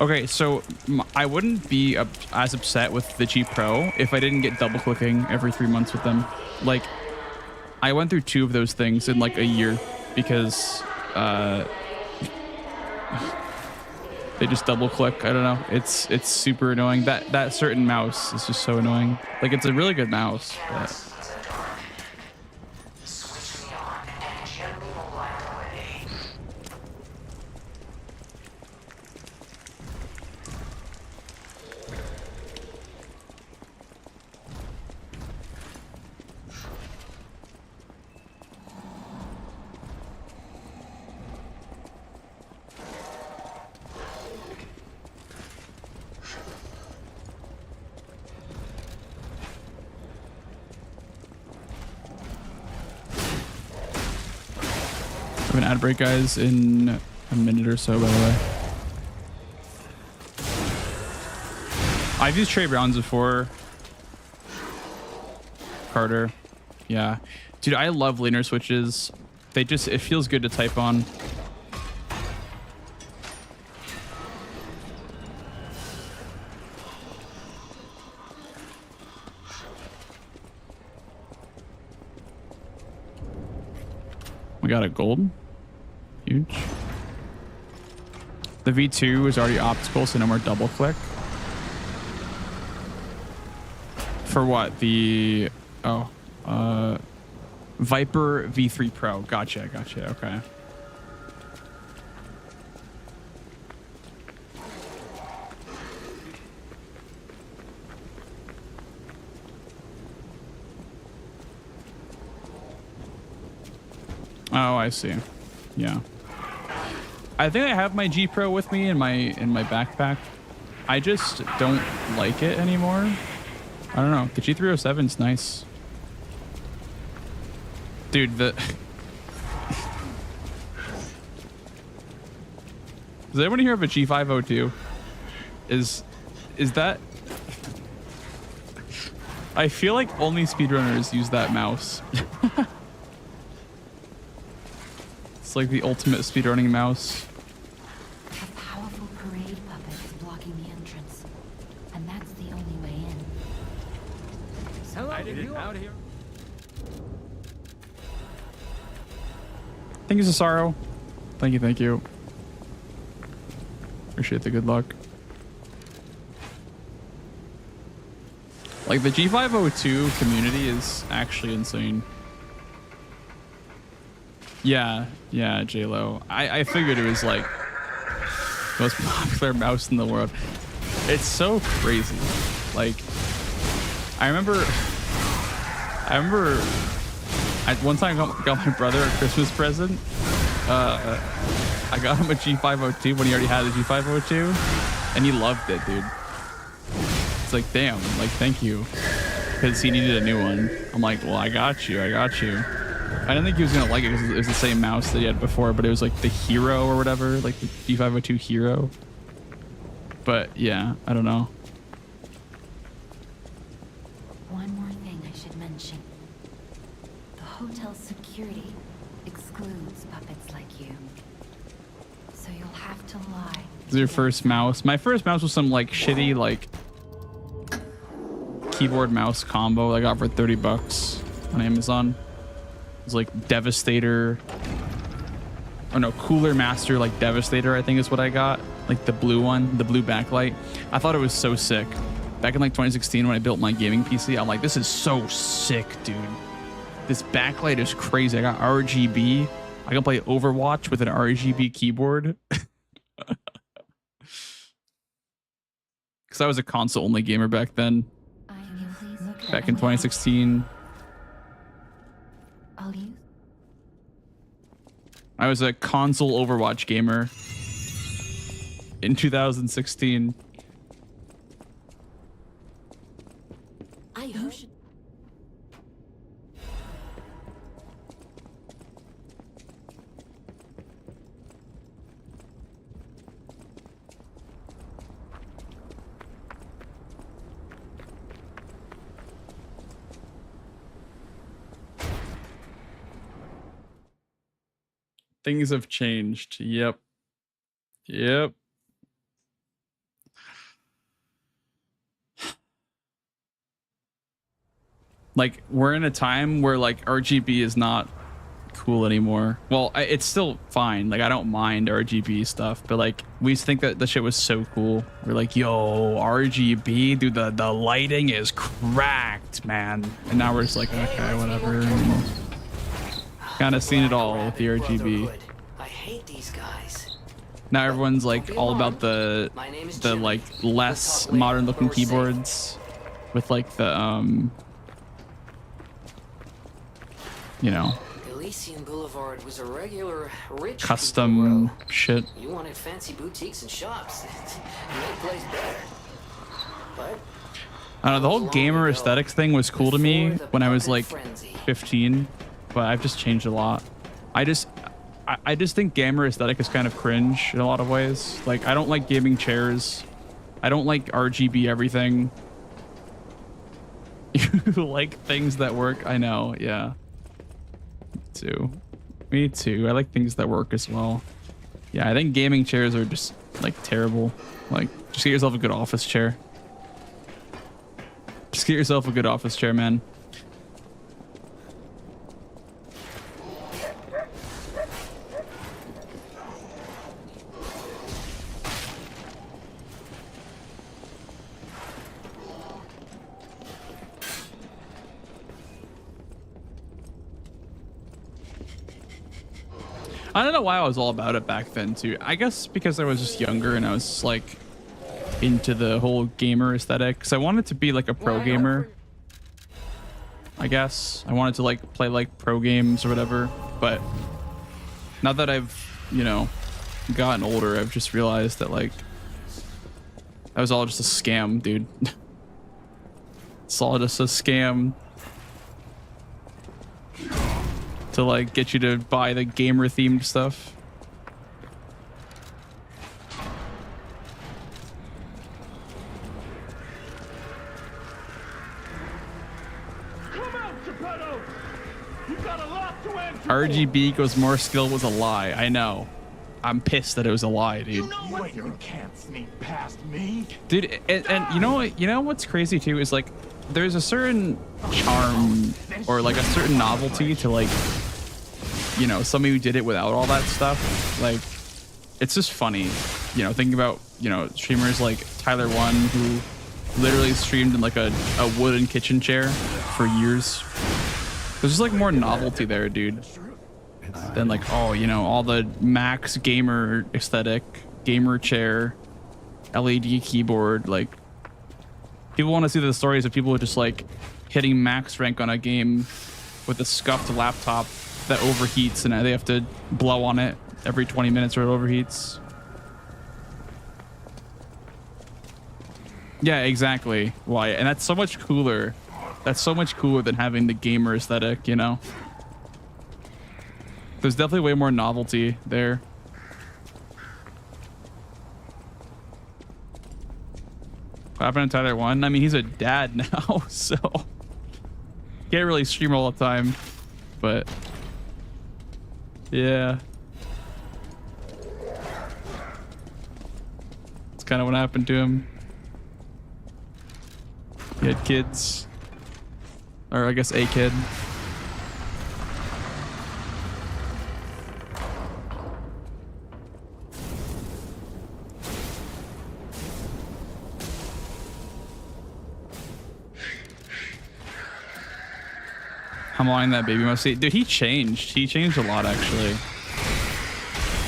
Okay, so I wouldn't be as upset with the G Pro if I didn't get double clicking every 3 months with them. Like, I went through 2 of those things in like a year because they just double click. I don't know. It's super annoying. That certain mouse is just so annoying. Like, it's a really good mouse, but an ad break, guys, in a minute or so, by the way. I've used Trey Browns before. Carter. Yeah. Dude, I love linear switches. It feels good to type on. We got a gold. Huge. The V2 is already optical, so no more double click. For what? The Viper V3 Pro. Gotcha. Okay. Oh, I see. Yeah. I think I have my G Pro with me in my backpack. I just don't like it anymore. I don't know. The G307 is nice. Dude, Does anyone here have a G502? Is that... I feel like only speedrunners use that mouse. It's like the ultimate speedrunning mouse. A powerful parade puppet is blocking the entrance, and that's the only way in. Hello, you out here? Thank you, Cesaro. Thank you. Appreciate the good luck. Like, the G502 community is actually insane. Yeah, J-Lo. I figured it was like the most popular mouse in the world. It's so crazy. Like, I remember one time I got my brother a Christmas present. I got him a G502 when he already had a G502, and he loved it, dude. It's like, damn, like, thank you, because he needed a new one. I'm like, well, I got you. I didn't think he was gonna like it because it was the same mouse that he had before, but it was like the Hero or whatever, like the G502 Hero. But yeah, I don't know. One more thing I should mention. The hotel security excludes puppets like you. So you'll have to lie. This is your first mouse. My first mouse was some like shitty like keyboard mouse combo I got for $30 on Amazon. It was like Devastator. Oh no, Cooler Master like Devastator, I think is what I got. Like the blue one, the blue backlight. I thought it was so sick. Back in like 2016 when I built my gaming PC, I'm like, this is so sick, dude. This backlight is crazy. I got RGB. I can play Overwatch with an RGB keyboard. Because I was a console-only gamer back then. Back in 2016. I was a console Overwatch gamer in 2016. Things have changed. Yep. Yep. Like, we're in a time where like RGB is not cool anymore. Well, it's still fine. Like, I don't mind RGB stuff, but like, we used to think that the shit was so cool. We're like, yo, RGB, dude, the lighting is cracked, man. And now we're just like, okay, whatever. Kind of seen it all with the RGB. I hate these guys. Now everyone's like all about the like less modern looking keyboards with like the you know, Elysian Boulevard was a regular rich custom shit. You wanted fancy boutiques and shops. No place better. But I don't know, the whole gamer aesthetics thing was cool to me when I was like 15, but I've just changed a lot. I just think gamer aesthetic is kind of cringe in a lot of ways. Like, I don't like gaming chairs. I don't like RGB everything. You like things that work? I know, yeah. Me too. I like things that work as well. Yeah, I think gaming chairs are just like terrible. Like, just get yourself a good office chair. Just get yourself a good office chair, man. I don't know why I was all about it back then too. I guess because I was just younger and I was like into the whole gamer aesthetic. Cause I wanted to be like a pro gamer. I guess I wanted to like play like pro games or whatever. But now that I've, you know, gotten older, I've just realized that like that was all just a scam, dude. It's all just a scam to like get you to buy the gamer themed stuff. RGB equals more skill was a lie. I know. I'm pissed that it was a lie, dude. You can't sneak past me. Dude, and you know what? You know what's crazy too is like there's a certain charm or like a certain novelty to like, you know, somebody who did it without all that stuff. Like, it's just funny, you know, thinking about, you know, streamers like Tyler One who literally streamed in like a wooden kitchen chair for years. There's just like more novelty there, dude, than like, oh, you know, all the max gamer aesthetic, gamer chair, LED keyboard. Like, people want to see the stories of people just like hitting max rank on a game with a scuffed laptop that overheats and they have to blow on it every 20 minutes or it overheats. Yeah, exactly. Why? And that's so much cooler. That's so much cooler than having the gamer aesthetic, you know? There's definitely way more novelty there. What happened to Tyler One? I mean, he's a dad now, so can't really stream all the time, but yeah. It's kind of what happened to him. He had kids. Or I guess a kid. I'm lying that baby must see. Dude, he changed. He changed a lot, actually.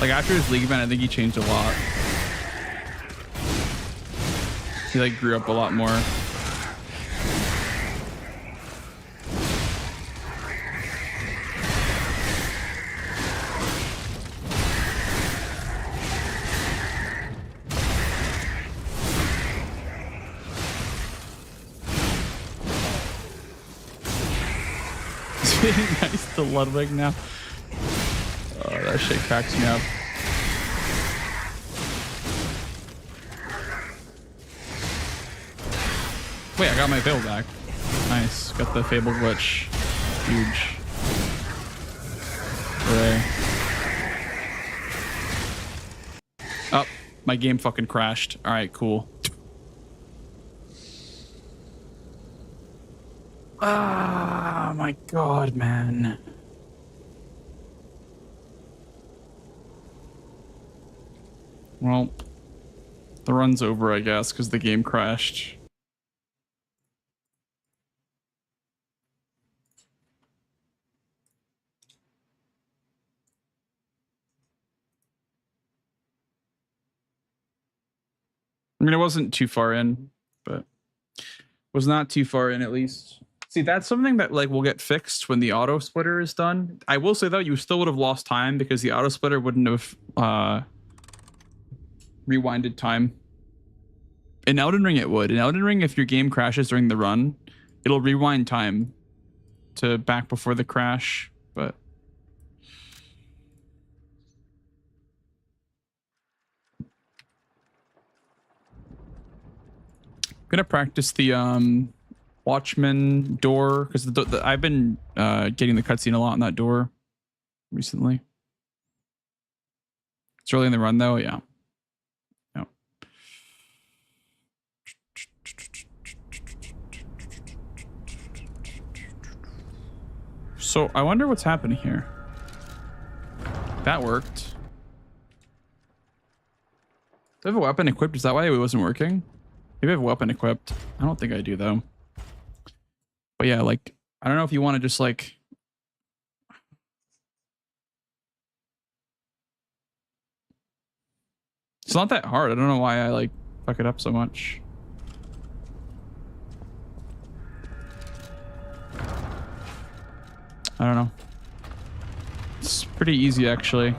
Like, after his league event, I think he changed a lot. He, like, grew up a lot more. Nice to Ludwig now. Oh, that shit cracks me up. Wait, I got my Fable back. Nice. Got the Fable glitch. Huge. Hooray. My game fucking crashed. All right, cool. Ah, my God, man. Well, the run's over, I guess, because the game crashed. I mean, it wasn't too far in, but was not too far in at least. See, that's something that like will get fixed when the auto splitter is done. I will say though, you still would have lost time because the auto splitter wouldn't have rewinded time. In Elden Ring, it would. In Elden Ring, if your game crashes during the run, it'll rewind time to back before the crash, but I'm gonna practice the Watchman door because I've been getting the cutscene a lot on that door recently. It's early in the run though, yeah. Yeah. So I wonder what's happening here. That worked. Do I have a weapon equipped? Is that why it wasn't working? Maybe I have a weapon equipped. I don't think I do though. But yeah, like, I don't know if you want to just like... It's not that hard. I don't know why I like fuck it up so much. I don't know. It's pretty easy actually.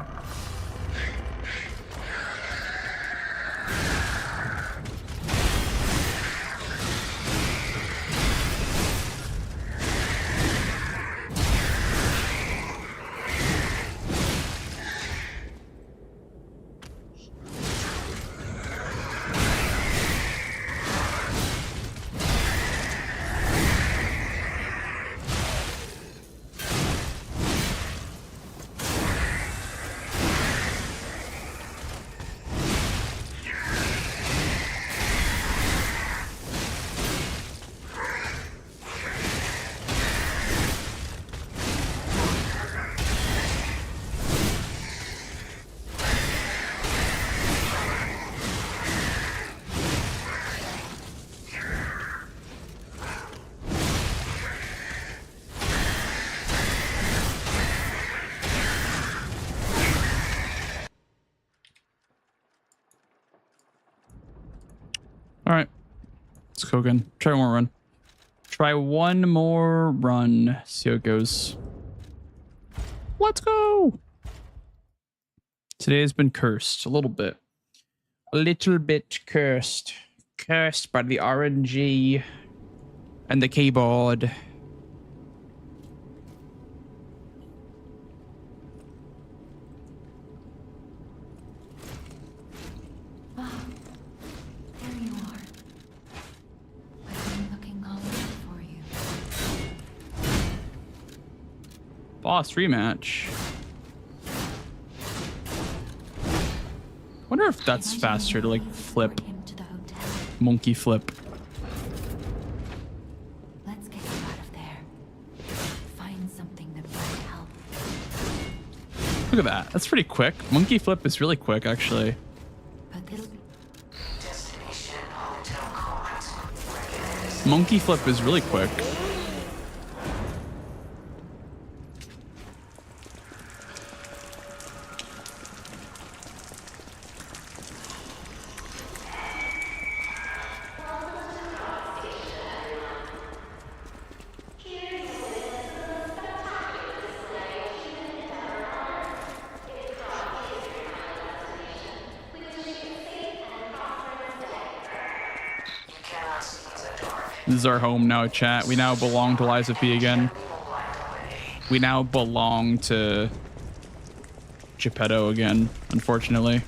All right, let's go again. Try one more run. Try one more run. See how it goes. Let's go. Today has been cursed a little bit. A little bit cursed. Cursed by the RNG and the keyboard. Boss rematch. Wonder if that's faster to like flip. Monkey flip. Let's get you out of there. Find something that might help. Look at that. That's pretty quick. Monkey flip is really quick actually. Monkey flip is really quick. This is our home now, chat. We now belong to Lies of P again. We now belong to Geppetto again, unfortunately.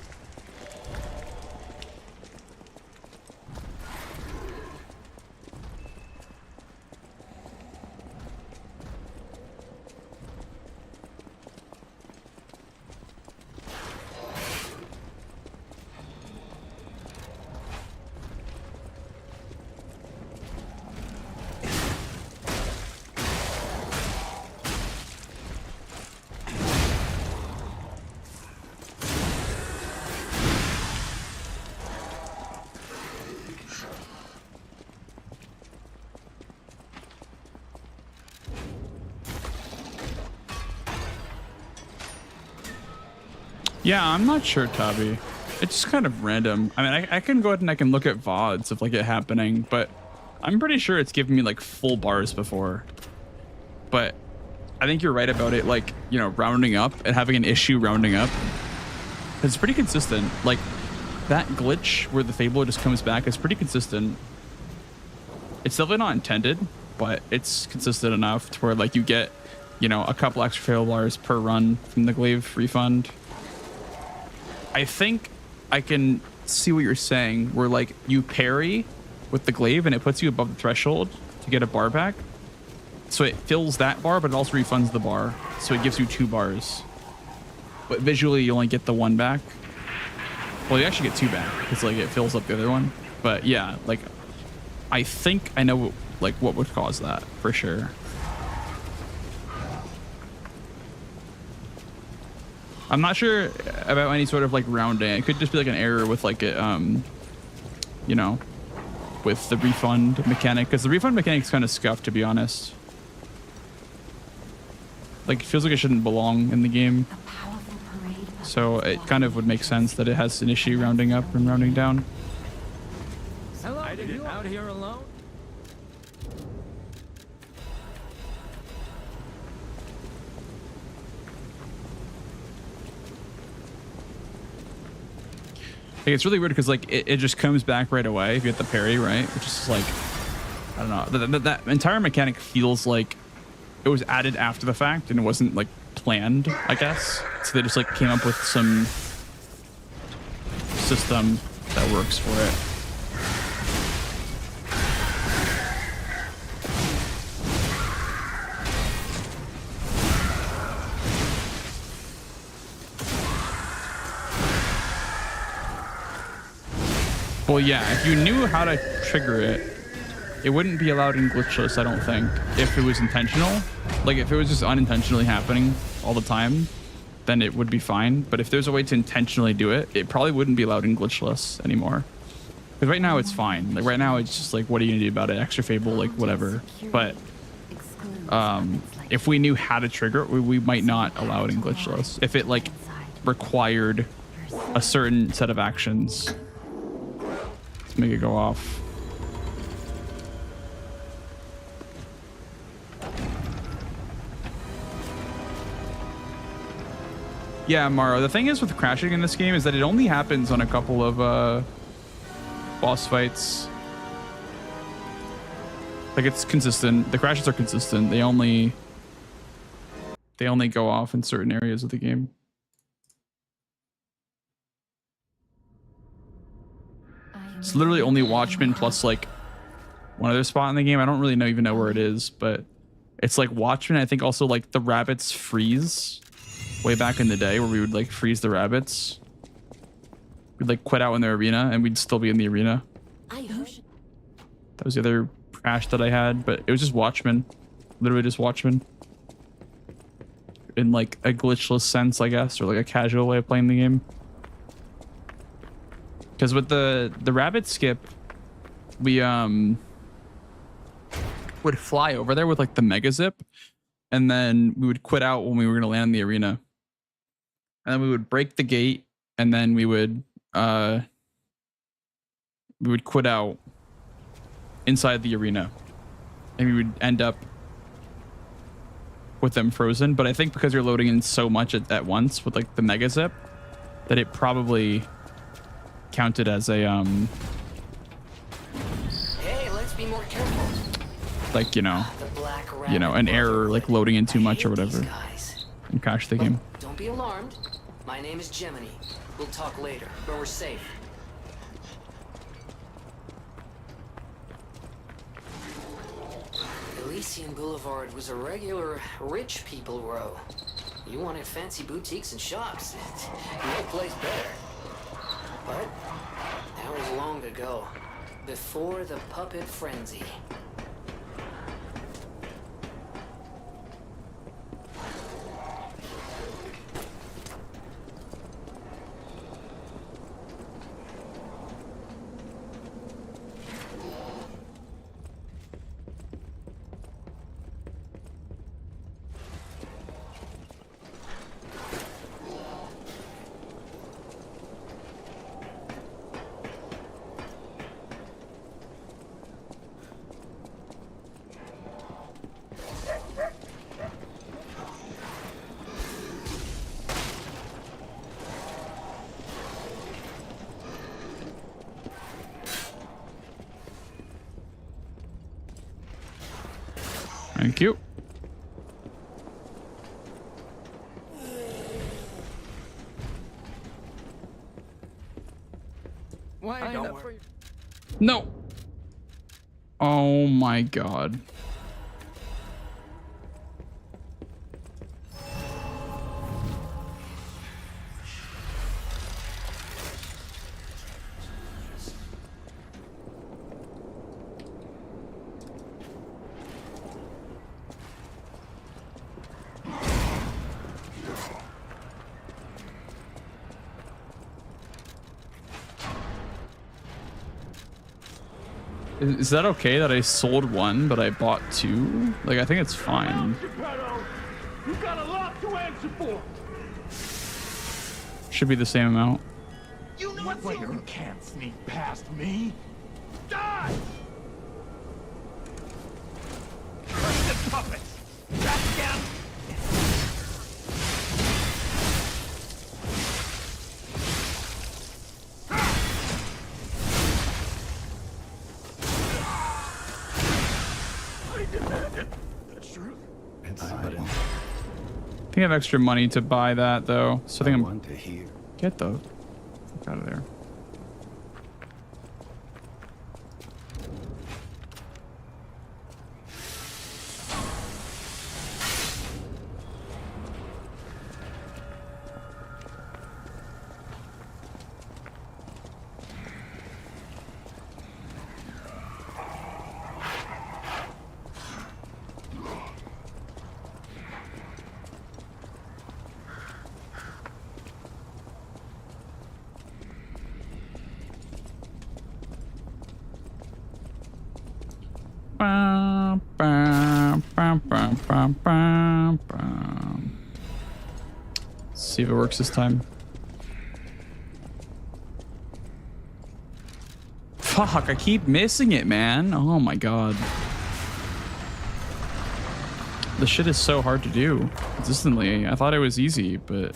Yeah, I'm not sure, Tabby. It's just kind of random. I mean, I can go ahead and I can look at VODs of like it happening, but I'm pretty sure it's given me like full bars before. But I think you're right about it, like, you know, rounding up and having an issue rounding up. It's pretty consistent. Like that glitch where the Fable just comes back is pretty consistent. It's definitely not intended, but it's consistent enough to where like you get, you know, a couple extra fail bars per run from the glaive refund. I think I can see what you're saying, where like you parry with the glaive and it puts you above the threshold to get a bar back. So it fills that bar, but it also refunds the bar. So it gives you 2 bars. But visually you only get the 1 back. Well, you actually get 2 back because like it fills up the other one. But yeah, like I think I know like what would cause that for sure. I'm not sure about any sort of like rounding. It could just be like an error with like a, you know, with the refund mechanic, because the refund mechanic is kind of scuffed, to be honest. Like it feels like it shouldn't belong in the game. So it kind of would make sense that it has an issue rounding up and rounding down. Hello, are you out here alone? Like, it's really weird because like it just comes back right away if you get the parry, right? Which is like, I don't know. That entire mechanic feels like it was added after the fact and it wasn't like planned, I guess. So they just like came up with some system that works for it. Well, yeah, if you knew how to trigger it, it wouldn't be allowed in glitchless, I don't think, if it was intentional. Like, if it was just unintentionally happening all the time, then it would be fine. But if there's a way to intentionally do it, it probably wouldn't be allowed in glitchless anymore. Because right now it's fine. Like, right now it's just like, what are you going to do about it? Extra Fable, like, whatever. But if we knew how to trigger it, we might not allow it in glitchless. If it, like, required a certain set of actions. Make it go off. Yeah, Maro, the thing is with crashing in this game is that it only happens on a couple of boss fights. Like, it's consistent. The crashes are consistent. They only go off in certain areas of the game. It's literally only Watchmen plus like one other spot in the game. I don't really even know where it is, but it's like Watchmen. I think also like the rabbits freeze way back in the day where we would like freeze the rabbits. We'd like quit out in the arena and we'd still be in the arena. That was the other crash that I had, but it was just Watchmen. Literally just Watchmen. In like a glitchless sense, I guess, or like a casual way of playing the game. Because with the rabbit skip, we would fly over there with like the mega zip, and then we would quit out when we were gonna land in the arena, and then we would break the gate, and then we would quit out inside the arena, and we would end up with them frozen. But I think because you're loading in so much at once with like the mega zip, that it probably counted as a Hey, let's be more careful. Like, you know, an error like loading in too much or whatever and crash the game. Don't be alarmed. My name is Gemini. We'll talk later, but we're safe. Elysian Boulevard was a regular rich people row. You wanted fancy boutiques and shops. No place better. But that was long ago, before the puppet frenzy. Thank you. Why don't worry. No. Oh my god. Is that okay that I sold one, but I bought two? Like, I think it's fine. You got a lot to answer for. Should be the same amount. You know what? You can't sneak past me. Die! Cursed puppets! Back down! I think I have extra money to buy that though, so I think I'm get the fuck out of there. See if it works this time. Fuck, I keep missing it, man. Oh my god. The shit is so hard to do consistently. I thought it was easy, but...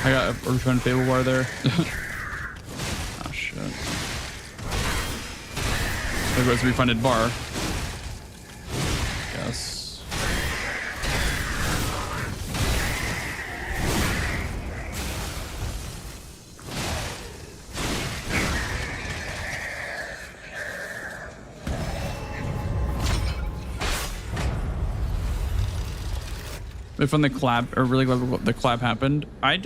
I got a return Fable bar there. Oh shit. There goes the refunded bar. Yes. If when the collab, or really glad the collab happened, I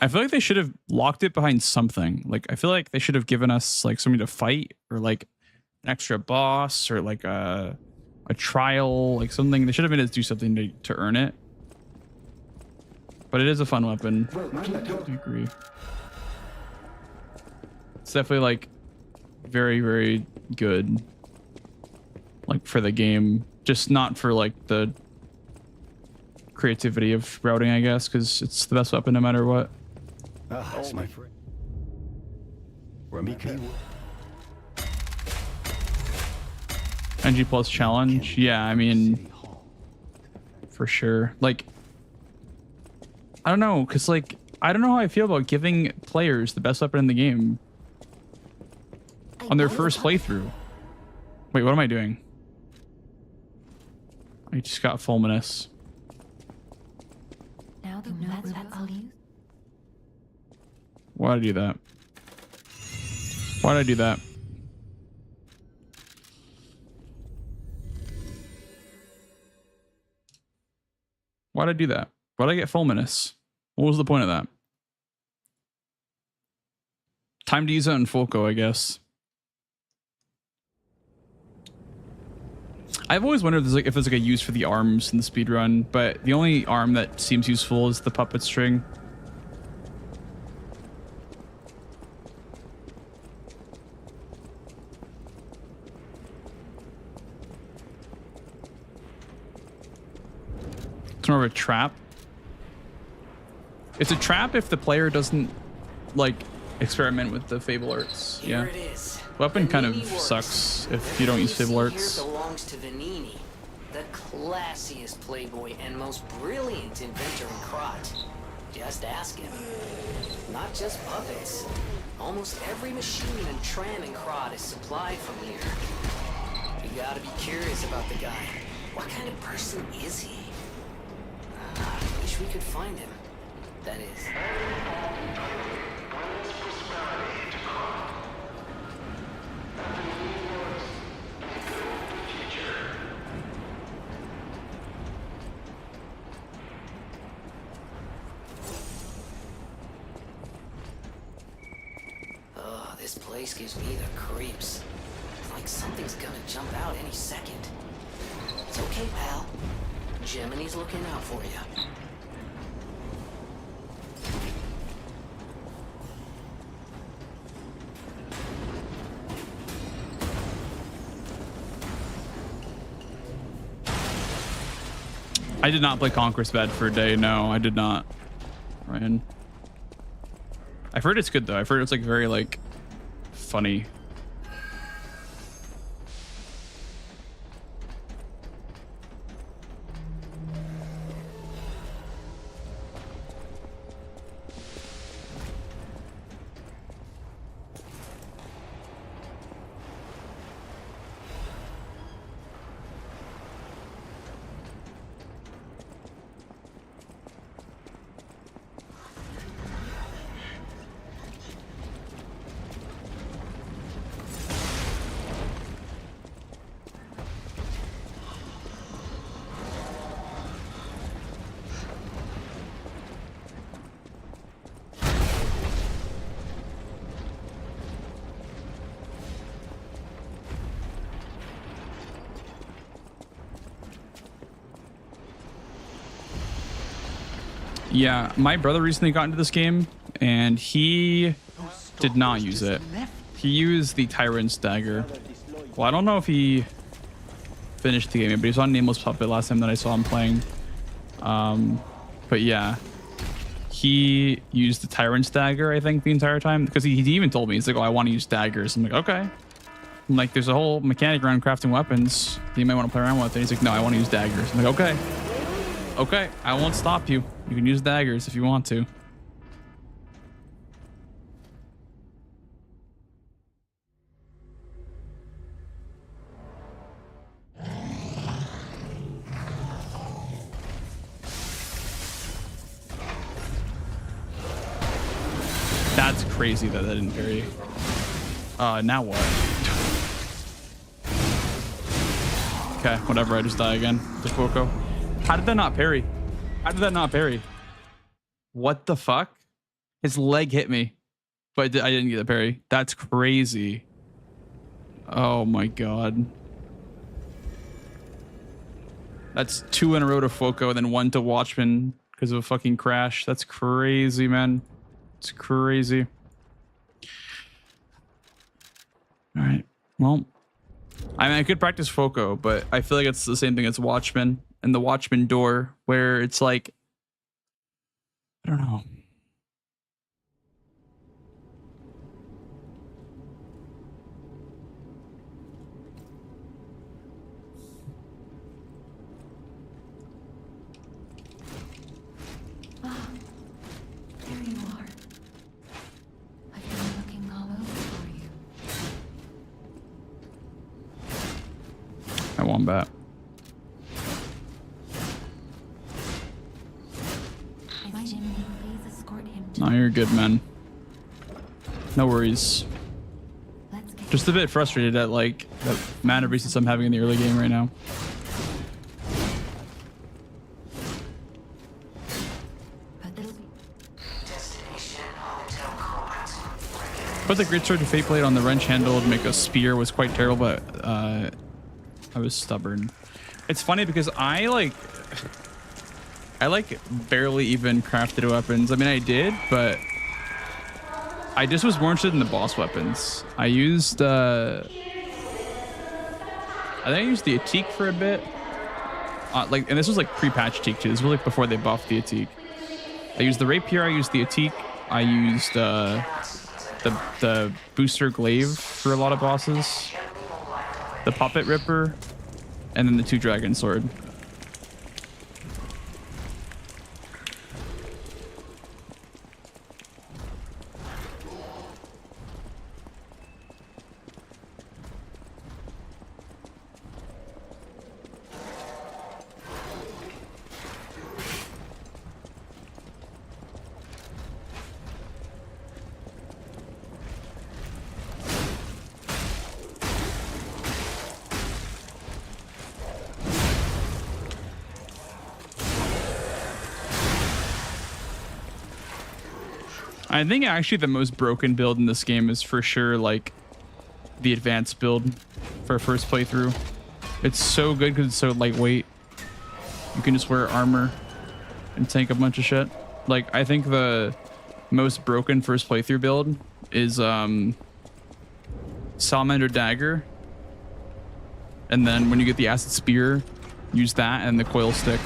feel like they should have locked it behind something. Like, I feel like they should have given us like something to fight, or like an extra boss, or like a trial, like something. They should have made us do something to earn it. But it is a fun weapon. I agree. It's definitely like very, very good. Like for the game. Just not for like the creativity of routing, I guess, because it's the best weapon no matter what. Ah, that's my friend. NG plus challenge. Yeah, I mean, for sure. Like, I don't know, because like, I don't know how I feel about giving players the best weapon in the game on their first playthrough. Wait, what am I doing? I just got fulminous. Now that's I'll use. Why'd I do that? Why'd I do that? Why'd I do that? Why'd I get fulminous? What was the point of that? Time to use it in Folco, I guess. I've always wondered if there's like a use for the arms in the speedrun, but the only arm that seems useful is the puppet string. It's more of a trap. It's a trap if the player doesn't like experiment with the Fable arts. Yeah. Weapon kind of sucks if you don't use Fable arts. Here belongs to Vanini, the classiest playboy and most brilliant inventor in Krot. Just ask him. Not just puppets. Almost every machine and tram in Krot is supplied from here. You gotta be curious about the guy. What kind of person is he? I wish we could find him. That is. Oh, this place gives me the creeps. Like something's gonna jump out any second. It's okay, pal. Gemini's looking out for you. I did not play Conquer's Bad for a day. No, I did not. Ryan. I've heard it's good though. I've heard it's like very like funny. Yeah, my brother recently got into this game and he did not use it. He used the Tyrant's Dagger. Well, I don't know if he finished the game, but he was on Nameless Puppet last time that I saw him playing. But yeah, he used the Tyrant's Dagger, I think, the entire time, because he even told me, he's like, oh, I want to use daggers. I'm like, okay. I'm like, there's a whole mechanic around crafting weapons that you might want to play around with. And he's like, no, I want to use daggers. I'm like, okay. Okay, I won't stop you. You can use daggers if you want to. That's crazy that didn't parry. Now what? Okay, whatever, I just die again. Just Poco. How did that not parry? How did that not parry? What the fuck? His leg hit me, but I didn't get a parry. That's crazy. Oh my god. That's 2 in a row to Foco and then 1 to Watchman because of a fucking crash. That's crazy, man. It's crazy. All right. Well, I mean, I could practice Foco, but I feel like it's the same thing as Watchman and the Watchman door, where it's like, I don't know. Ah, there you are. I've been looking all over for you. I won't bet. No, you're good, man. No worries. Just a bit frustrated at like the amount of resets I'm having in the early game right now. But the Great Sword of Fate blade on the wrench handle to make a spear was quite terrible, but I was stubborn. It's funny because I barely even crafted weapons. I mean, I did, but I just was more interested in the boss weapons. I used, I think I used the Atik for a bit. And this was like pre-patch Atik too. This was like before they buffed the Atik. I used the Rapier, I used the Atik, I used the Booster Glaive for a lot of bosses, the Puppet Ripper, and then the 2 Dragon Sword. I think actually the most broken build in this game is for sure like the advanced build for a first playthrough. It's so good because it's so lightweight. You can just wear armor and tank a bunch of shit. Like I think the most broken first playthrough build is Salamander Dagger, and then when you get the Acid Spear, use that and the Coil Stick.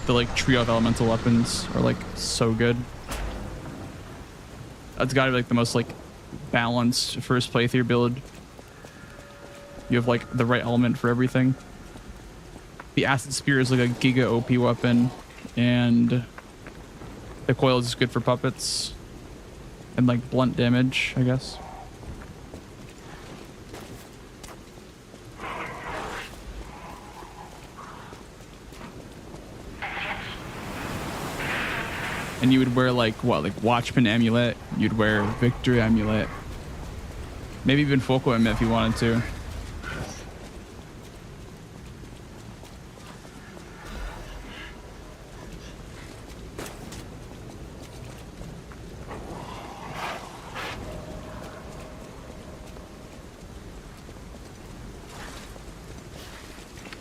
The like trio of elemental weapons are like so good. That's gotta be like the most like balanced first playthrough build. You have like the right element for everything. The Acid Spear is like a giga OP weapon, and the coil is just good for puppets and like blunt damage, I guess. And you would wear like what, like Watchman Amulet, you'd wear Victory Amulet, maybe even Focal Amulet if you wanted to.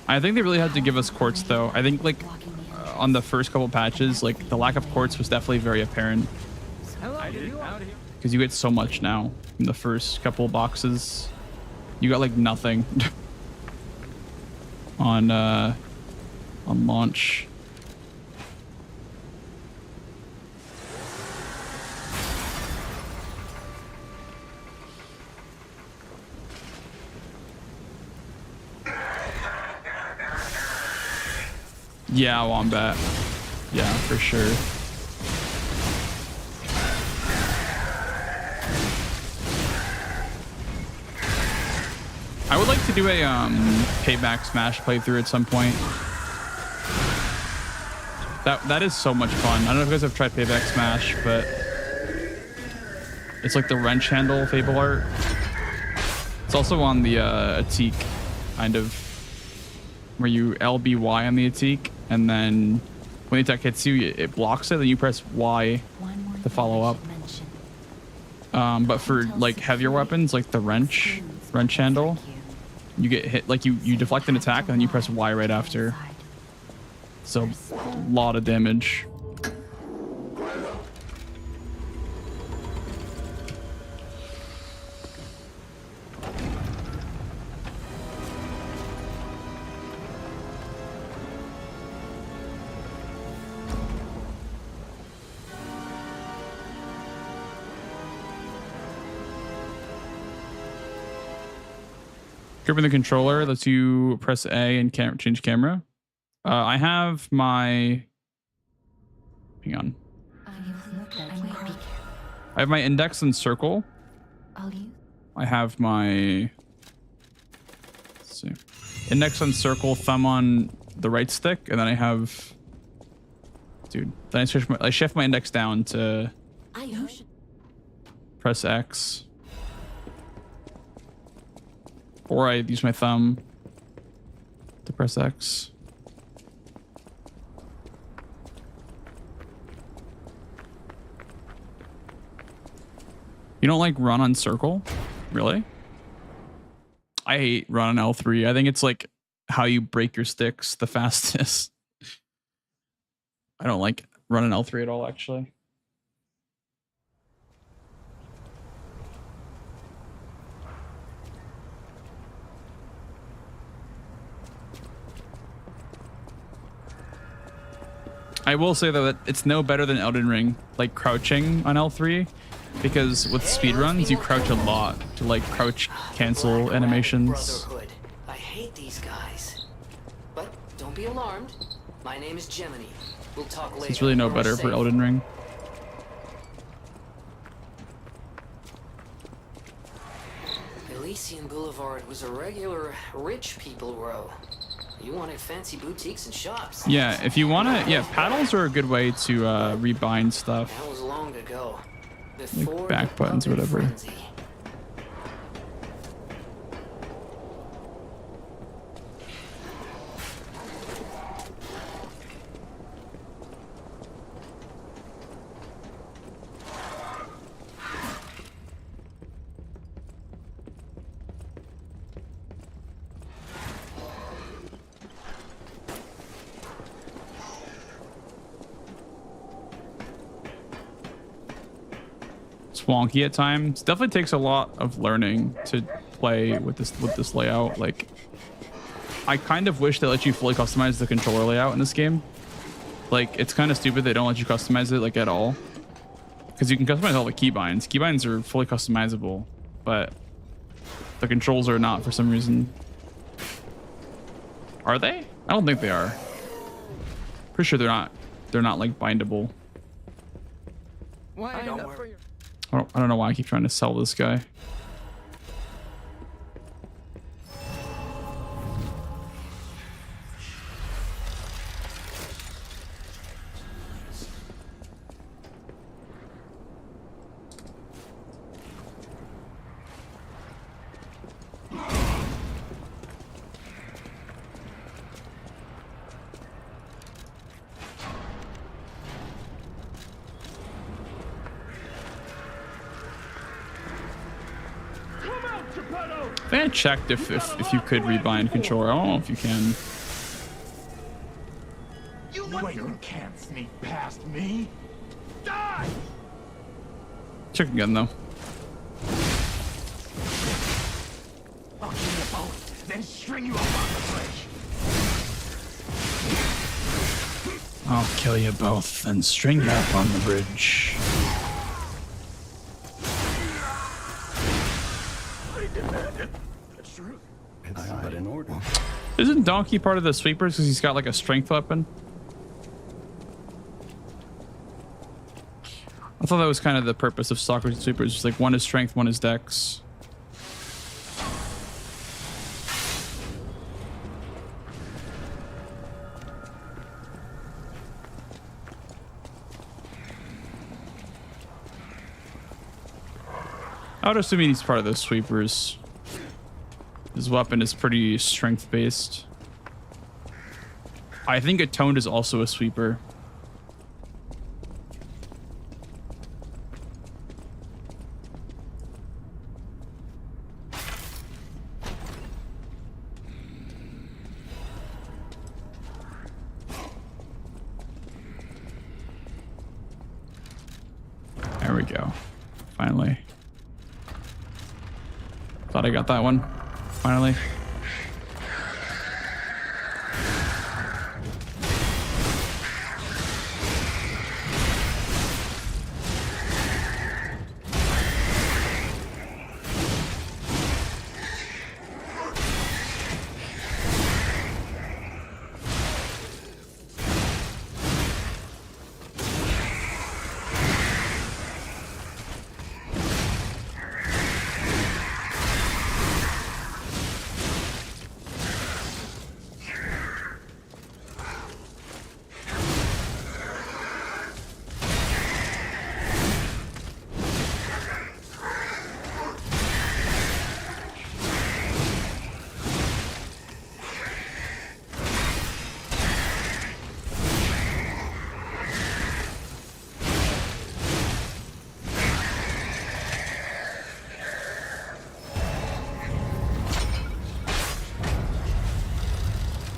I think they really had to give us quartz though. I think like on the first couple patches, like the lack of quartz was definitely very apparent. Because you get so much now in the first couple boxes. You got like nothing on launch. Yeah, Wombat. Yeah, for sure. I would like to do a Payback Smash playthrough at some point. That is so much fun. I don't know if you guys have tried Payback Smash, but it's like the wrench handle Fable art. It's also on the Atik, kind of, where you LBY on the Atik, and then when the attack hits you, it blocks it, then you press Y to follow up. But for like heavier weapons, like the wrench handle, you get hit, like you deflect an attack, and then you press Y right after. So a lot of damage. Gripping the controller lets you press A and change camera. I have my... Hang on. I have my index and circle. I have my... Let's see. Index on circle, thumb on the right stick, and then I have... Dude, then I shift my index down to press X. Or I use my thumb to press X. You don't like run on circle? Really? I hate run on L3. I think it's like how you break your sticks the fastest. I don't like run on L3 at all, actually. I will say though that it's no better than Elden Ring, like crouching on L3, because with speedruns you crouch a lot to like crouch cancel animations. Brotherhood. I hate these guys. But don't be alarmed. My name is Gemini. We'll talk later. It's really no better for Elden Ring. Elysian Boulevard was a regular rich people row. You wanted fancy boutiques and shops. Yeah, if you want to, yeah, paddles are a good way to rebind stuff. That was long ago. Like back buttons or whatever. Frenzy. Wonky at times. Definitely takes a lot of learning to play with this layout. Like, I kind of wish they let you fully customize the controller layout in this game. Like, it's kind of stupid they don't let you customize it like at all, because you can customize all the keybinds. Keybinds are fully customizable, but the controls are not for some reason. Are they? I don't think they are. Pretty sure they're not. They're not like bindable. Why don't worry. I don't know why I keep trying to sell this guy. I think I checked if you could rebind controller. I don't know if you can. You can't sneak past me. Die! Check again though. I'll kill you both, then string you up on the bridge. I'll kill you both and string you up on the bridge. But in order. Isn't Donkey part of the sweepers because he's got like a strength weapon? I thought that was kind of the purpose of stalkers and sweepers. It's like one is strength, one is dex. I would assume he's part of the sweepers. His weapon is pretty strength based. I think Atoned is also a sweeper. There we go. Finally. Thought I got that one. Finally.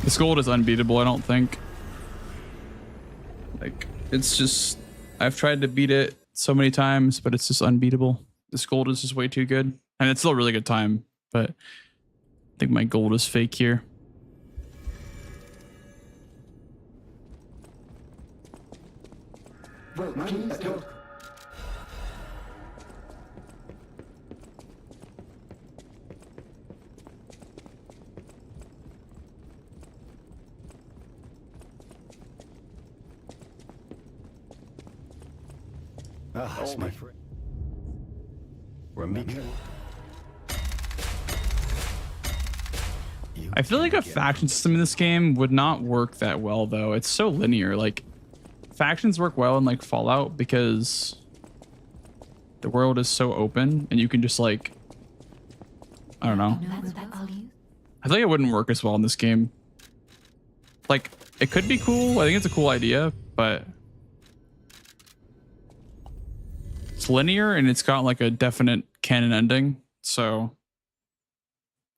This gold is unbeatable, I don't think. Like, it's just, I've tried to beat it so many times, but it's just unbeatable. This gold is just way too good. I mean, it's still a really good time, but I think my gold is fake here. Ah, my friend. Remember? I feel like a faction system in this game would not work that well, though. It's so linear. Like, factions work well in like Fallout because the world is so open and you can just like, I don't know. I think it wouldn't work as well in this game. Like, it could be cool. I think it's a cool idea, but it's linear and it's got like a definite canon ending. So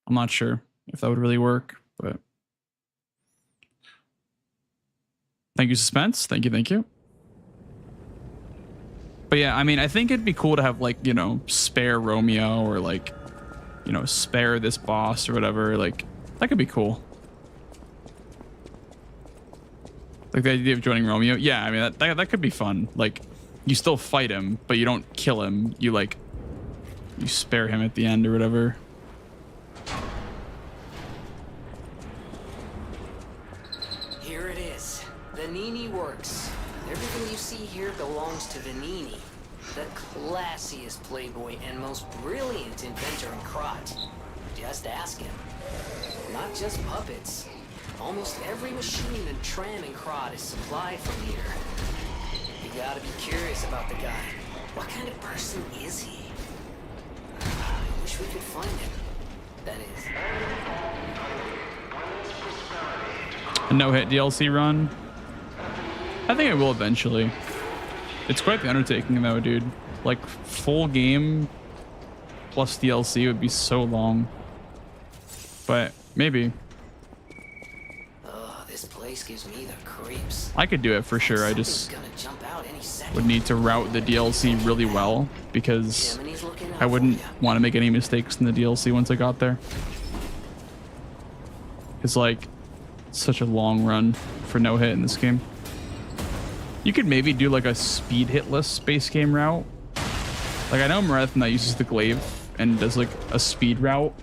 I'm not sure if that would really work, but thank you, Suspense. Thank you, thank you. But yeah, I mean, I think it'd be cool to have like, you know, spare Romeo or like, you know, spare this boss or whatever. Like, that could be cool. Like the idea of joining Romeo. Yeah, I mean, that could be fun. Like, you still fight him, but you don't kill him. You like, you spare him at the end or whatever. Here it is. The Nini works. Everything you see here belongs to Vanini, the classiest playboy and most brilliant inventor in Krot. Just ask him. Not just puppets. Almost every machine and tram in Krot is supplied from here. You gotta be curious about the guy. What kind of person is he? I wish we could find him. That is. A no-hit DLC run? I think it will eventually. It's quite the undertaking though, dude. Like, full game plus DLC would be so long. But maybe. Oh, this place gives me the creeps. I could do it for sure. I just would need to route the DLC really well because I wouldn't want to make any mistakes in the DLC once I got there. It's like such a long run for no hit in this game. You could maybe do like a speed hitless space game route. Like, I know Marathon uses the glaive and does like a speed route.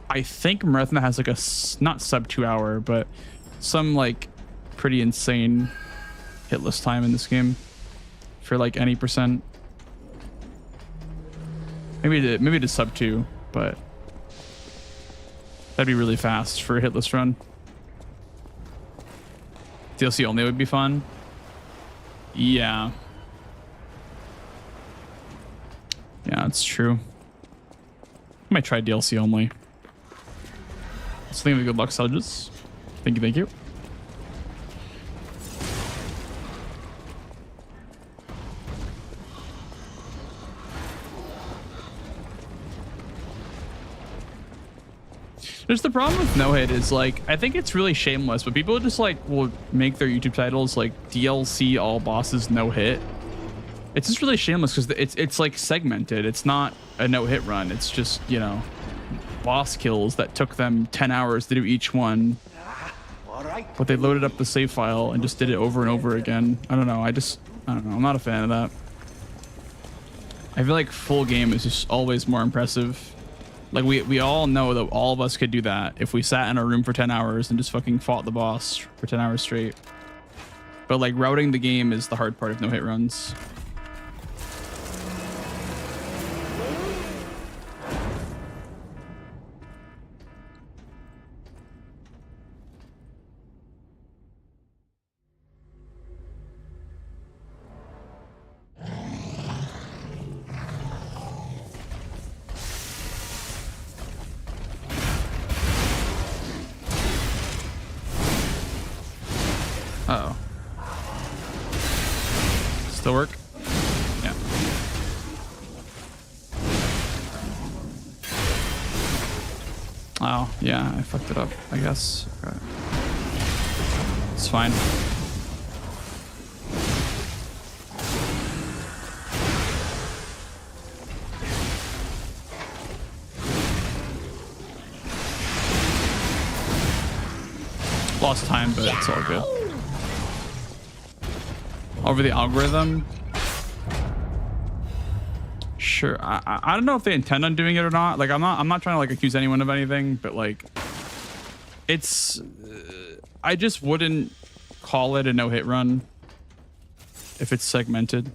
I think Marathon has like a not sub 2 hour, but some like pretty insane hitless time in this game for like any percent. Maybe to sub 2, but that'd be really fast for a hitless run. DLC only would be fun. Yeah. Yeah, it's true. I might try DLC only. So think of good luck, Selges. Thank you, thank you. There's the problem with no hit is like, I think it's really shameless, but people just like will make their YouTube titles like DLC all bosses no hit. It's just really shameless because it's like segmented. It's not a no hit run. It's just, you know, boss kills that took them 10 hours to do each one. But they loaded up the save file and just did it over and over again. I don't know. I don't know. I'm not a fan of that. I feel like full game is just always more impressive. Like, we all know that all of us could do that if we sat in our room for 10 hours and just fucking fought the boss for 10 hours straight. But like, routing the game is the hard part of no hit runs. Uh-oh. Still work? Yeah. Oh, yeah, I fucked it up, I guess. Okay. It's fine. Lost time, but it's all good. Over the algorithm. Sure. I don't know if they intend on doing it or not. Like I'm not trying to like accuse anyone of anything, but like it's I just wouldn't call it a no-hit run if it's segmented.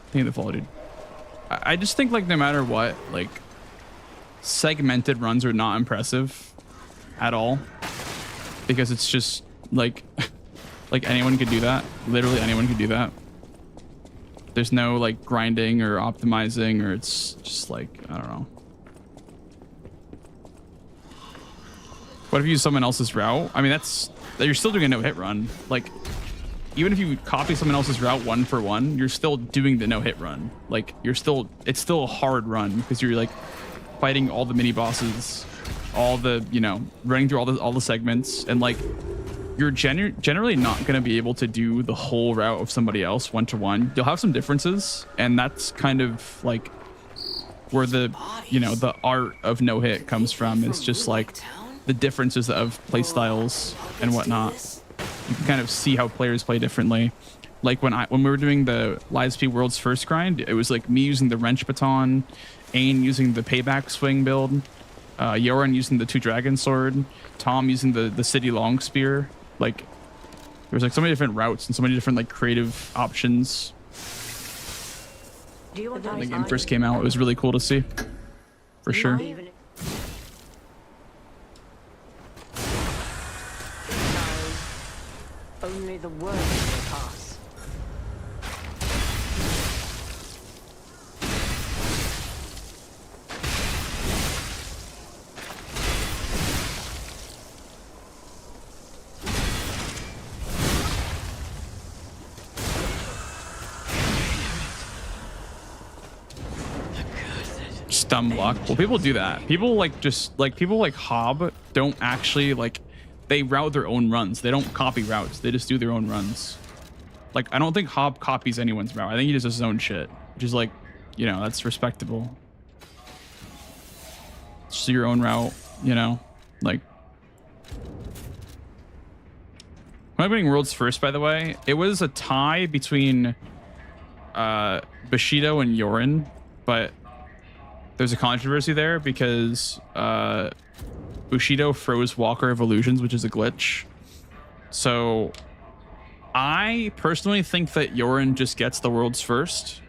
I think the follow, dude. I just think like no matter what, like segmented runs are not impressive at all, because it's just like like anyone could do that. Literally anyone could do that. There's no like grinding or optimizing, or it's just like, I don't know. What if you use someone else's route? I mean, you're still doing a no-hit run. Like, even if you copy someone else's route 1 for 1, you're still doing the no-hit run. Like, it's still a hard run because you're like fighting all the mini bosses, all the, you know, running through all the segments, and like you're generally not going to be able to do the whole route of somebody else 1-to-1. You'll have some differences, and that's kind of like where the, you know, the art of no-hit comes from. It's just like the differences of playstyles and whatnot. You can kind of see how players play differently. Like when we were doing the Livespeed World's First grind, it was like me using the wrench baton, Ain using the payback swing build, Yoran using the 2 dragon sword, Tom using the city long spear. Like there was like so many different routes and so many different like creative options. When the game first came out, it was really cool to see, for sure. Only the words will pass. Stun block. Well, people do that. People like people like Hob don't actually like, they route their own runs. They don't copy routes. They just do their own runs. Like, I don't think Hob copies anyone's route. I think he just does his own shit, which is like, you know, that's respectable. Just do your own route, you know, like. When I'm winning World's First, by the way, it was a tie between Bushido and Yoran, but there's a controversy there because Bushido froze Walker of Illusions, which is a glitch. So I personally think that Yoran just gets the World's First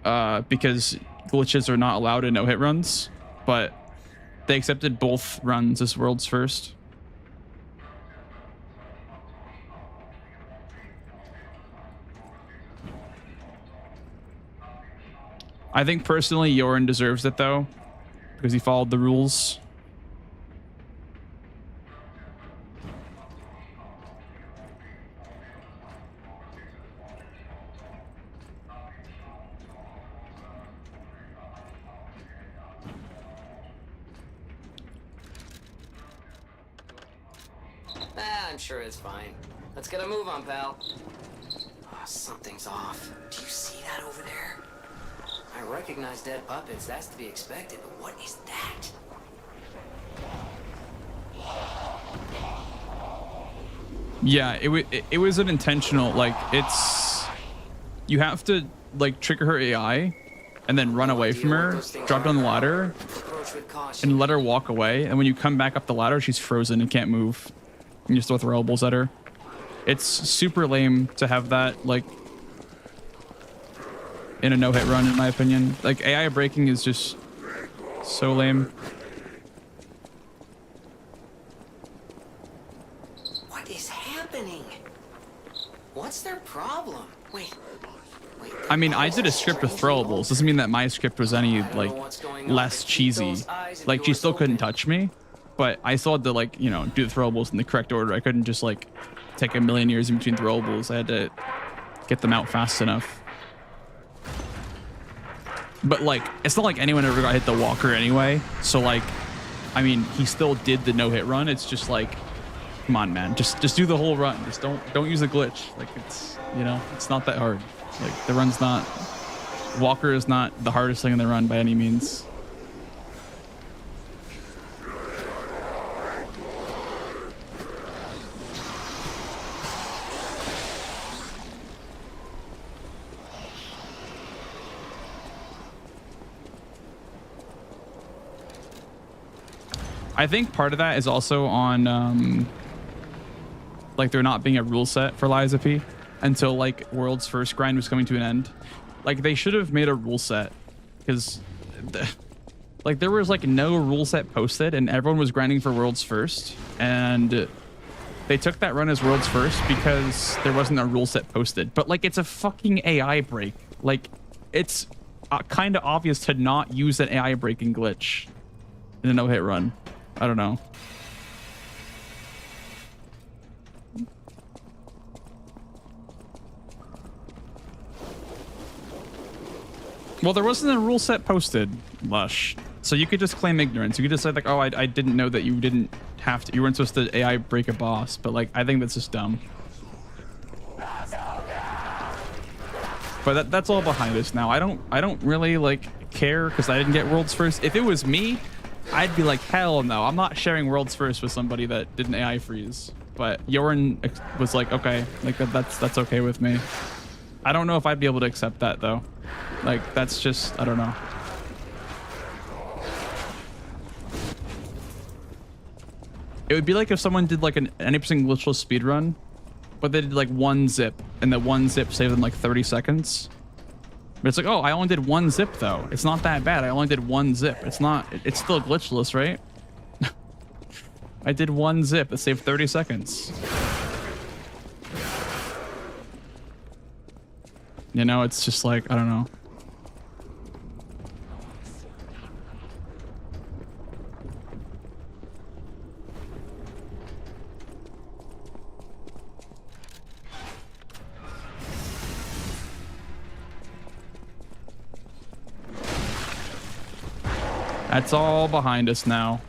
because glitches are not allowed in no-hit runs, but they accepted both runs as World's First. I think personally Yoran deserves it though, because he followed the rules. I'm sure it's fine. Let's get a move on, pal. Oh, something's off. Do you see that over there? I recognize dead puppets. That's to be expected, but what is that? Yeah, it was an intentional, like, it's, you have to like trigger her AI and then run away from her, drop down the ladder and let her walk away, and when you come back up the ladder she's frozen and can't move. You just throw throwables at her. It's super lame to have that like in a no-hit run, in my opinion. Like, AI breaking is just so lame. What is happening? What's their problem? Wait. I mean, I did a script with throwables. Doesn't mean that my script was any like less cheesy. Like, she still couldn't touch me, but I still had to, like, you know, do the throwables in the correct order. I couldn't just like take a million years in between throwables. I had to get them out fast enough. But like, it's not like anyone ever got hit the walker anyway. So like, I mean, he still did the no-hit run. It's just like, Come on, man. Just do the whole run. Just don't use a glitch. Like it's, you know, it's not that hard. Like the run's not, Walker is not the hardest thing in the run by any means. I think part of that is also on like there not being a rule set for Lies of P until like World's First grind was coming to an end. Like they should have made a rule set because like there was like no rule set posted and everyone was grinding for World's First, and they took that run as World's First because there wasn't a rule set posted. But like it's a fucking AI break. Like it's kind of obvious to not use an AI breaking glitch in a no-hit run. I don't know. Well, there wasn't a rule set posted, Lush. So you could just claim ignorance. You could just say like, oh, I didn't know that you didn't have to, you weren't supposed to AI break a boss. But like, I think that's just dumb. But that's all behind us now. I don't really like care because I didn't get World's First. If it was me, I'd be like, hell no, I'm not sharing World's First with somebody that did an AI freeze. But Yorin was like, okay, like that's okay with me. I don't know if I'd be able to accept that though. Like that's just, I don't know. It would be like if someone did like an 90% glitchless speedrun, but they did like one zip and that one zip saved them like 30 seconds. But it's like, oh, I only did one zip though. It's not that bad. I only did one zip. It's still glitchless, right? I did one zip. It saved 30 seconds. You know, it's just like, I don't know. That's all behind us now.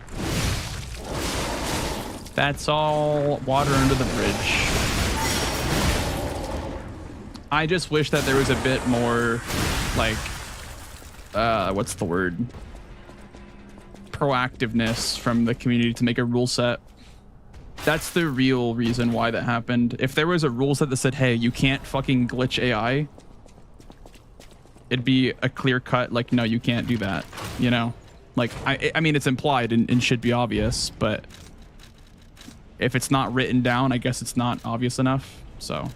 That's all water under the bridge. I just wish that there was a bit more, like, what's the word? Proactiveness from the community to make a rule set. That's the real reason why that happened. If there was a rule set that said, hey, you can't fucking glitch AI, it'd be a clear cut, like, no, you can't do that, you know? Like, I mean, it's implied and should be obvious, but if it's not written down, I guess it's not obvious enough. So,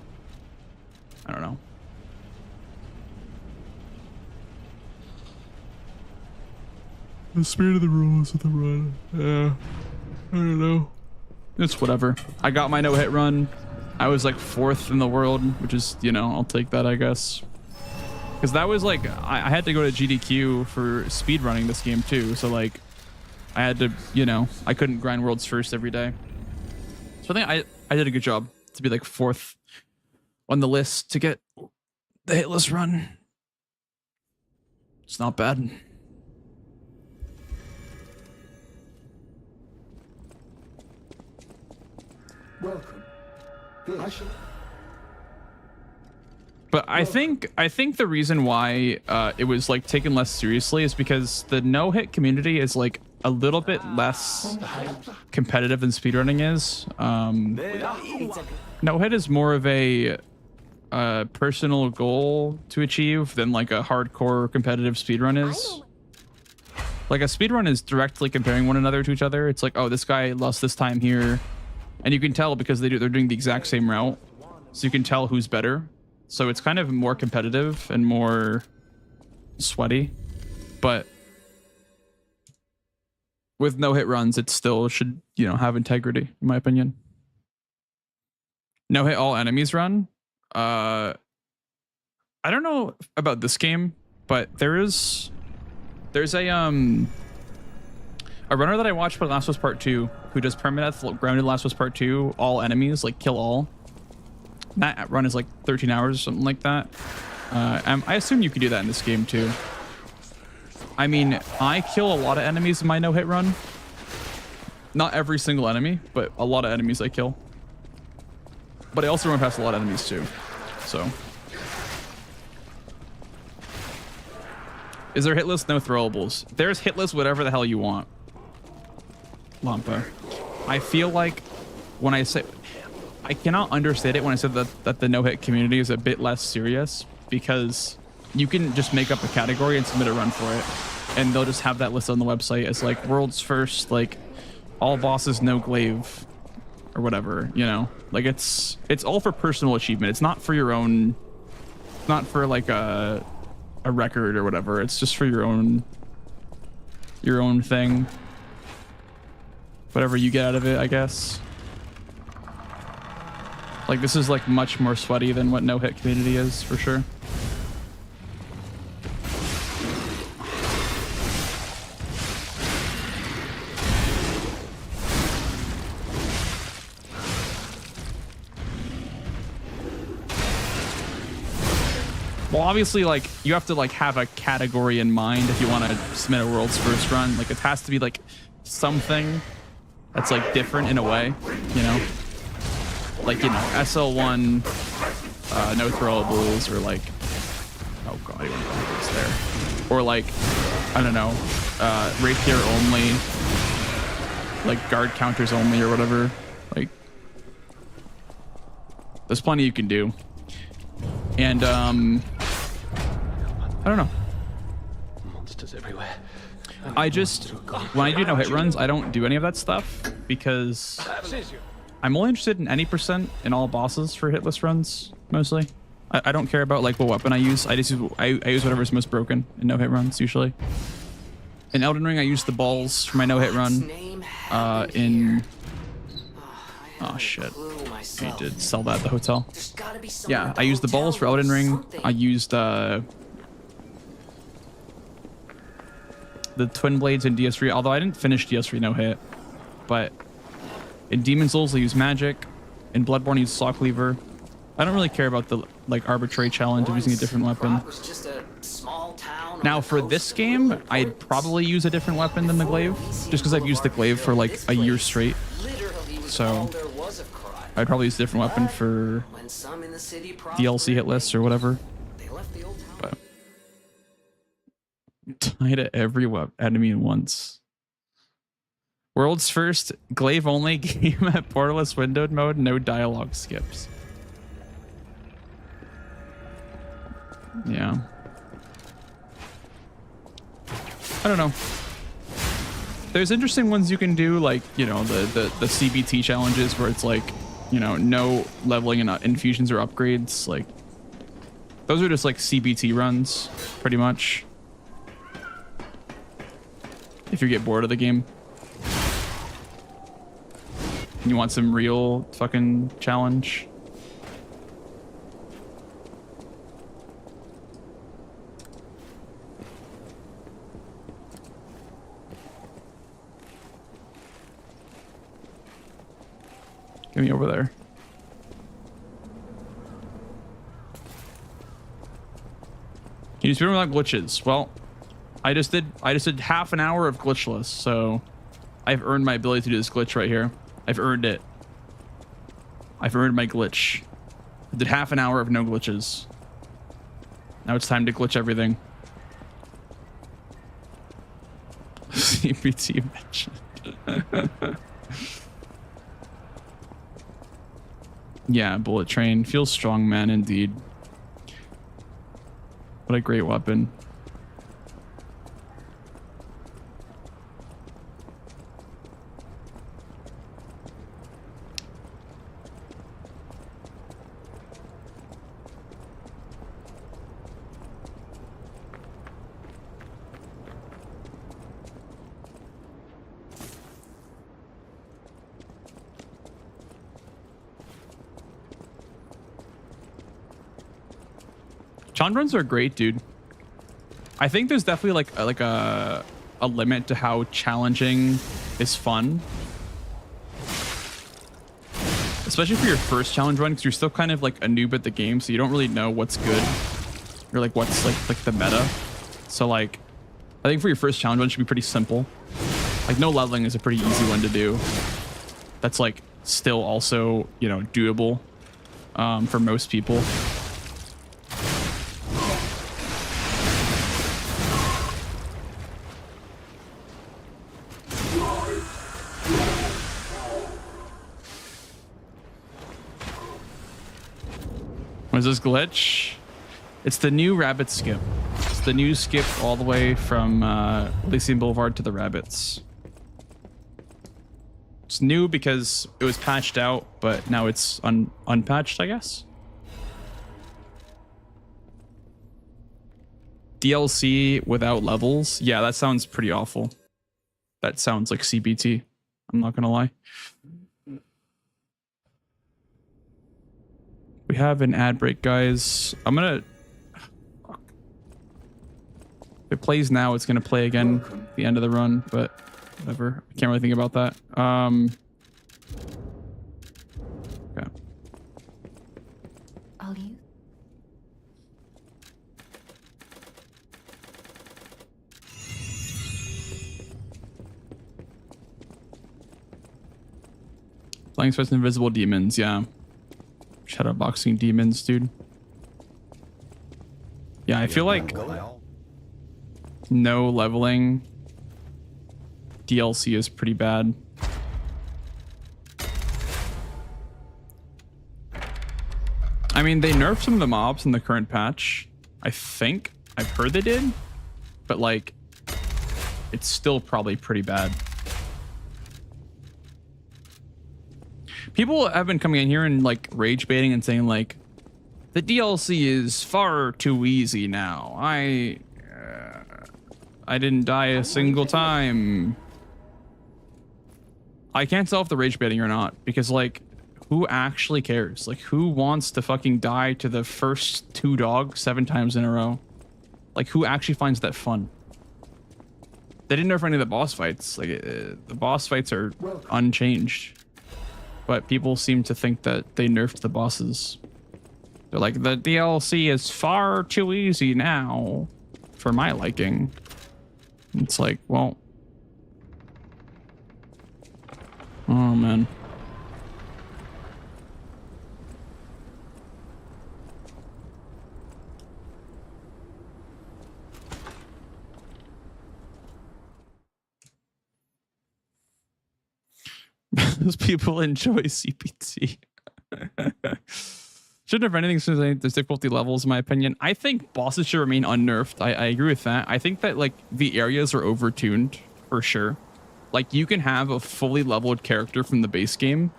I don't know. The spirit of the rules of the run. Yeah, I don't know. It's whatever. I got my no-hit run. I was like 4th in the world, which is, you know, I'll take that, I guess. Because that was like, I had to go to GDQ for speedrunning this game too. So like, I had to, you know, I couldn't grind World's First every day. So I think I did a good job to be like 4th on the list to get the hitless run. It's not bad. Welcome. But I think the reason why it was like taken less seriously is because the no-hit community is like a little bit less competitive than speedrunning is. No-hit is more of a personal goal to achieve than like a hardcore competitive speedrun is. Like a speedrun is directly comparing one another to each other. It's like, oh, this guy lost this time here, and you can tell because they're doing the exact same route, so you can tell who's better. So it's kind of more competitive and more sweaty, but with no hit runs, it still should, you know, have integrity, in my opinion. No hit all enemies run. I don't know about this game, but there's a runner that I watched play Last of Us Part 2 who does permadeath grounded Last of Us Part 2, all enemies, like kill all. That run is like 13 hours or something like that. I assume you could do that in this game too. I mean, I kill a lot of enemies in my no-hit run. Not every single enemy, but a lot of enemies I kill. But I also run past a lot of enemies too. So. Is there hit list? No throwables. There's hit list whatever the hell you want. Lampa. I feel like when I say... I cannot understate it when I said that the no-hit community is a bit less serious, because you can just make up a category and submit a run for it. And they'll just have that list on the website as like world's first, like all bosses no glaive or whatever, you know? Like it's all for personal achievement. It's not for your own, not for like a record or whatever. It's just for your own thing. Whatever you get out of it, I guess. Like this is like much more sweaty than what no-hit community is for sure. Well, obviously, like, you have to, like, have a category in mind if you want to submit a world's first run. Like, it has to be, like, something that's, like, different in a way, you know? Like, you know, SL1, no throwables, or, like... Oh, God, I don't know what's there. Or, like, I don't know, rapier only, like, guard counters only, or whatever. Like, there's plenty you can do. And, I don't know. Monsters everywhere. I just, when I do no hit runs, I don't do any of that stuff because I'm only interested in any percent in all bosses for hitless runs, mostly. I don't care about like what weapon I use. I just use, I use whatever's most broken in no hit runs usually. In Elden Ring, I use the balls for my no hit run. Oh shit. I did sell that at the hotel. Yeah, I used the balls for Elden Ring. I used the twin blades in DS3, although I didn't finish DS3 no hit. But in Demon's Souls I use magic. In Bloodborne I use saw cleaver. I don't really care about the like arbitrary challenge of using a different weapon. Now for this game, I'd probably use a different weapon than the glaive, just because I've used the glaive for like a year straight. So I'd probably use a different weapon for DLC hit lists or whatever. But die to every enemy at once. World's first glaive only game at portaless windowed mode, no dialogue skips. Yeah. I don't know. There's interesting ones you can do, like, you know, the CBT challenges where it's like, you know, no leveling in infusions or upgrades. Like, those are just like CBT runs, pretty much. If you get bored of the game. And you want some real fucking challenge. Get me over there. Can you speedrun without glitches? Well, I just did half an hour of glitchless, so I've earned my ability to do this glitch right here. I've earned it. I've earned my glitch. I did half an hour of no glitches. Now it's time to glitch everything. CPT mentioned. Yeah, bullet train. Feels strong, man, indeed. What a great weapon. Challenge runs are great, dude. I think there's definitely like a limit to how challenging is fun. Especially for your first challenge run, because you're still kind of like a noob at the game, so you don't really know what's good or like what's like the meta. So like, I think for your first challenge run, it should be pretty simple. Like no leveling is a pretty easy one to do. That's like still also, you know, doable for most people. What is this glitch? It's the new rabbit skip. It's the new skip all the way from Elysian Boulevard to the rabbits. It's new because it was patched out, but now it's unpatched, I guess. DLC without levels? Yeah, that sounds pretty awful. That sounds like CBT. I'm not gonna lie. We have an ad break, guys. I'm gonna... Fuck. If it plays now, it's gonna play again at the end of the run, but whatever. I can't really think about that. Okay. I'll use. Playing Space Invisible Demons, yeah. Shadowboxing demons, dude. Yeah, I feel like no leveling DLC is pretty bad. I mean, they nerfed some of the mobs in the current patch. I think. I've heard they did. But like, it's still probably pretty bad. People have been coming in here and like rage baiting and saying like, the DLC is far too easy now. I didn't die a single time. I can't tell if the rage baiting or not, because like, who actually cares? Like, who wants to fucking die to the first 2 dogs 7 times in a row? Like, who actually finds that fun? They didn't nerf any of the boss fights. Like, the boss fights are unchanged. But people seem to think that they nerfed the bosses. They're like, the DLC is far too easy now for my liking. It's like, well... Oh, man. Those people enjoy CPT. Shouldn't have anything since there's difficulty levels, in my opinion. I think bosses should remain unnerfed. I agree with that. I think that like the areas are overtuned for sure. Like you can have a fully leveled character from the base game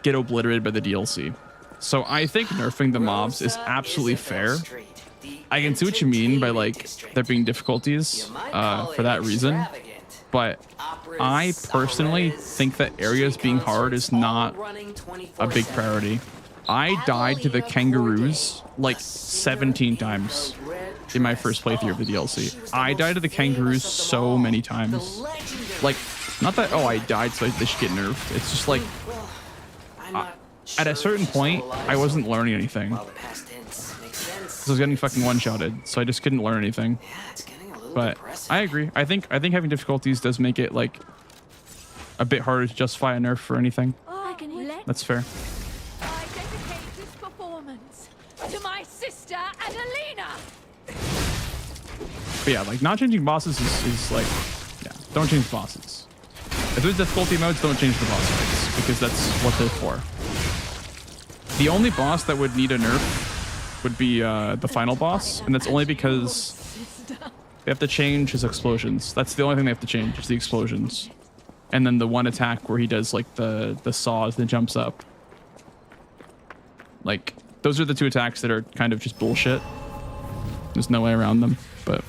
get obliterated by the DLC. So I think nerfing the mobs is absolutely fair. I can see what you mean by like there being difficulties for that reason. But I personally think that areas being hard is not a big priority. I died to the kangaroos like 17 times in my first playthrough of the DLC. I died to the kangaroos so many times. Like, not that, oh, I died so they should get nerfed. It's just like, at a certain point, I wasn't learning anything. Because I was getting fucking one-shotted, so I just couldn't learn anything. But I agree. I think having difficulties does make it like a bit harder to justify a nerf for anything. That's fair. I dedicate this performance to my sister Adelina. But yeah, like not changing bosses is like, yeah, don't change bosses. If there's difficulty modes, don't change the boss fights because that's what they're for. The only boss that would need a nerf would be the final boss, and that's only because they have to change his explosions. That's the only thing they have to change, is the explosions. And then the one attack where he does like the saws and jumps up. Like, those are the 2 attacks that are kind of just bullshit. There's no way around them, but...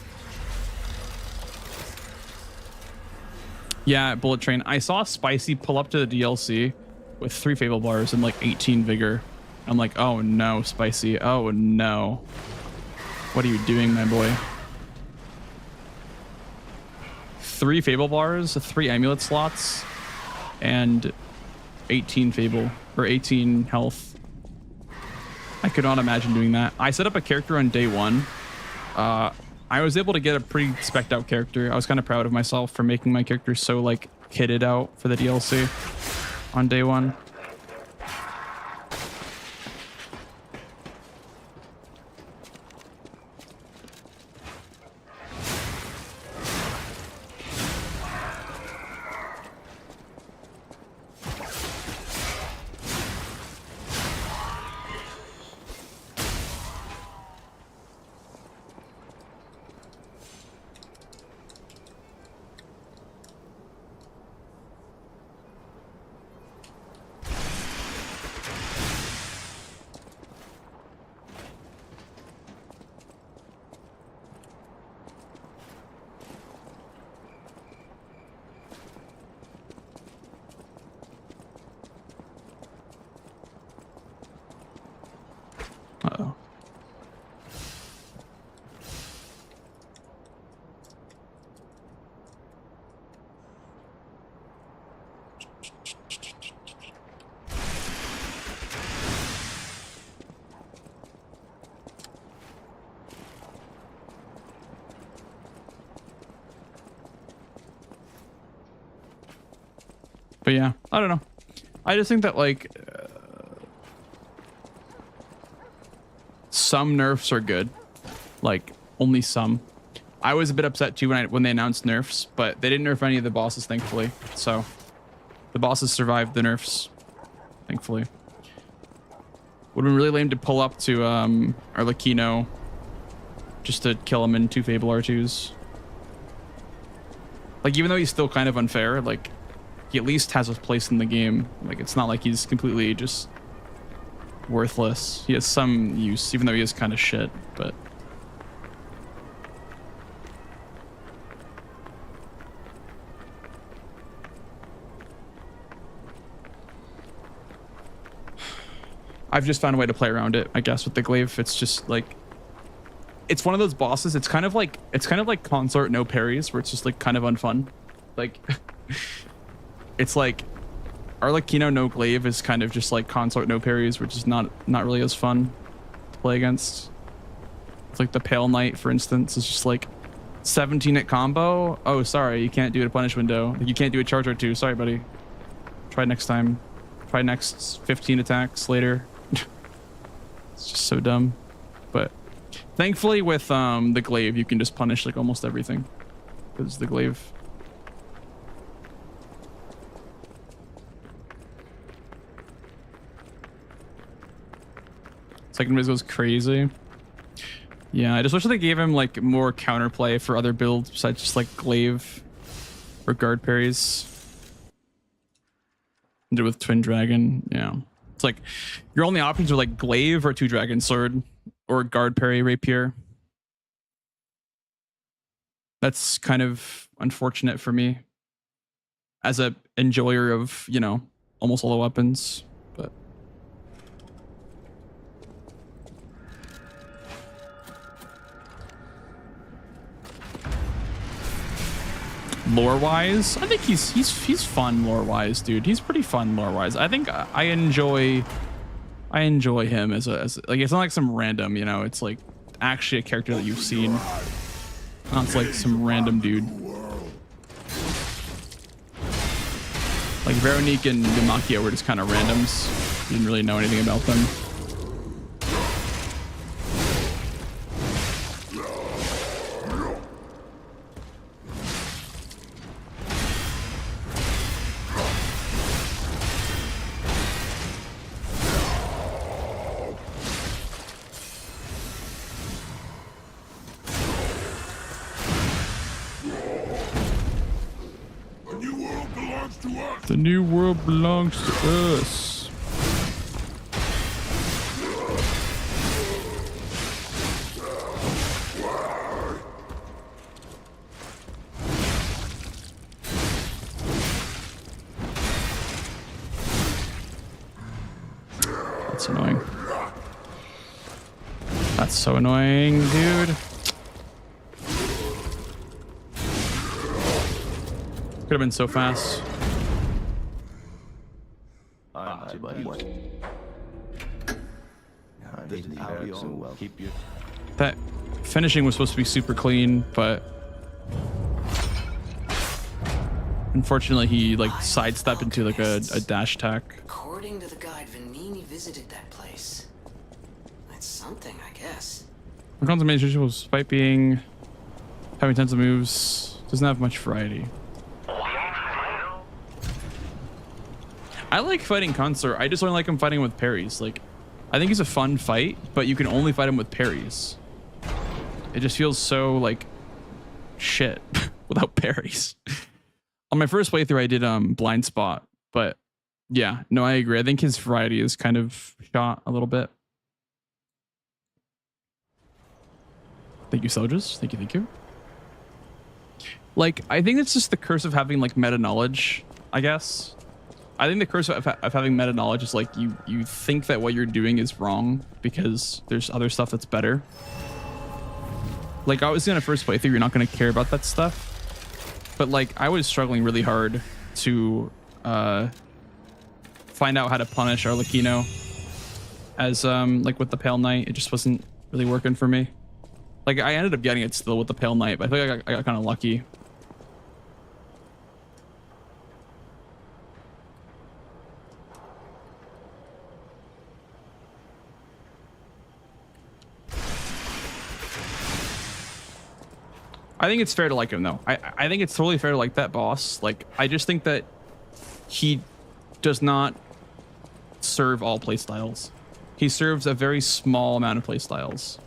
Yeah, Bullet Train. I saw Spicy pull up to the DLC with 3 Fable bars and like 18 vigor. I'm like, oh no, Spicy. Oh no. What are you doing, my boy? 3 Fable bars, 3 amulet slots, and 18 Fable, or 18 health. I could not imagine doing that. I set up a character on day 1. I was able to get a pretty spec'd out character. I was kind of proud of myself for making my character so like kitted out for the DLC on day one. Uh-oh. But yeah, I don't know. I just think that like some nerfs are good, like only some. I was a bit upset too when they announced nerfs, but they didn't nerf any of the bosses, thankfully. So the bosses survived the nerfs, thankfully. Would have been really lame to pull up to Arlecchino just to kill him in 2 Fable R2s. Like, even though he's still kind of unfair, like, he at least has a place in the game. Like, it's not like he's completely just worthless. He has some use, even though he is kind of shit, but... I've just found a way to play around it, I guess, with the glaive. It's just like... It's one of those bosses, it's kind of like Consort no parries, where it's just like kind of unfun. Like... It's like Arlecchino no glaive is kind of just like Consort no parries, which is not really as fun to play against. It's like the Pale Knight, for instance, is just like 17-hit combo. Oh, sorry, you can't do a punish window. Like, you can't do a charge R2. Sorry, buddy. Try next time. Try next 15 attacks later. It's just so dumb. But thankfully with the glaive, you can just punish like almost everything. Because the glaive... Second phase goes crazy. Yeah, I just wish they gave him like more counterplay for other builds besides just like glaive or guard parries. Do with Twin Dragon, yeah. It's like your only options are like glaive or 2 Dragon Sword or guard parry rapier. That's kind of unfortunate for me as a enjoyer of, you know, almost all the weapons, but. Lore-wise, I think he's fun lore-wise, dude. He's pretty fun lore-wise. I think I enjoy him as like, it's not like some random, you know, it's like actually a character that you've seen. Not it's like some random dude. Like Veronique and Demacia were just kind of randoms. Didn't really know anything about them. The new world belongs to us. That's annoying. That's so annoying, dude. Could have been so fast. That finishing was supposed to be super clean, but Unfortunately, he like sidestepped into like a dash attack. According to the guide, Vanini visited that place. That's something, I guess. Consummation was fight being having tons of moves. Doesn't have much variety. I like fighting Consort. I just only like him fighting with parries. Like, I think he's a fun fight, but you can only fight him with parries. It just feels so like shit without parries. On my first playthrough, I did blind spot, but yeah, no, I agree. I think his variety is kind of shot a little bit. Thank you, Soldiers. Thank you, thank you. Like, I think it's just the curse of having like meta knowledge, I guess. I think the curse of having meta knowledge is like you think that what you're doing is wrong because there's other stuff that's better. Like, obviously on a first playthrough, you're not going to care about that stuff. But like, I was struggling really hard to find out how to punish Arlecchino as like with the Pale Knight. It just wasn't really working for me. Like, I ended up getting it still with the Pale Knight, but I feel like I got kind of lucky. I think it's fair to like him though. I think it's totally fair to like that boss. Like, I just think that he does not serve all playstyles. He serves a very small amount of playstyles.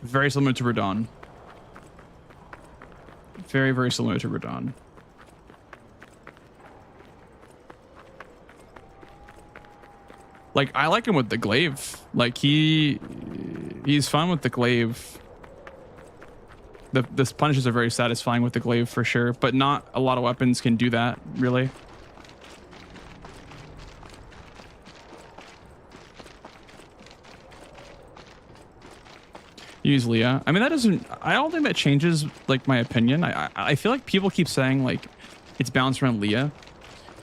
Very similar to Radon. Very, very similar to Radon. Like, I like him with the glaive. Like, he's fun with the glaive. The punishes are very satisfying with the glaive for sure, but not a lot of weapons can do that, really. Usually, yeah. I mean, that doesn't... I don't think that changes, like, my opinion. I feel like people keep saying, like, it's balanced around Leah.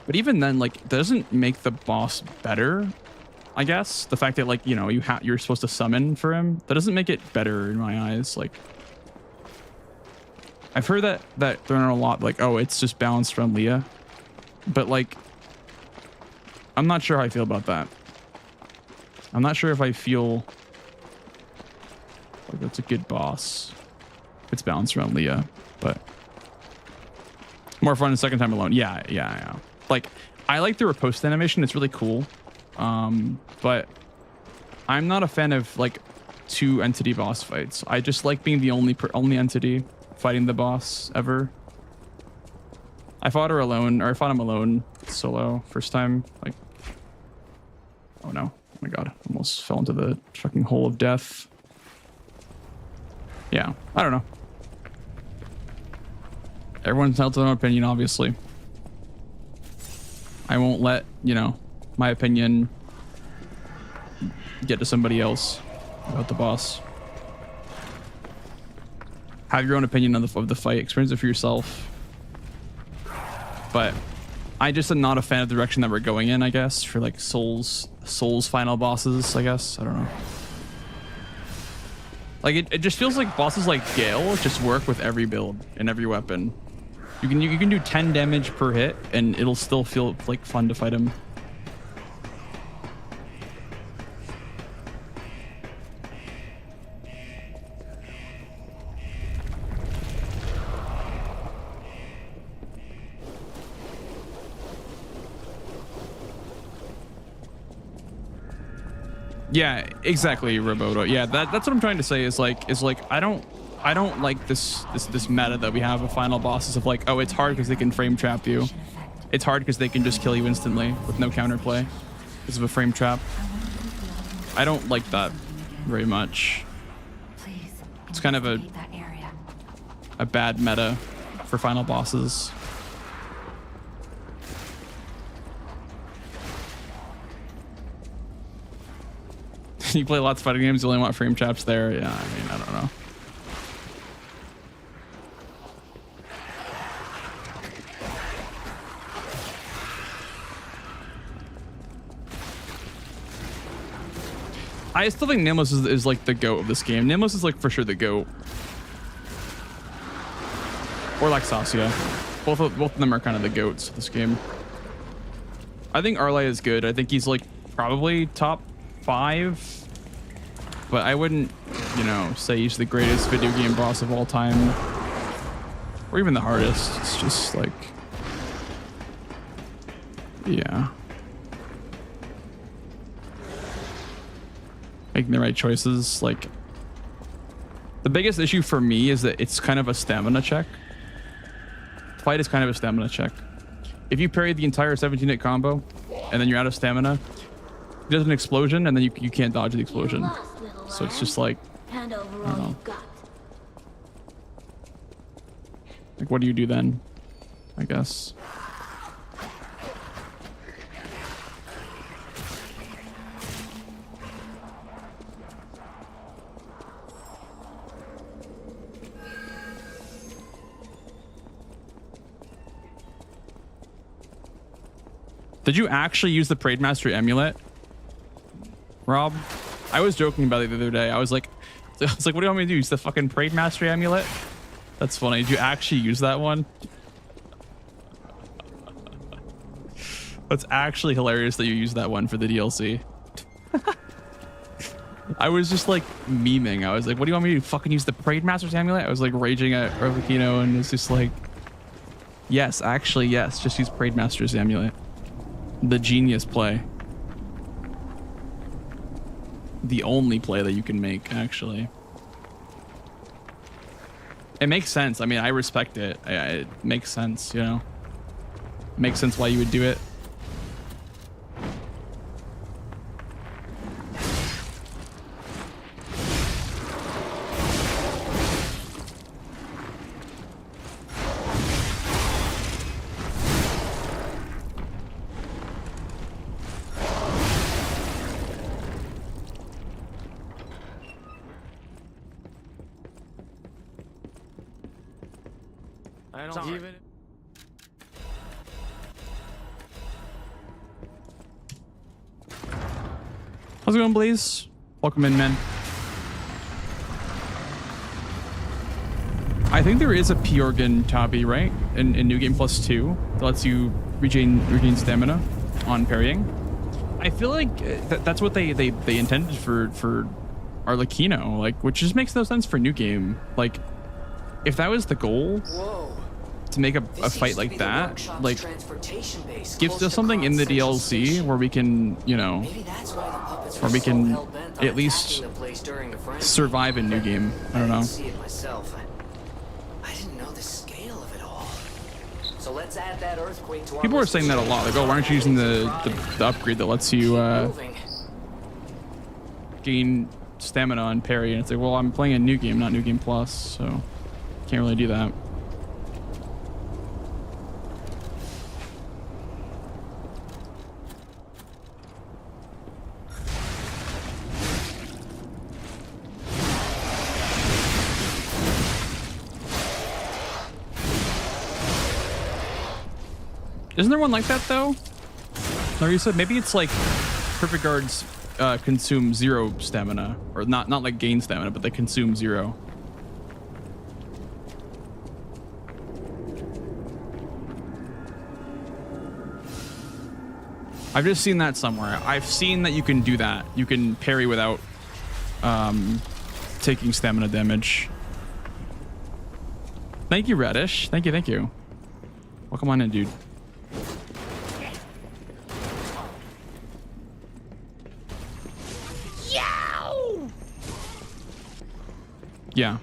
But even then, like, that doesn't make the boss better, I guess. The fact that, like, you know, you're supposed to summon for him, that doesn't make it better in my eyes. Like... I've heard that thrown out a lot, like, oh, it's just balanced around Leah. But, like, I'm not sure how I feel about that. I'm not sure if I feel like that's a good boss. It's balanced around Leah, but more fun the second time alone. Yeah. Like, I like the riposte animation. It's really cool. But I'm not a fan of, like, 2 entity boss fights. I just like being the only entity fighting the boss ever. I fought her alone, or I fought him alone solo first time. Like, oh no, oh my god, almost fell into the fucking hole of death. Yeah, I don't know. Everyone's entitled to their own opinion, obviously. I won't let, you know, my opinion get to somebody else about the boss. Have your own opinion of the fight, experience it for yourself. But I just am not a fan of the direction that we're going in, I guess, for like Souls final bosses, I guess. I don't know. Like, it just feels like bosses like Gale just work with every build and every weapon. You can do 10 damage per hit and it'll still feel like fun to fight him. Yeah, exactly, Roboto. Yeah, that's what I'm trying to say is like I don't like this meta that we have of final bosses of like, oh, it's hard because they can frame trap you. It's hard because they can just kill you instantly with no counterplay because of a frame trap. I don't like that very much. It's kind of a bad meta for final bosses. You play lots of fighting games, you only want frame traps there. Yeah, I mean, I don't know. I still think Nimlos is like the GOAT of this game. Nimlos is like for sure the GOAT. Or like Sasya. Both of them are kind of the goats of this game. I think Arlai is good. I think he's like probably top 5, but I wouldn't, you know, say he's the greatest video game boss of all time, or even the hardest. It's just like, yeah, making the right choices. Like, the biggest issue for me is that it's kind of a stamina check. Fight is kind of a stamina check. If you parry the entire 17-hit combo and then you're out of stamina, it does an explosion and then you can't dodge the explosion. So it's just like, Hand over I don't all know. you've got. Like, what do you do then? I guess. Did you actually use the Parade Master amulet, Rob? I was joking about it the other day. I was like, what do you want me to do? Use the fucking Parade Master amulet? That's funny. Did you actually use that one? That's actually hilarious that you used that one for the DLC. I was just like memeing. I was like, what do you want me to do? Fucking use the Parade Master's amulet? I was like raging at Rovakino, and it's just like, yes, actually, yes. Just use Parade Master's amulet. The genius play. The only play that you can make, actually. It makes sense. I mean, I respect it. It makes sense, you know? Makes sense why you would do it. I don't even. How's it going, Blaze? Welcome in, man. I think there is a P organ Tabi, right? In New Game Plus 2 that lets you regain stamina on parrying. I feel like that's what they intended for Arlecchino, like, which just makes no sense for New Game. Like, if that was the goal, Whoa. to make a fight like that, like, gives us something in the DLC where we can, you know, where we can at least survive in New Game. I don't know. I didn't know the scale of it all. So let's add that earthquake to our People are list saying that a lot. Like, oh, why aren't you using the upgrade that lets you gain stamina on parry? And it's like, well, I'm playing a New Game, not New Game Plus, so can't really do that. Isn't there one like that though? Larissa, maybe it's like Perfect Guards consume 0 stamina, or not like gain stamina, but they consume 0. I've just seen that somewhere. I've seen that you can do that. You can parry without taking stamina damage. Thank you, Radish. Thank you, thank you. Welcome on in, dude. Yeah.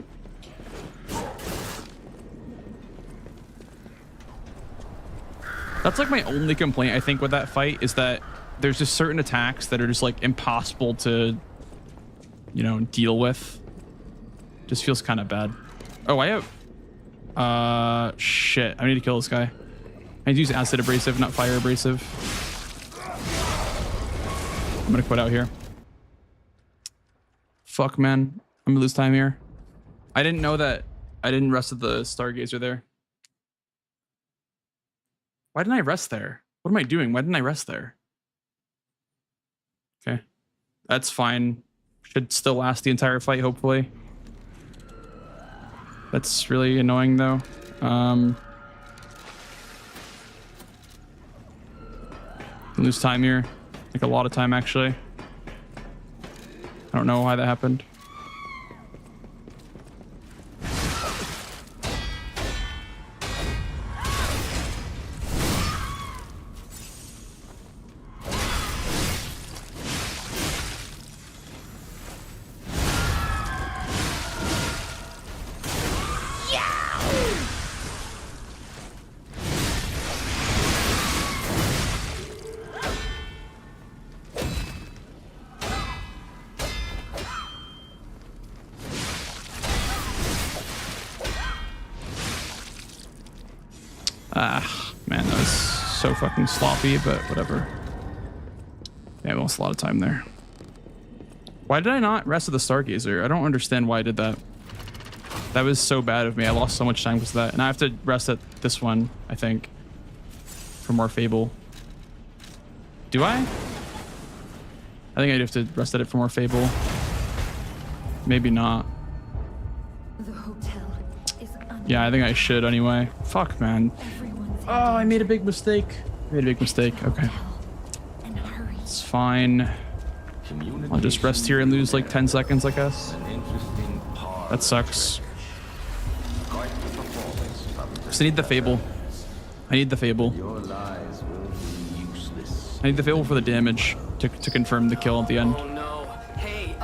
That's like my only complaint, I think, with that fight, is that there's just certain attacks that are just like impossible to, you know, deal with. Just feels kind of bad. Oh, I have... shit. I need to kill this guy. I need to use acid abrasive, not fire abrasive. I'm gonna quit out here. Fuck, man. I'm gonna lose time here. I didn't know that I didn't rest at the Stargazer there. Why didn't I rest there? What am I doing? Why didn't I rest there? Okay. That's fine. Should still last the entire fight, hopefully. That's really annoying, though. Lose time here. Like a lot of time, actually. I don't know why that happened. Ah, man, that was so fucking sloppy, but whatever. Yeah, I lost a lot of time there. Why did I not rest at the Stargazer? I don't understand why I did that. That was so bad of me. I lost so much time because of that. And I have to rest at this one, I think, for more Fable. Do I? I think I'd have to rest at it for more Fable. Maybe not. The hotel is Yeah, I think I should anyway. Fuck, man. Oh, I made a big mistake. I made a big mistake. Okay. It's fine. I'll just rest here and lose like 10 seconds, I guess. That sucks. Just need the Fable. I need the Fable. I need the Fable for the damage to confirm the kill at the end. Oh no. Hey,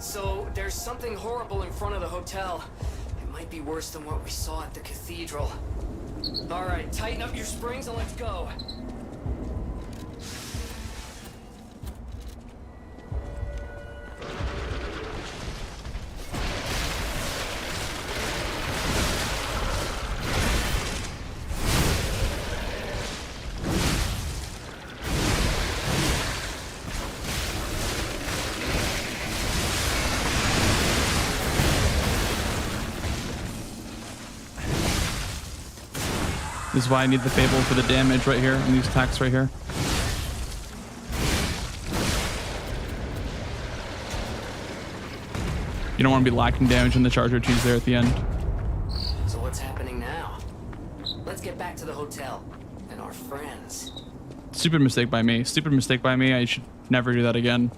so there's something horrible in front of the hotel. It might be worse than what we saw at the cathedral. All right, tighten up your springs and let's go. This is why I need the Fable for the damage right here and these attacks right here. You don't want to be lacking damage when the Charger 2's there at the end. So what's happening now? Let's get back to the hotel and our friends. Stupid mistake by me. Stupid mistake by me. I should never do that again.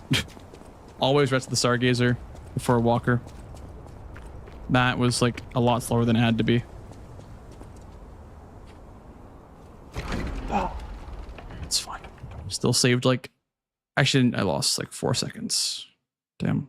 Always rest the Stargazer before Walker. That was like a lot slower than it had to be. Oh, it's fine. Still saved like... Actually, I lost like 4 seconds. Damn.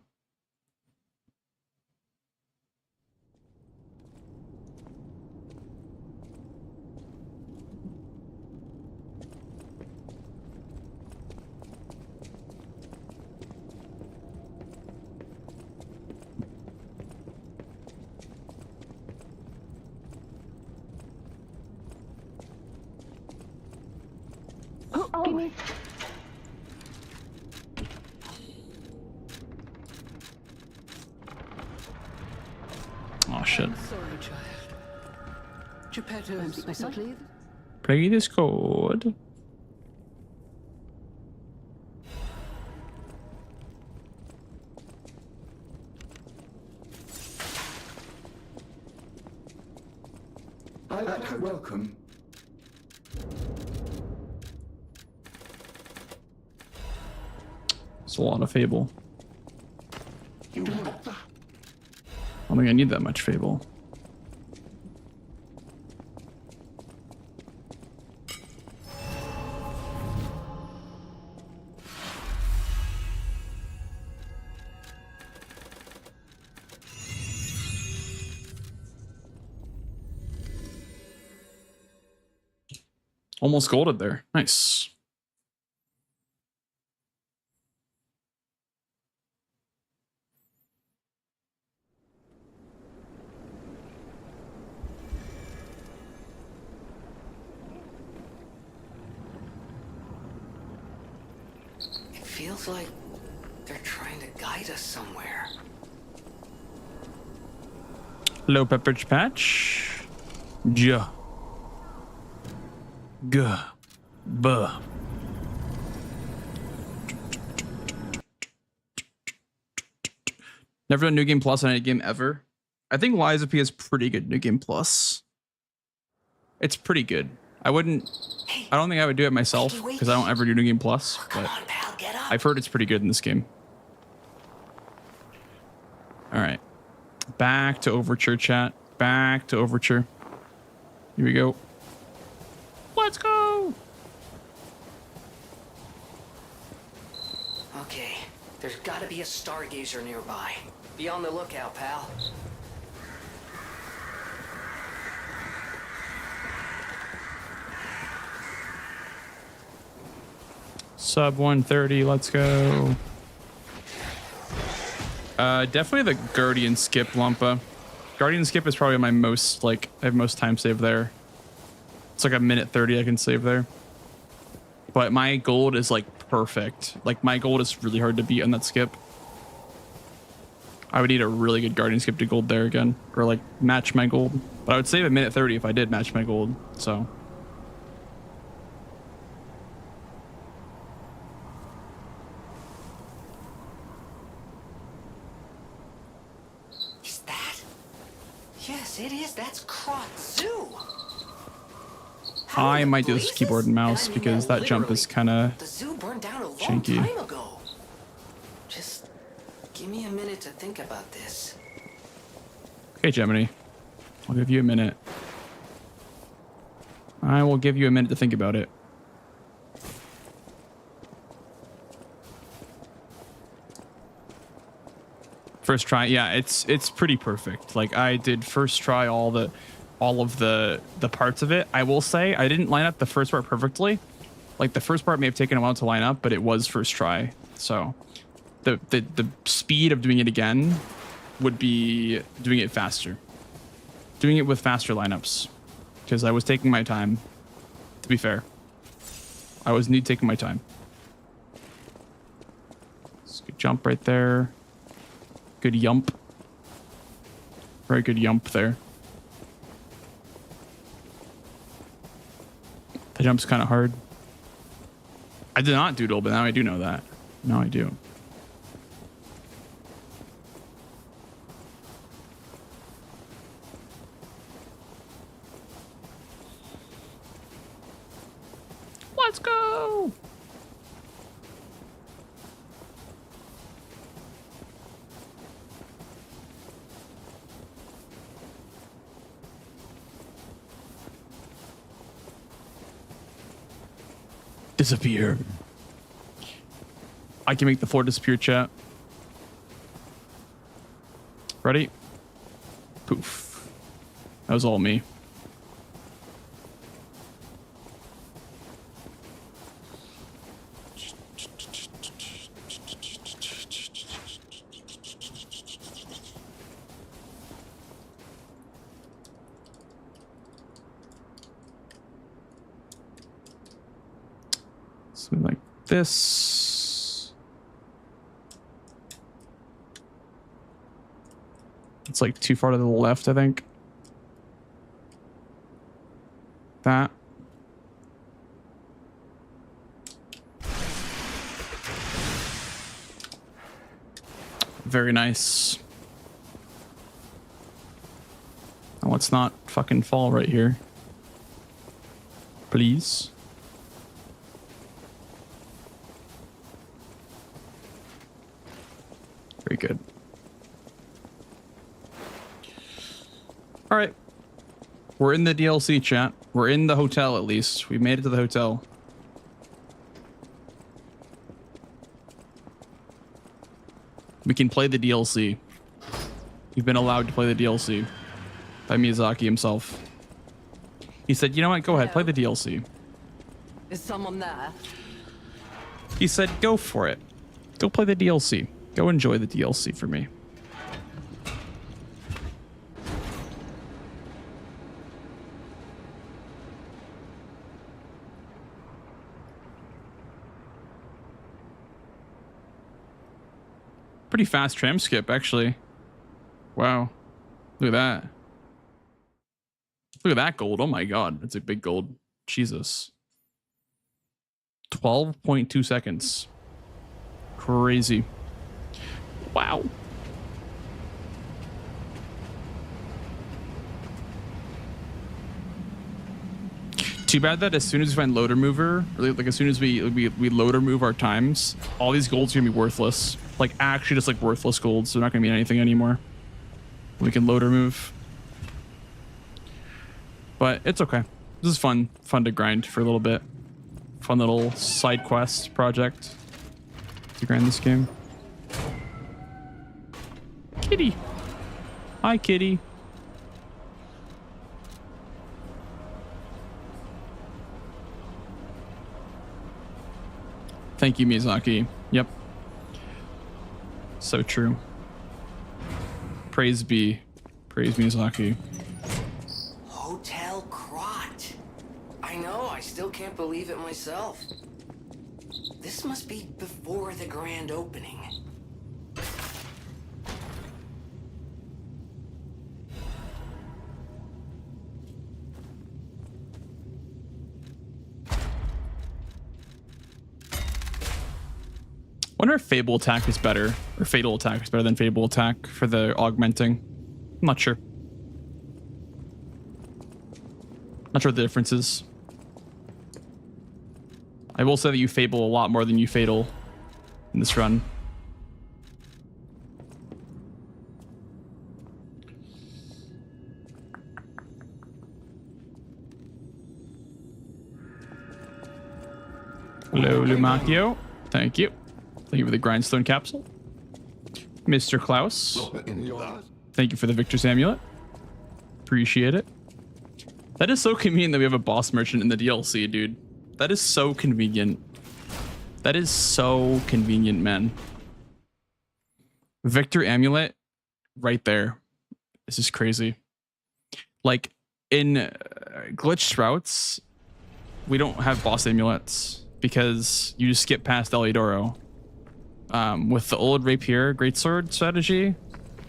Give me. Oh shit. I'm sorry, child. Geppetto's not leave. Play this code. Welcome. It's a lot of Fable. I don't think I need that much Fable. Almost golded there. Nice. It feels like they're trying to guide us somewhere. Hello, Pepperidge Patch. Ja. Guh. Buh. Never done New Game Plus on any game ever. I think Lies of P is pretty good New Game Plus. It's pretty good. I wouldn't... Hey, I don't think I would do it myself because I don't ever do New Game Plus, but I've heard it's pretty good in this game. All right. Back to Overture, chat. Back to Overture. Here we go. Let's go. Okay, there's gotta be a stargazer nearby. Be on the lookout, pal. Sub 130, let's go. Definitely the Guardian skip, Lumpa. Guardian skip is probably my most, like, I have most time saved there. It's like a minute 30 I can save there. But my gold is like perfect. Like my gold is really hard to beat on that skip. I would need a really good Guardian skip to gold there again. Or like match my gold. But I would save a minute 30 if I did match my gold. So. Is that? Yes, it is. That's Krot Zoo. I might do this with keyboard and mouse because that jump is kind of janky. Time ago. Just give me a minute to think about this. Okay, Gemini. I'll give you a minute. I will give you a minute to think about it. First try, yeah, it's pretty perfect. Like I did first try all of the parts of it. I will say I didn't line up the first part perfectly. Like the first part may have taken a while to line up, but it was first try. So the speed of doing it again would be doing it faster. Doing it with faster lineups. Because I was taking my time, to be fair. I was taking my time. It's a good jump right there. Good yump. Very good yump there. The jump's kind of hard. I did not doodle, but now I do know that. Now I do. Let's go! Disappear. I can make the floor disappear, chat. Ready? Poof. That was all me. Something like this. It's like too far to the left, I think. That. Very nice. Now let's not fucking fall right here. Please. Very good. All right. We're in the DLC, chat. We're in the hotel, at least. We made it to the hotel. We can play the DLC. We've been allowed to play the DLC by Miyazaki himself. He said, you know what? Go ahead. Play the DLC. Is someone there? He said, go for it. Go play the DLC. Go enjoy the DLC for me. Pretty fast tram skip, actually. Wow. Look at that. Look at that gold. Oh my god. That's a big gold. Jesus. 12.2 seconds. Crazy. Wow. Too bad that as soon as we find loader mover, like as soon as we loader move our times, all these golds are gonna be worthless. Like actually just like worthless golds. They're not gonna mean anything anymore. We can loader move. But it's okay. This is fun to grind for a little bit. Fun little side quest project to grind this game. Kitty. Hi, kitty. Thank you, Miyazaki. Yep. So true. Praise be. Praise Miyazaki. Hotel Crot. I know, I still can't believe it myself. This must be before the grand opening. I wonder if Fable Attack is better, or Fatal Attack is better than Fable Attack for the augmenting. I'm not sure. Not sure what the difference is. I will say that you Fable a lot more than you Fatal in this run. Hello, Lumacchio. Thank you. Thank you for the grindstone capsule. Mr. Klaus. Thank you for the Victor's amulet. Appreciate it. That is so convenient that we have a boss merchant in the DLC, dude. That is so convenient. That is so convenient, man. Victor amulet right there. This is crazy. Like in glitched routes, we don't have boss amulets because you just skip past Elidoro. With the old rapier greatsword strategy,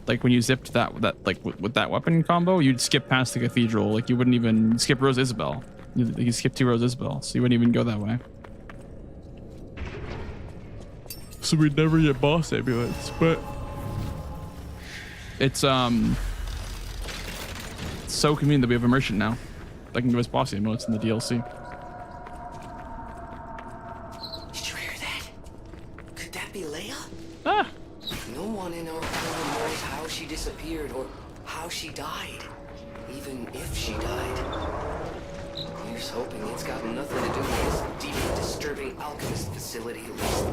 like when you zipped that like with that weapon combo, you'd skip past the cathedral. Like you wouldn't even skip Rose Isabel. You skip 2 Rose Isabel, so you wouldn't even go that way. So we'd never get boss amulets, but it's so convenient that we have a merchant now that can give us boss amulets in the DLC. Ah. No one in our town knows how she disappeared or how she died, even if she died. Here's hoping it's got nothing to do with this deep, disturbing alchemist facility, at least.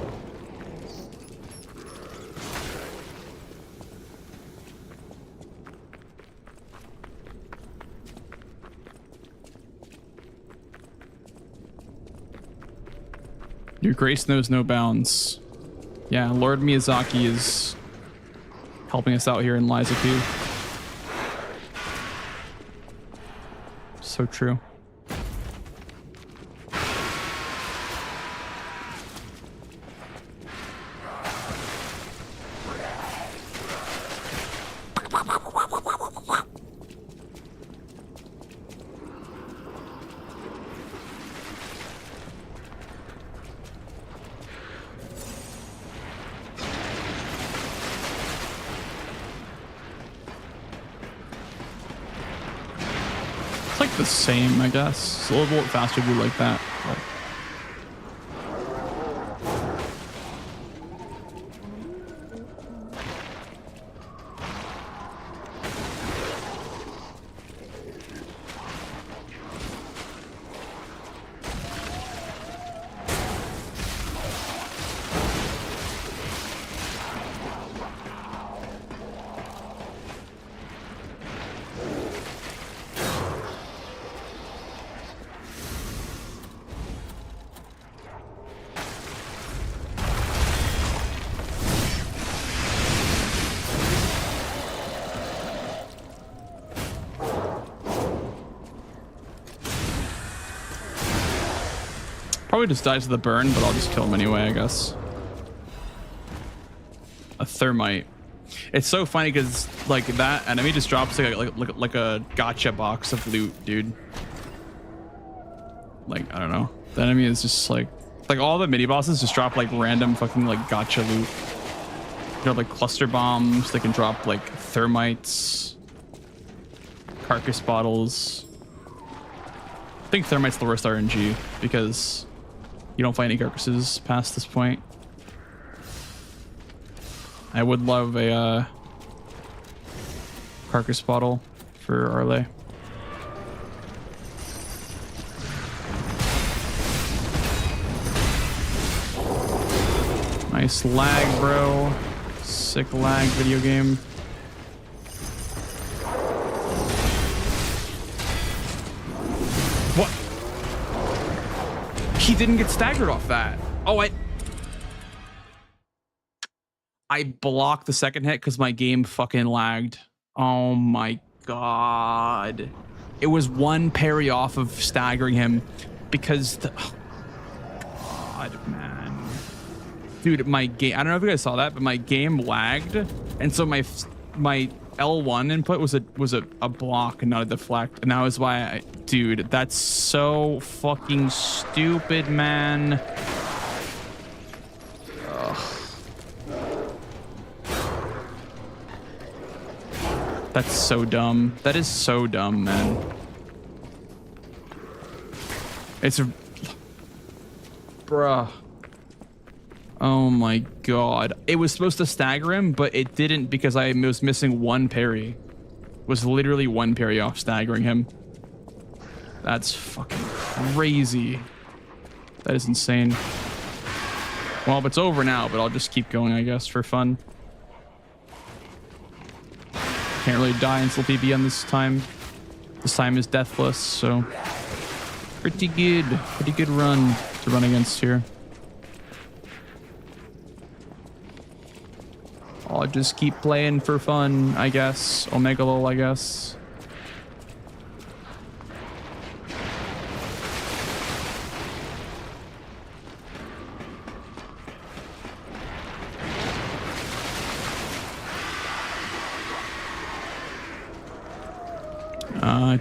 Your grace knows no bounds. Yeah, Lord Miyazaki is helping us out here in Lizaku. So true. The same, I guess. It's a little bit faster to do like that. But. Probably just dies to the burn, but I'll just kill him anyway, I guess. A thermite. It's so funny because like that enemy just drops like a gotcha box of loot, dude. Like I don't know. The enemy is just like all the mini bosses just drop like random fucking like gotcha loot. They drop like cluster bombs. They can drop like thermites, carcass bottles. I think Thermite's the worst RNG because you don't find any carcasses past this point. I would love a carcass bottle for Arle. Nice lag, bro. Sick lag video game. What? He didn't get staggered off that. Oh, I blocked the second hit because my game fucking lagged. Oh my god. It was one parry off of staggering him because the... Oh, god, man. Dude, my game... I don't know if you guys saw that, but my game lagged. And so my L1 input was a block and not a deflect. And that was why I... Dude, that's so fucking stupid, man. That's so dumb. That is so dumb, man. It's a... Bruh. Oh my god. It was supposed to stagger him, but it didn't because I was missing one parry. It was literally one parry off staggering him. That's fucking crazy. That is insane. Well, it's over now, but I'll just keep going, I guess, for fun. Can't really die until PBN this time. This time is deathless, so pretty good run to run against here. I'll just keep playing for fun, I guess. Omega lol, I guess.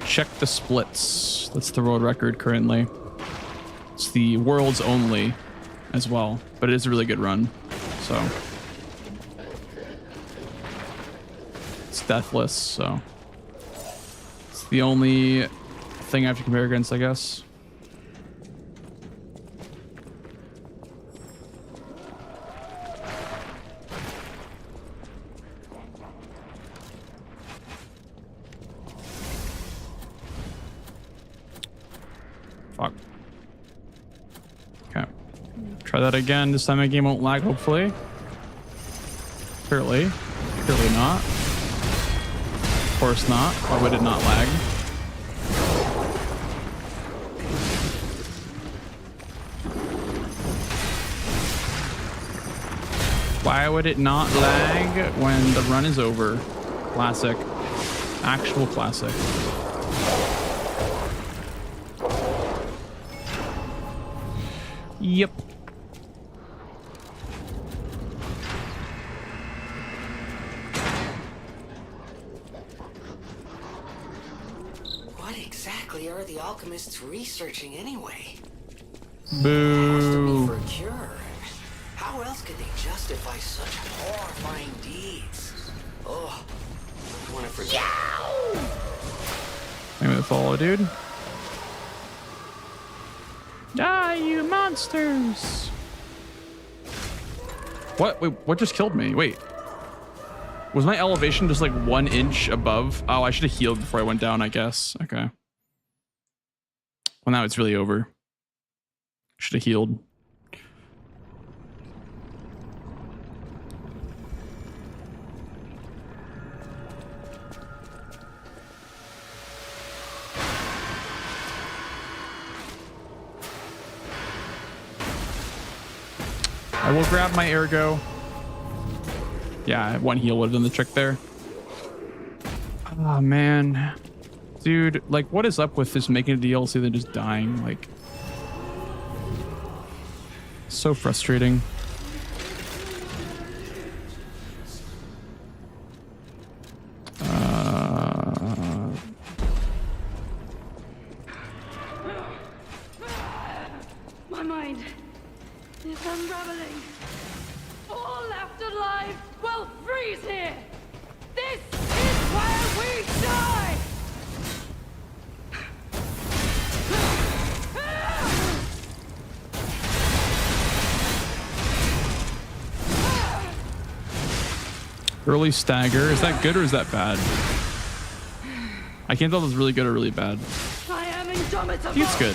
Check the splits. That's the world record currently. It's the world's only as well, but it is a really good run. So it's deathless, so it's the only thing I have to compare against, I guess. Fuck. Okay. Try that again. This time my game won't lag, hopefully. Clearly. Clearly not. Of course not. Why would it not lag? Why would it not lag when the run is over? Classic. Actual classic. Yep. What exactly are the alchemists researching anyway? Boo. Has to be for a cure. How else could they justify such horrifying deeds? Oh, I want to forget. Maybe the follow, dude. Die, you monsters! What? Wait, what just killed me? Wait. Was my elevation just like 1 inch above? Oh, I should have healed before I went down, I guess. Okay. Well, now it's really over. Should have healed. I will grab my ergo. Yeah, 1 heal would have done the trick there. Oh, man. Dude, like, what is up with this making a DLC than just dying? Like, so frustrating. My mind is unraveling. All left alive will freeze here. This is where we die. Early stagger. Is that good or is that bad? I can't tell if it's really good or really bad. I am indomitable. I think it's good.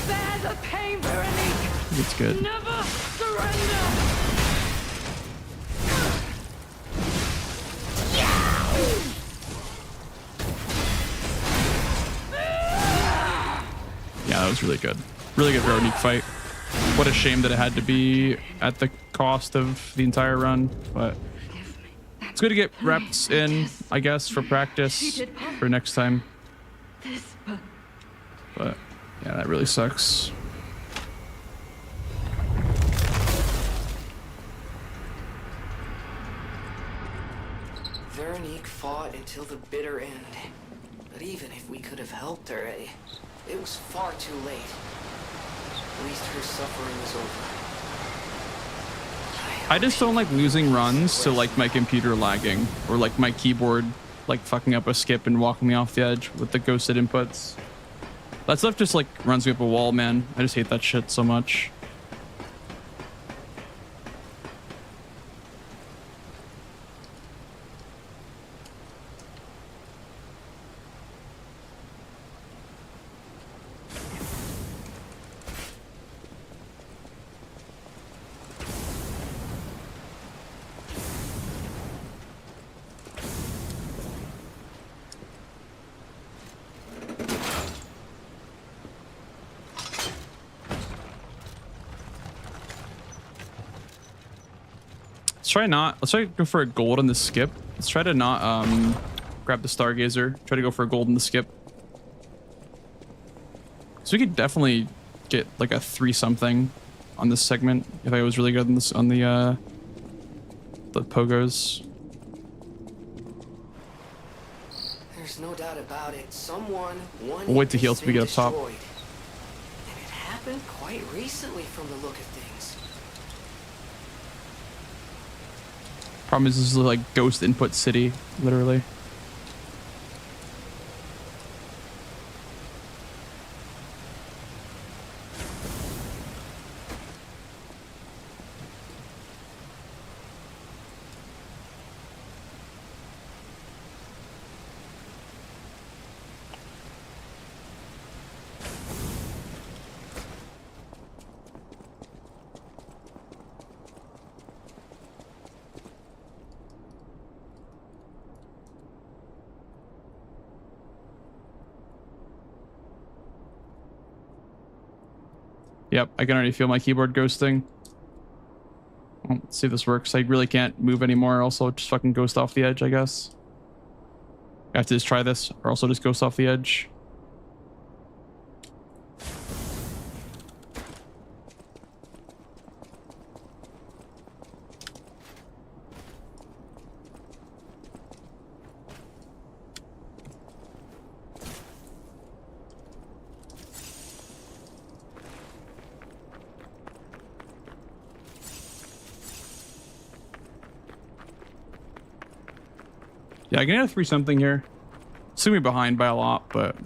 Bear the pain, Veronique. I think it's good. Never surrender. Yeah, that was really good. Really good Veronique fight. What a shame that it had to be at the cost of the entire run, but it's good to get reps in, I guess, for practice for next time. But yeah, that really sucks. Veronique fought until the bitter end. But even if we could have helped her, it was far too late. At least her suffering is over. I just don't like losing runs to like my computer lagging or like my keyboard like fucking up a skip and walking me off the edge with the ghosted inputs. That stuff just like runs me up a wall, man. I just hate that shit so much. Let's try to go for a gold on the skip. Let's try to not grab the stargazer. Try to go for a gold in the skip. So we could definitely get like a 3 something on this segment if I was really good on this on the pogos. There's no doubt about it. Someone We'll wait to heal till we get up top. And it happened quite recently from the look of things. Problem is, this is like ghost input city, literally. Yep, I can already feel my keyboard ghosting. Well, let's see if this works. I really can't move anymore. Also, just fucking ghost off the edge, I guess. I have to just try this, or also just ghost off the edge. Yeah, I can get a 3 something here. Still be behind by a lot, but I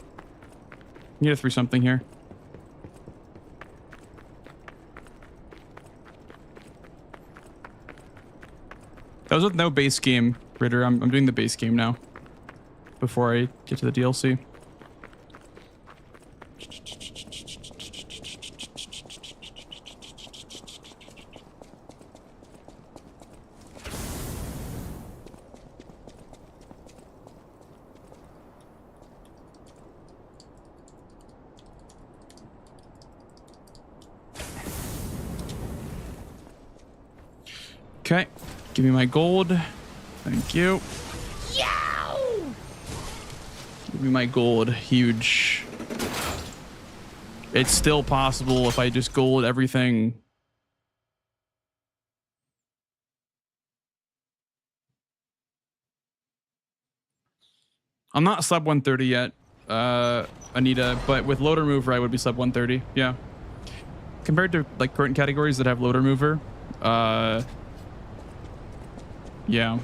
can get a 3 something here. That was with no base game, Ritter. I'm doing the base game now before I get to the DLC. Okay, give me my gold. Thank you. Yow! Give me my gold. Huge. It's still possible if I just gold everything. I'm not sub 130 yet, Anita, but with loader mover, I would be sub 130. Yeah. Compared to like current categories that have loader mover, yeah,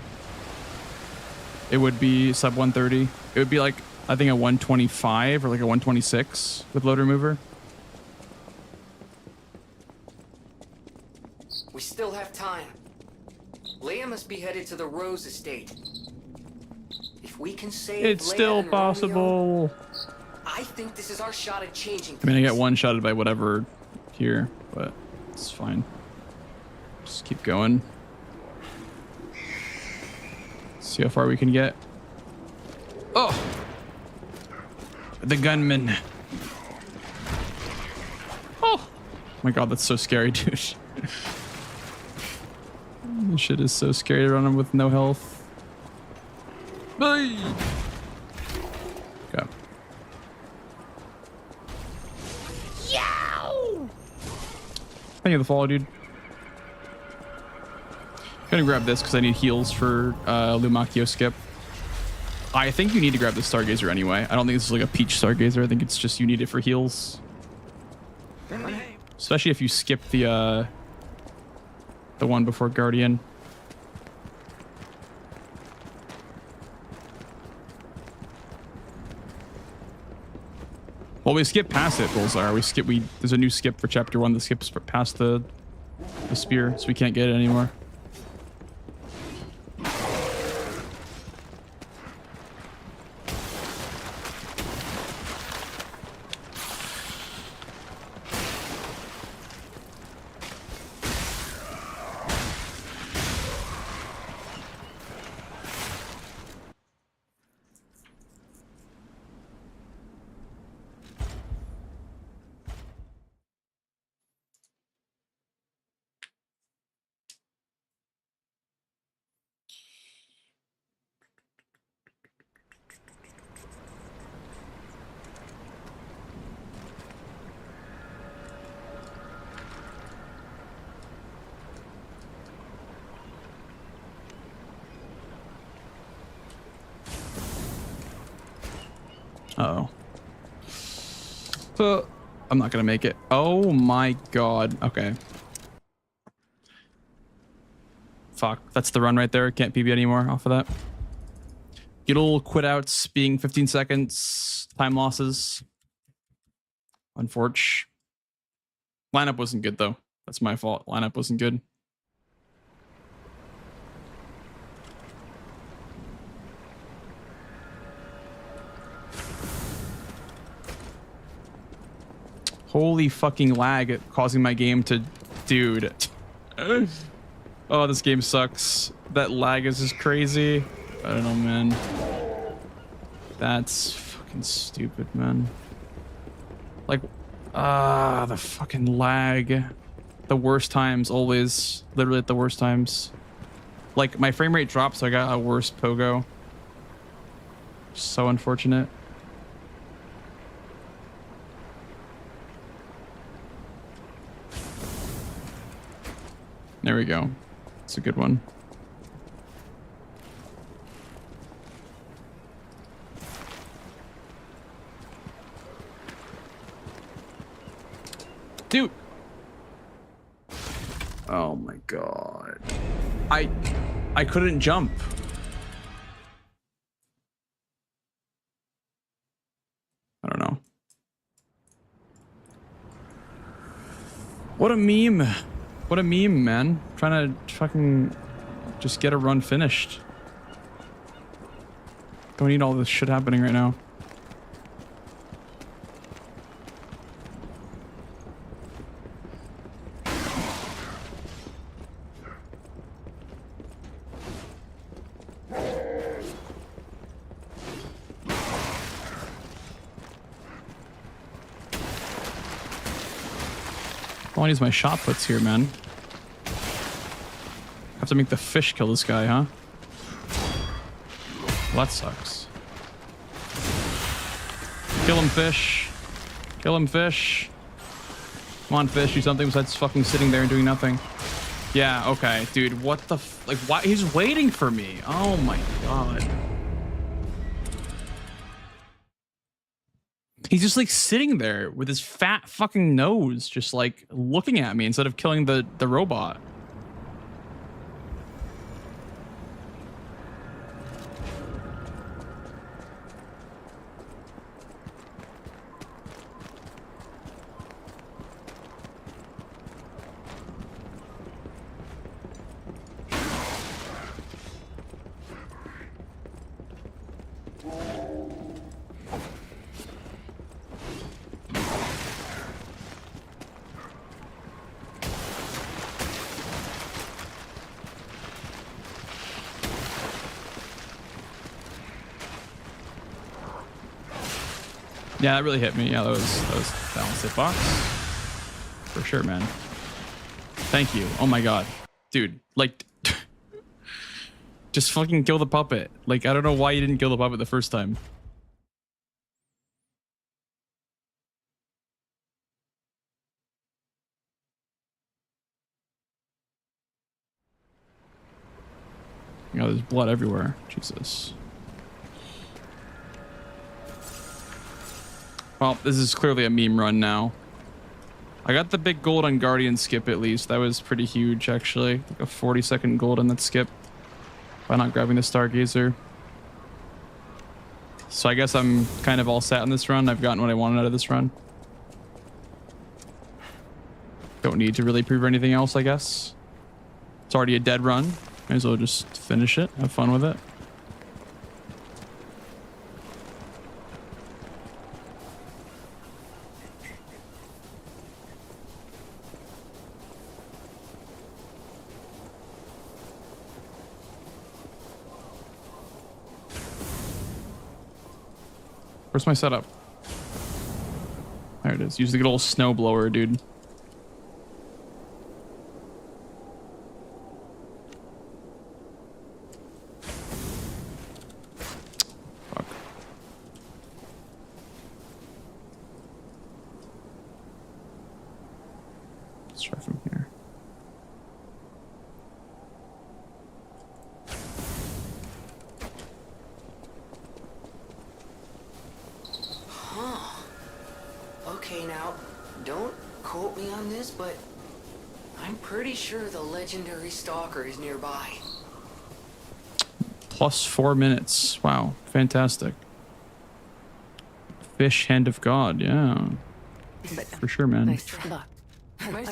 it would be sub 130. It would be like, I think a 125 or like a 126 with loader mover. We still have time. Leia must be headed to the Rose Estate. If we can save It's Leia still and Romeo, possible. I think this is our shot at changing I mean, I things. get one-shotted by whatever here, but it's fine. Just keep going. See how far we can get. Oh! The gunman. Oh! My god, that's so scary, dude. This shit is so scary to run him with no health. Bye! Okay. Thank you for the follow, dude. I'm gonna grab this because I need heals for Lumakio skip. I think you need to grab the Stargazer anyway. I don't think this is like a Peach Stargazer. I think it's just you need it for heals. Especially if you skip the one before Guardian. Well, we skip past it, Bullseye. There's a new skip for chapter 1 that skips past the spear, so we can't get it anymore. Uh-oh. So, I'm not gonna make it. Oh my god. Okay. Fuck. That's the run right there. Can't PB anymore off of that. Gittle quit outs being 15 seconds. Time losses. Unfortunate. Lineup wasn't good though. That's my fault. Lineup wasn't good. Holy fucking lag causing my game to... Dude. Oh, this game sucks. That lag is just crazy. I don't know, man. That's fucking stupid, man. Like, the fucking lag. The worst times, always. Literally at the worst times. Like, my frame rate dropped, so I got a worse pogo. So unfortunate. There we go. It's a good one. Dude. Oh my god. I couldn't jump. I don't know. What a meme. What a meme, man. Trying to fucking just get a run finished. Don't need all this shit happening right now. I want to use my shot puts here, man. Have to make the fish kill this guy, huh? Well, that sucks. Kill him, fish. Kill him, fish. Come on, fish. Do something besides fucking sitting there and doing nothing. Yeah, okay. Dude, what the like, why? He's waiting for me. Oh my god. He's just like sitting there with his fat fucking nose, just like looking at me instead of killing the robot. Yeah, that really hit me. Yeah, that was balanced hitbox. For sure, man. Thank you. Oh my god. Dude, like just fucking kill the puppet. Like, I don't know why you didn't kill the puppet the first time. You know, there's blood everywhere. Jesus. Well, this is clearly a meme run now. I got the big gold on Guardian skip at least. That was pretty huge, actually. Like a 40-second gold on that skip. By not grabbing the Stargazer. So I guess I'm kind of all set on this run. I've gotten what I wanted out of this run. Don't need to really prove anything else, I guess. It's already a dead run. Might as well just finish it. Have fun with it. Where's my setup? There it is. Use the good old snow blower, dude. Fuck. Let's try from here. Okay, now, don't quote me on this, but I'm pretty sure the legendary stalker is nearby. Plus 4 minutes. Wow. Fantastic. Fish hand of God. Yeah. For sure, man. Nice try. We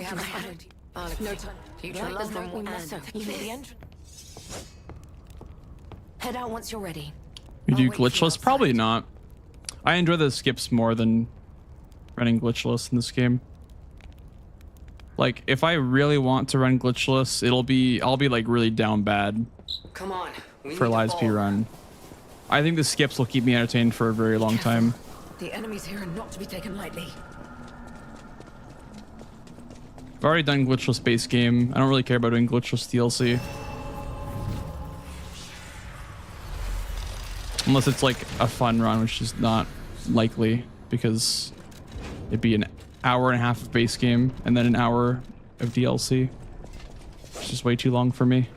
have no time. Head out once you're ready. You do glitchless? Probably not. I enjoy the skips more than running glitchless in this game. Like, if I really want to run glitchless, I'll be like really down bad. Come on. For Lies P run. I think the skips will keep me entertained for a very long time. The enemies here are not to be taken lightly. I've already done glitchless base game. I don't really care about doing glitchless DLC. Unless it's like a fun run, which is not likely because it'd be an hour and a half of base game and then an hour of DLC. It's just way too long for me.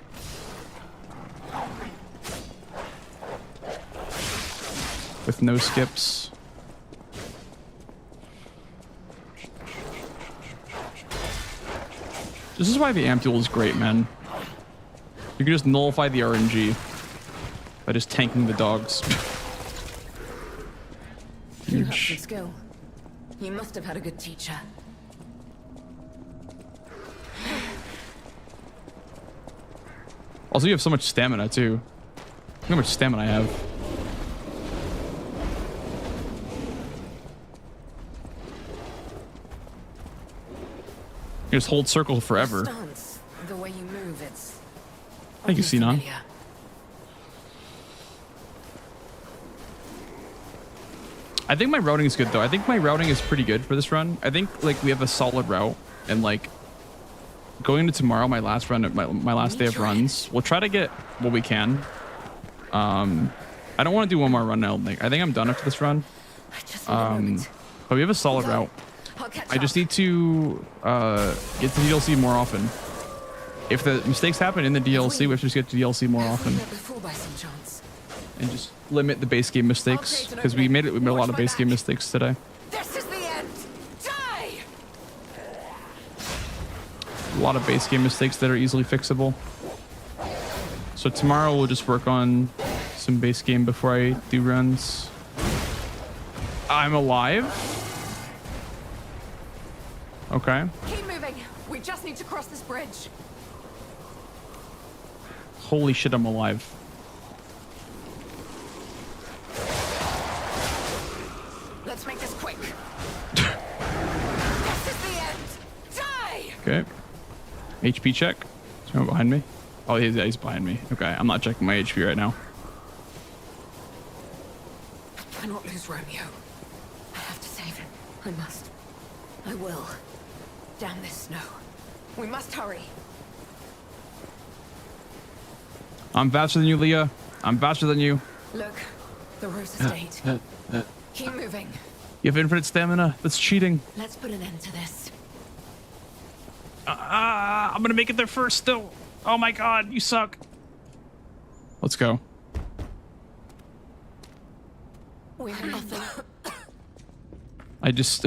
With no skips. This is why the amp duel is great, man. You can just nullify the RNG by just tanking the dogs. You have some skill. You must have had a good teacher. Also, you have so much stamina too. Look how much stamina I have. You just hold circle forever. Stance, the way you move, it's Thank you, Sinon. familiar. I think my routing is good though. I think my routing is pretty good for this run. I think like we have a solid route, and like going into tomorrow, my last run, my last day of runs, we'll try to get what we can. I don't want to do one more run now. I think I'm done after this run. But we have a solid route. I just need to get to DLC more often. If the mistakes happen in the DLC, we have to just get to DLC more often. And just limit the base game mistakes, because we made a lot of base game mistakes today. This is the end. Die! A lot of base game mistakes that are easily fixable. So tomorrow we'll just work on some base game before I do runs. I'm alive. Okay. Keep moving. We just need to cross this bridge. Holy shit, I'm alive. Let's make this quick. This is the end. Die! Okay. HP check. Is someone behind me? Oh, he's behind me. Okay, I'm not checking my HP right now. cannot lose Romeo. I have to save him. I must. I will. Damn this snow. We must hurry. I'm faster than you, Leah. I'm faster than you. Look, the Rose Estate. Keep moving. You have infinite stamina. That's cheating. Let's put an end to this. I'm gonna make it there first still. Oh my god, you suck. Let's go. We have nothing. I just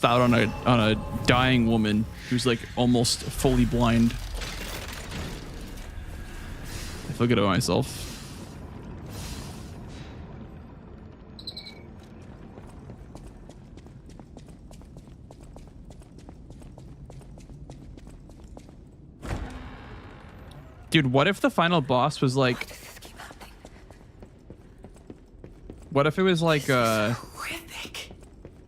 thought on a dying woman who's like almost fully blind. I feel good about myself. Dude, what if the final boss was like... What if it was like Horrific.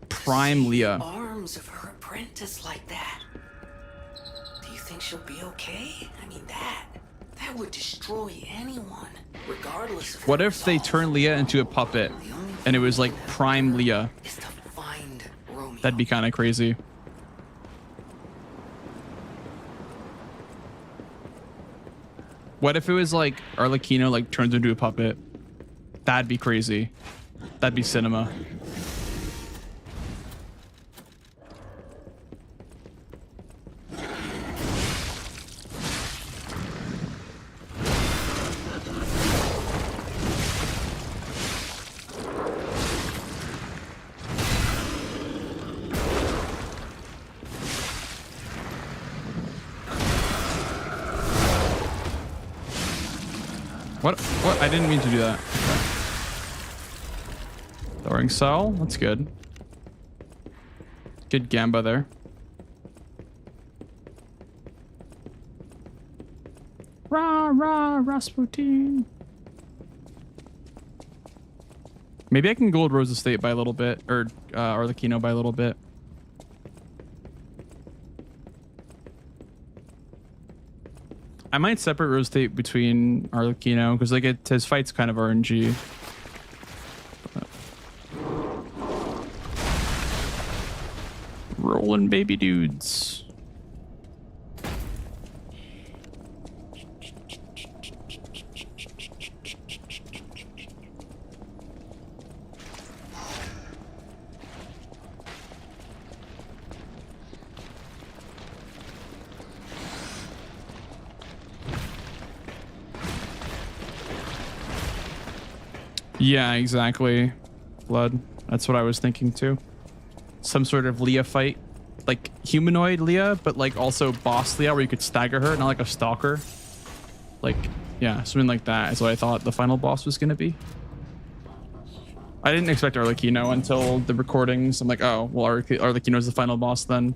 Prime Leah? Arms of her apprentice like that. Do you think she'll be okay? I mean, that would destroy anyone, regardless of... What if they turned Leah into a puppet and it was like Prime Leah? Is to find Romeo. That'd be kind of crazy. What if it was like Arlecchino like turns into a puppet? That'd be crazy. That'd be cinema. What? I didn't mean to do that. Throwing cell. That's good. Good gamba there. Rah, rah, Rasputin. Maybe I can gold Rose Estate by a little bit, or Arlecchino by a little bit. I might separate Rose Estate between Arlecchino because like his fight's kind of RNG. But... Rolling baby dudes. Yeah, exactly. Blood. That's what I was thinking too. Some sort of Leah fight. Like humanoid Leah, but like also boss Leah where you could stagger her, not like a stalker. Like, yeah, something like that is what I thought the final boss was going to be. I didn't expect Arlecchino until the recordings. I'm like, oh, well, Arlecchino's the final boss then.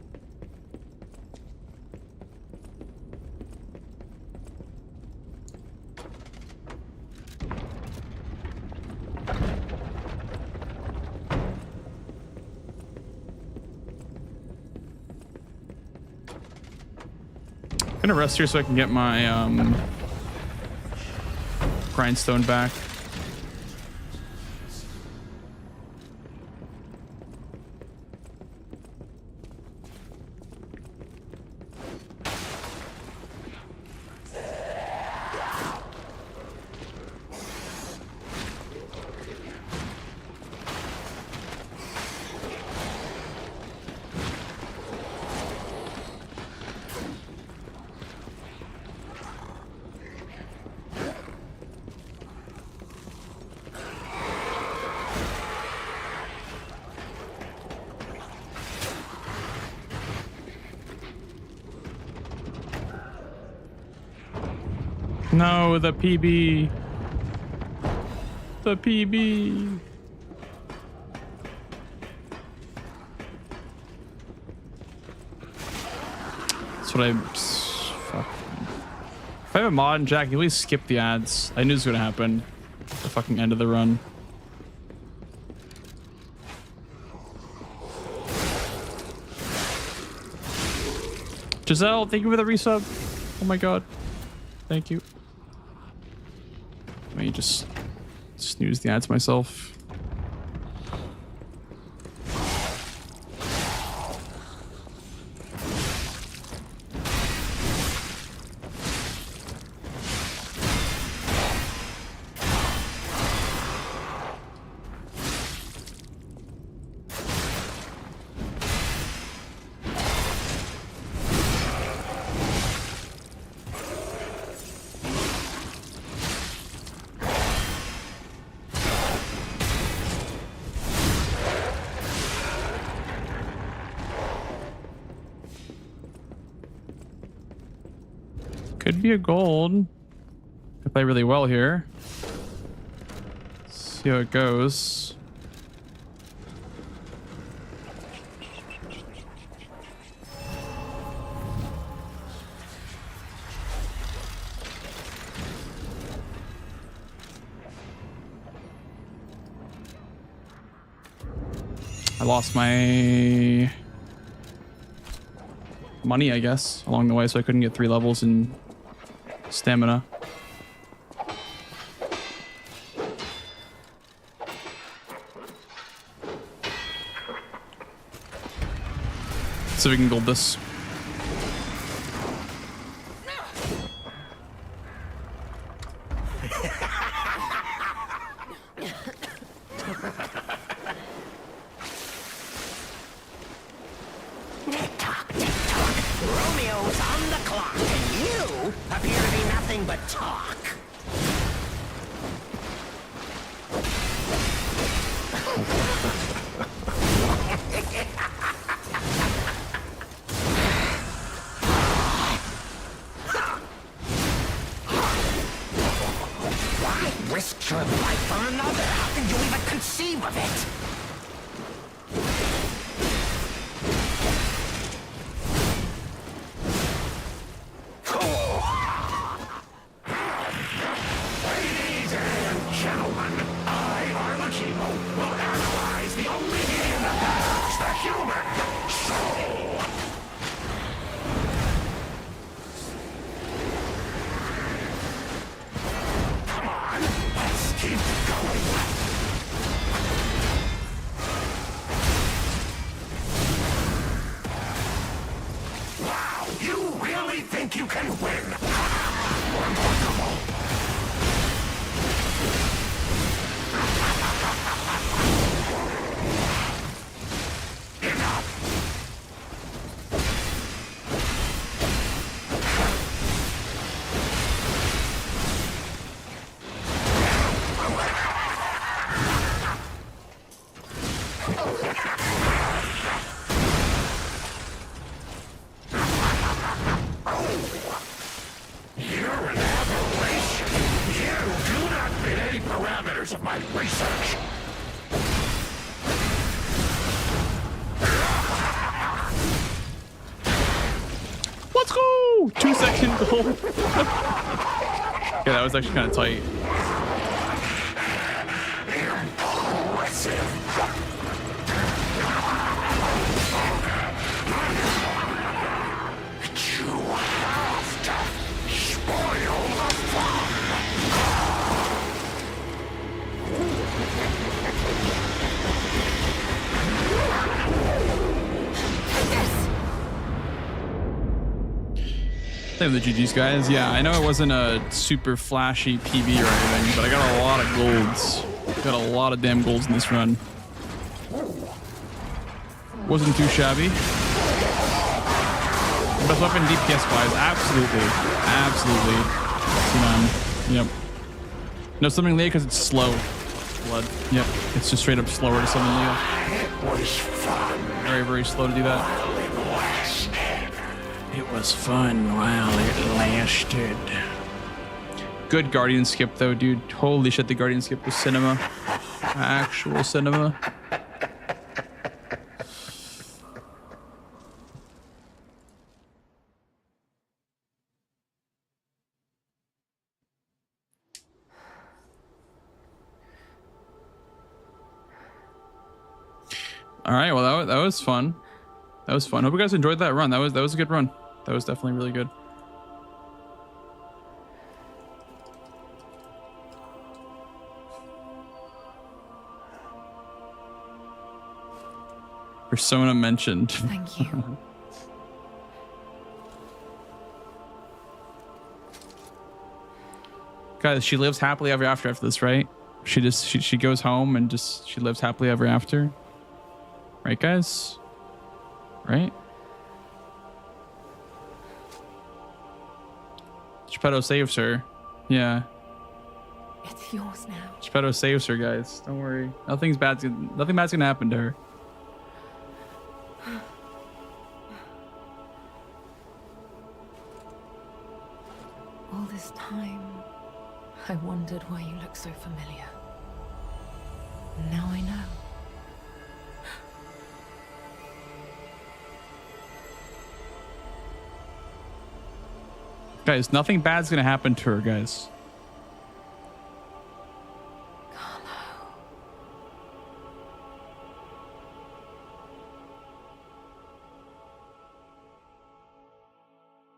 I'm gonna rest here so I can get my grindstone back. No, the PB. The PB. That's what I... Fuck. If I have a mod and Jack, you at least skip the ads. I knew it was going to happen. The fucking end of the run. Giselle, thank you for the resub. Oh my god. Thank you. Let me just snooze the ads myself. be a gold. I play really well here. See how it goes. I lost my money, I guess, along the way, so I couldn't get 3 levels in stamina. So we can gold this. Romeo's on the clock, and you appear to be nothing but talk. Why risk your life for another? How can you even conceive of it? You can win! Of my research. Let's go! 2-second goal. Yeah, that was actually kind of tight. Impressive. You have to spoil the fun. Same with the GG's, guys. Yeah, I know it wasn't a super flashy PB or anything, but I got a lot of golds. Got a lot of damn golds in this run. Wasn't too shabby. Best weapon DPS wise, absolutely. Absolutely. Yep. No, something Leah because it's slow. Blood. Yep. It's just straight up slower to summon Leah. It was fun. Very, very slow to do that. It was fun while it lasted. Good Guardian skip though, dude. Holy shit, the Guardian skip was cinema. Actual cinema. All right, well that was fun. That was fun. Hope you guys enjoyed that run. That was a good run. That was definitely really good. Persona mentioned. Thank you. Guys, she lives happily ever after this, right? She goes home and she lives happily ever after. Right, guys? Right? Geppetto saves her. Yeah. It's yours now. Geppetto saves her, guys. Don't worry. Nothing bad's gonna happen to her. this time, I wondered why you look so familiar. Now I know. Guys, nothing bad's gonna happen to her, guys.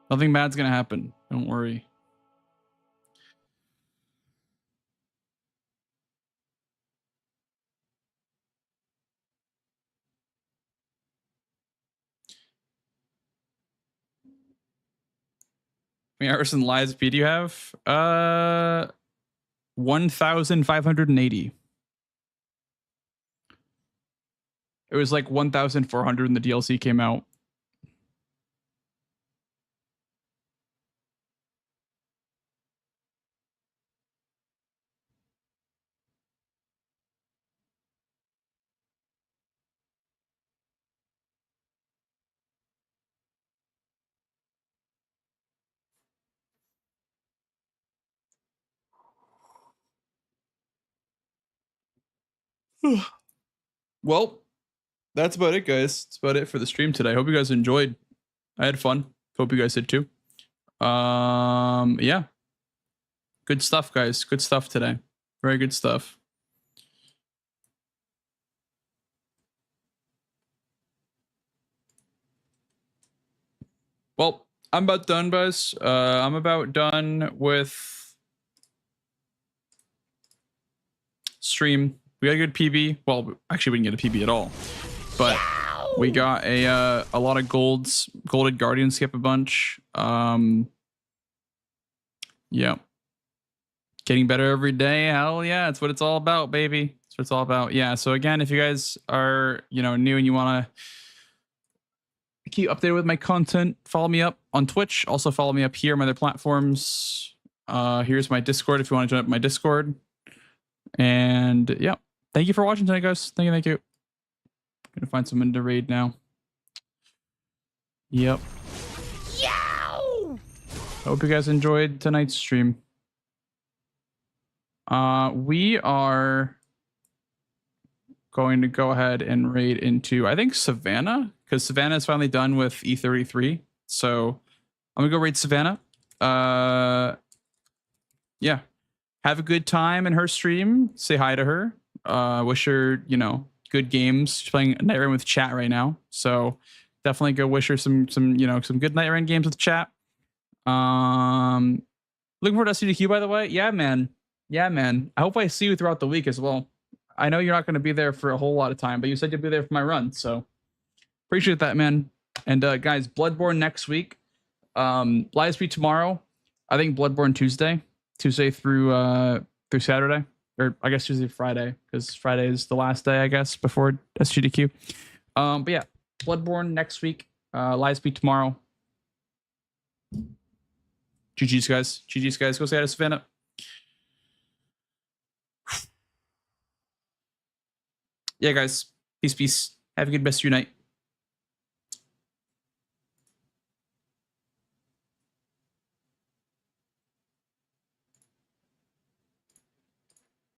Nothing bad's gonna happen. Don't worry. How many hours in live speed do you have? 1,580. It was like 1,400 when the DLC came out. Well, that's about it, guys. That's about it for the stream today. Hope you guys enjoyed. I had fun. Hope you guys did too. Yeah. Good stuff, guys. Good stuff today. Very good stuff. Well, I'm about done, guys. I'm about done with stream. We got a good PB. Well, actually, we didn't get a PB at all, but we got a lot of golded guardian skip a bunch. Yeah, getting better every day. Hell yeah, that's what it's all about, baby. That's what it's all about. Yeah. So again, if you guys are new and you want to keep updated with my content, follow me up on Twitch. Also follow me up here on my other platforms. Here's my Discord if you want to join up my Discord. And yeah, thank you for watching tonight, guys. Thank you. Gonna find someone to raid now. Yep. Yow! Hope you guys enjoyed tonight's stream. We are going to go ahead and raid into, I think, Savannah, because Savannah is finally done with E33. So I'm gonna go raid Savannah. Yeah. Have a good time in her stream. Say hi to her. Wish her, good games. She's playing Night Rain with chat right now. So definitely go wish her some good Night Rain games with chat. Looking forward to SCDQ, by the way. Yeah, man. I hope I see you throughout the week as well. I know you're not going to be there for a whole lot of time, but you said you'll be there for my run. So appreciate that, man. And guys, Bloodborne next week. Live stream tomorrow. I think Bloodborne Tuesday through Saturday, or I guess Tuesday, Friday, because Friday is the last day, I guess, before SGDQ. But yeah, Bloodborne next week. Live stream tomorrow. GG's, guys. Go say hi to Savannah. Yeah, guys. Peace. Have a good rest of your night.